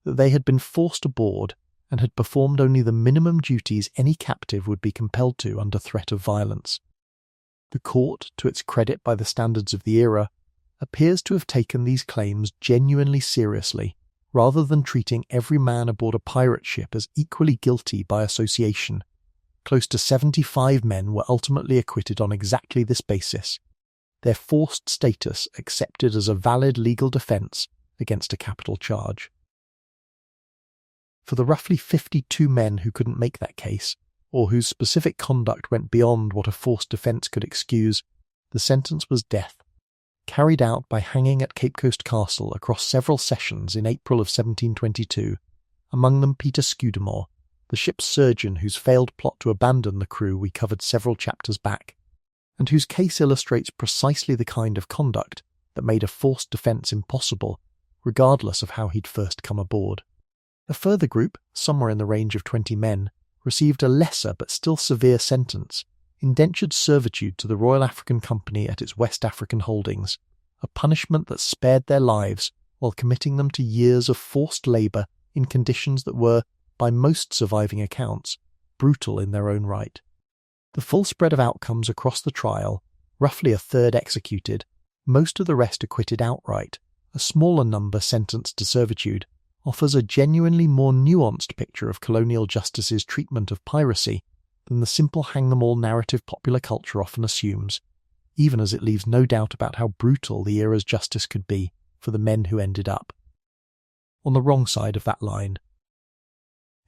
that they had been forced aboard and had performed only the minimum duties any captive would be compelled to under threat of violence. The court, to its credit by the standards of the era, appears to have taken these claims genuinely seriously, rather than treating every man aboard a pirate ship as equally guilty by association. Close to 75 men were ultimately acquitted on exactly this basis, their forced status accepted as a valid legal defence against a capital charge. For the roughly 52 men who couldn't make that case, or whose specific conduct went beyond what a forced defence could excuse, the sentence was death, carried out by hanging at Cape Coast Castle across several sessions in April of 1722, among them Peter Scudamore, the ship's surgeon whose failed plot to abandon the crew we covered several chapters back, and whose case illustrates precisely the kind of conduct that made a forced defence impossible, regardless of how he'd first come aboard. A further group, somewhere in the range of 20 men, received a lesser but still severe sentence, indentured servitude to the Royal African Company at its West African holdings, a punishment that spared their lives while committing them to years of forced labour in conditions that were, by most surviving accounts, brutal in their own right. The full spread of outcomes across the trial, roughly a third executed, most of the rest acquitted outright, a smaller number sentenced to servitude, offers a genuinely more nuanced picture of colonial justice's treatment of piracy than the simple hang-them-all narrative popular culture often assumes, even as it leaves no doubt about how brutal the era's justice could be for the men who ended up on the wrong side of that line.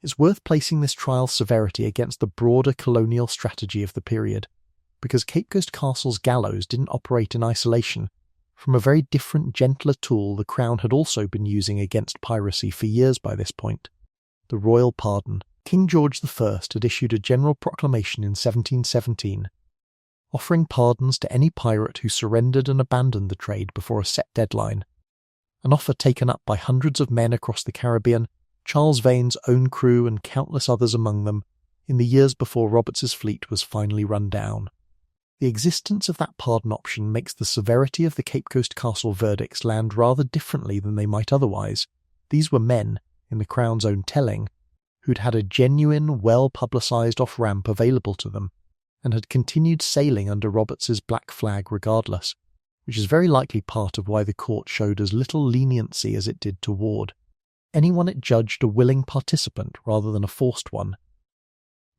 It's worth placing this trial's severity against the broader colonial strategy of the period, because Cape Coast Castle's gallows didn't operate in isolation from a very different, gentler tool the Crown had also been using against piracy for years by this point, the royal pardon. King George I had issued a general proclamation in 1717, offering pardons to any pirate who surrendered and abandoned the trade before a set deadline, an offer taken up by hundreds of men across the Caribbean, Charles Vane's own crew and countless others among them, in the years before Roberts's fleet was finally run down. The existence of that pardon option makes the severity of the Cape Coast Castle verdicts land rather differently than they might otherwise. These were men, in the Crown's own telling, who'd had a genuine, well-publicised off-ramp available to them, and had continued sailing under Roberts's black flag regardless, which is very likely part of why the court showed as little leniency as it did to Ward. Anyone it judged a willing participant rather than a forced one.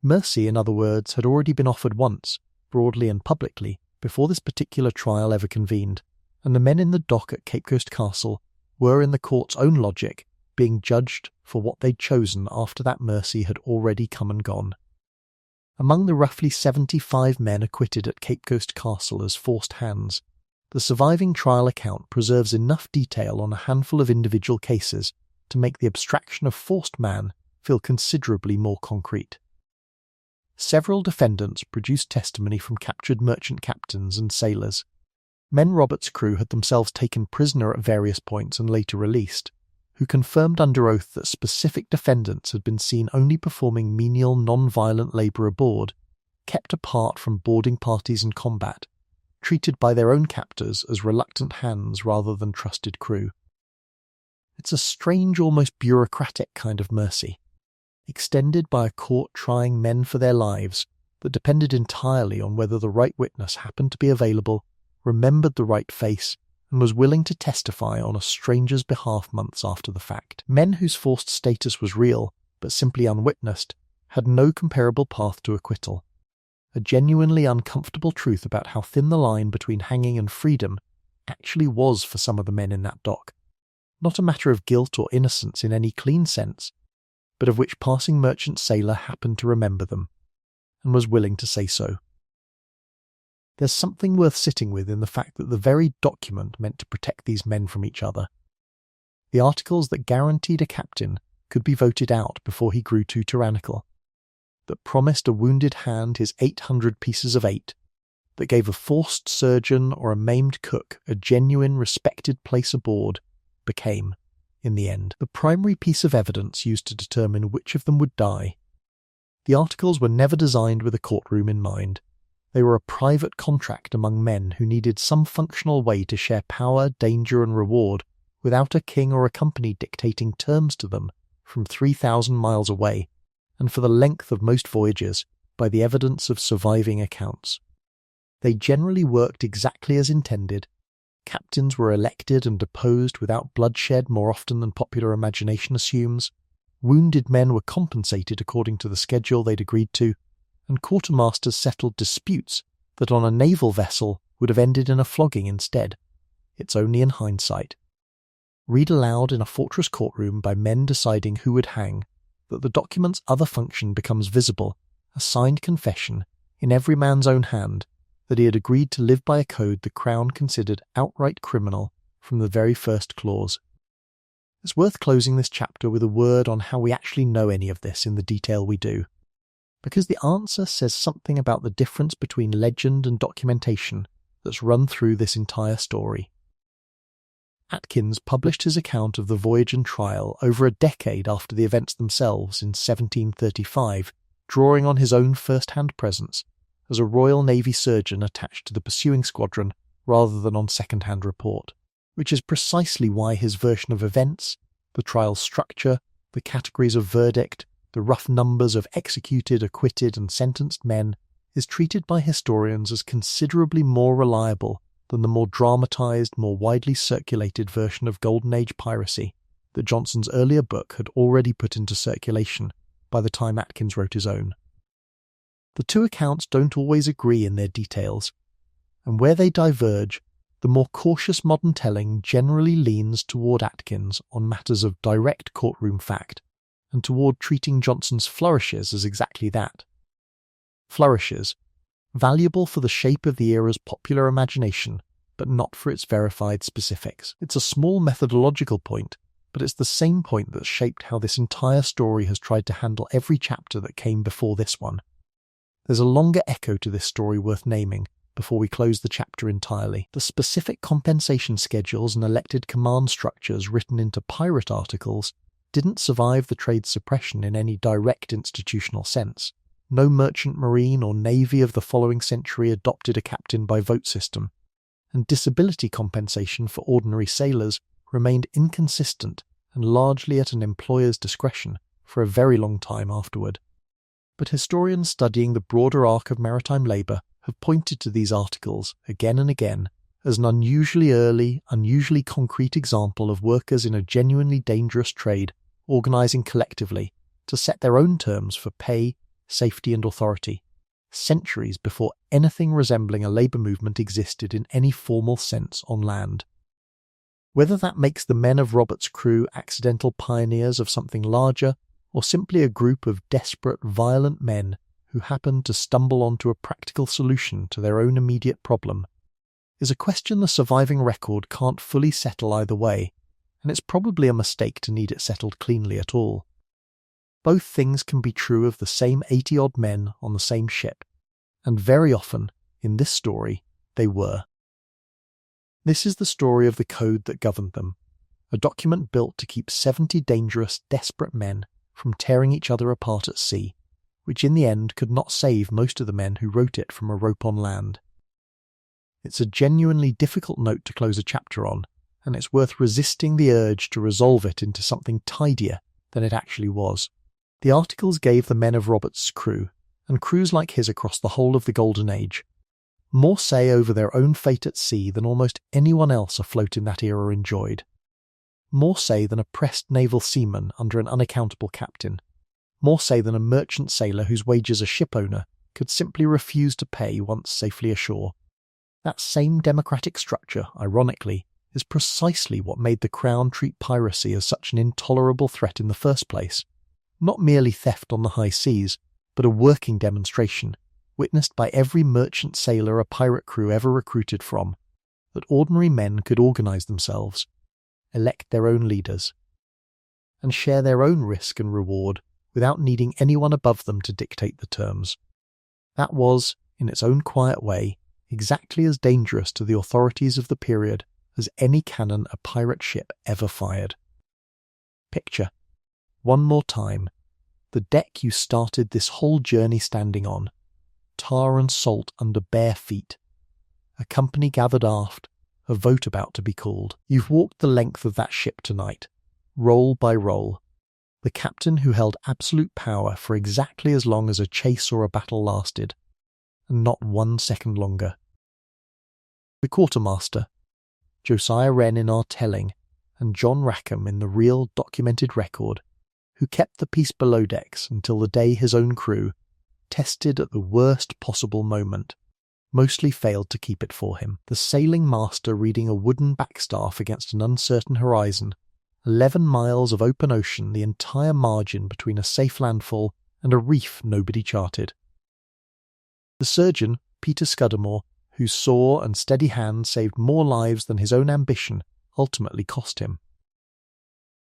Mercy, in other words, had already been offered once, broadly and publicly, before this particular trial ever convened, and the men in the dock at Cape Coast Castle were, in the court's own logic, being judged for what they'd chosen after that mercy had already come and gone. Among the roughly 75 men acquitted at Cape Coast Castle as forced hands, the surviving trial account preserves enough detail on a handful of individual cases to make the abstraction of forced man feel considerably more concrete. Several defendants produced testimony from captured merchant captains and sailors. Men Roberts' crew had themselves taken prisoner at various points and later released, who confirmed under oath that specific defendants had been seen only performing menial non-violent labour aboard, kept apart from boarding parties and combat, treated by their own captors as reluctant hands rather than trusted crew. It's a strange, almost bureaucratic kind of mercy, extended by a court trying men for their lives, that depended entirely on whether the right witness happened to be available, remembered the right face, and was willing to testify on a stranger's behalf months after the fact. Men whose forced status was real, but simply unwitnessed, had no comparable path to acquittal. A genuinely uncomfortable truth about how thin the line between hanging and freedom actually was for some of the men in that dock. Not a matter of guilt or innocence in any clean sense, but of which passing merchant sailor happened to remember them, and was willing to say so. There's something worth sitting with in the fact that the very document meant to protect these men from each other, the articles that guaranteed a captain could be voted out before he grew too tyrannical, that promised a wounded hand his 800 pieces of 8, that gave a forced surgeon or a maimed cook a genuine, respected place aboard, became, in the end, the primary piece of evidence used to determine which of them would die. The articles were never designed with a courtroom in mind. They were a private contract among men who needed some functional way to share power, danger, and reward without a king or a company dictating terms to them from 3,000 miles away, and for the length of most voyages, by the evidence of surviving accounts. They generally worked exactly as intended. Captains were elected and deposed without bloodshed more often than popular imagination assumes. Wounded men were compensated according to the schedule they'd agreed to, and quartermasters settled disputes that on a naval vessel would have ended in a flogging instead. It's only in hindsight. Read aloud in a fortress courtroom by men deciding who would hang, that the document's other function becomes visible, a signed confession, in every man's own hand, that he had agreed to live by a code the Crown considered outright criminal from the very first clause. It's worth closing this chapter with a word on how we actually know any of this in the detail we do, because the answer says something about the difference between legend and documentation that's run through this entire story. Atkins published his account of the voyage and trial over a decade after the events themselves in 1735, drawing on his own first-hand presence as a Royal Navy surgeon attached to the pursuing squadron rather than on second-hand report, which is precisely why his version of events, the trial's structure, the categories of verdict, the rough numbers of executed, acquitted and sentenced men, is treated by historians as considerably more reliable than the more dramatised, more widely circulated version of Golden Age Piracy that Johnson's earlier book had already put into circulation by the time Atkins wrote his own. The two accounts don't always agree in their details, and where they diverge, the more cautious modern telling generally leans toward Atkins on matters of direct courtroom fact, and toward treating Johnson's flourishes as exactly that. Flourishes, valuable for the shape of the era's popular imagination, but not for its verified specifics. It's a small methodological point, but it's the same point that shaped how this entire story has tried to handle every chapter that came before this one. There's a longer echo to this story worth naming before we close the chapter entirely. The specific compensation schedules and elected command structures written into pirate articles didn't survive the trade's suppression in any direct institutional sense. No merchant marine or navy of the following century adopted a captain by vote system, and disability compensation for ordinary sailors remained inconsistent and largely at an employer's discretion for a very long time afterward. But historians studying the broader arc of maritime labour have pointed to these articles again and again as an unusually early, unusually concrete example of workers in a genuinely dangerous trade organising collectively to set their own terms for pay, safety and authority, centuries before anything resembling a labour movement existed in any formal sense on land. Whether that makes the men of Robert's crew accidental pioneers of something larger, or simply a group of desperate, violent men who happened to stumble onto a practical solution to their own immediate problem, is a question the surviving record can't fully settle either way, and it's probably a mistake to need it settled cleanly at all. Both things can be true of the same 80-odd men on the same ship, and very often, in this story, they were. This is the story of the code that governed them, a document built to keep 70 dangerous, desperate men from tearing each other apart at sea, which in the end could not save most of the men who wrote it from a rope on land. It's a genuinely difficult note to close a chapter on, and it's worth resisting the urge to resolve it into something tidier than it actually was. The articles gave the men of Robert's crew and crews like his across the whole of the Golden Age. More say over their own fate at sea than almost anyone else afloat in that era enjoyed. More say than a pressed naval seaman under an unaccountable captain. More say than a merchant sailor whose wages a shipowner could simply refuse to pay once safely ashore. That same democratic structure, ironically, is precisely what made the Crown treat piracy as such an intolerable threat in the first place. Not merely theft on the high seas, but a working demonstration, witnessed by every merchant sailor a pirate crew ever recruited from, that ordinary men could organise themselves, elect their own leaders, and share their own risk and reward without needing anyone above them to dictate the terms. That was, in its own quiet way, exactly as dangerous to the authorities of the period as any cannon a pirate ship ever fired. Picture, one more time, the deck you started this whole journey standing on, tar and salt under bare feet, a company gathered aft, a vote about to be called. You've walked the length of that ship tonight, roll by roll, the captain who held absolute power for exactly as long as a chase or a battle lasted, and not 1 second longer. The quartermaster, Josiah Wren in our telling, and John Rackham in the real documented record, who kept the peace below decks until the day his own crew, tested at the worst possible moment, mostly failed to keep it for him. The sailing master reading a wooden backstaff against an uncertain horizon, 11 miles of open ocean, the entire margin between a safe landfall and a reef nobody charted. The surgeon, Peter Scudamore, whose saw and steady hand saved more lives than his own ambition ultimately cost him.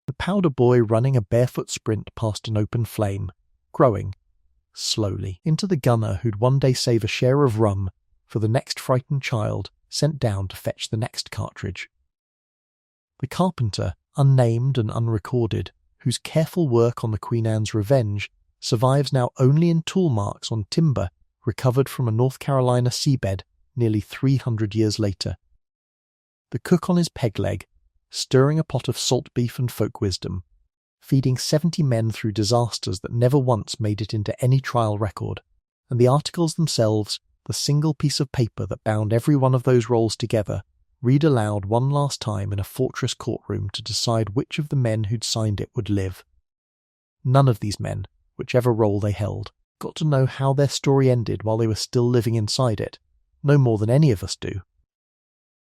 The powder boy running a barefoot sprint past an open flame, growing, slowly, into the gunner who'd one day save a share of rum for the next frightened child sent down to fetch the next cartridge. The carpenter, unnamed and unrecorded, whose careful work on the Queen Anne's Revenge survives now only in tool marks on timber recovered from a North Carolina seabed nearly 300 years later. The cook on his peg leg, stirring a pot of salt beef and folk wisdom, feeding 70 men through disasters that never once made it into any trial record, and the articles themselves, the single piece of paper that bound every one of those rolls together, read aloud one last time in a fortress courtroom to decide which of the men who'd signed it would live. None of these men, whichever role they held, got to know how their story ended while they were still living inside it, no more than any of us do.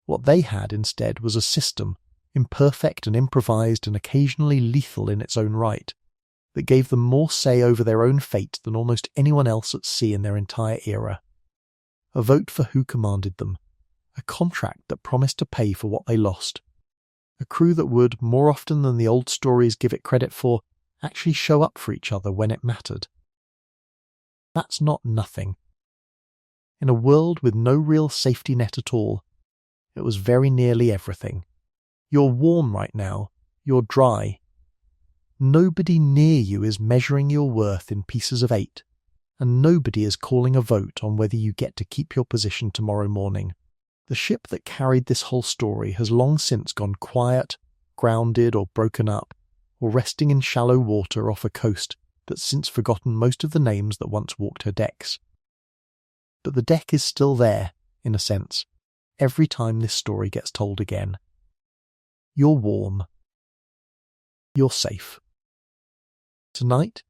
What they had instead was a system, imperfect and improvised and occasionally lethal in its own right, that gave them more say over their own fate than almost anyone else at sea in their entire era. A vote for who commanded them, a contract that promised to pay for what they lost, a crew that would, more often than the old stories give it credit for, actually show up for each other when it mattered. That's not nothing. In a world with no real safety net at all, it was very nearly everything. You're warm right now, you're dry. Nobody near you is measuring your worth in pieces of 8, and nobody is calling a vote on whether you get to keep your position tomorrow morning. The ship that carried this whole story has long since gone quiet, grounded or broken up, or resting in shallow water off a coast that's since forgotten most of the names that once walked her decks. But the deck is still there, in a sense, every time this story gets told again. You're warm. You're safe. Tonight,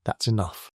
that's enough.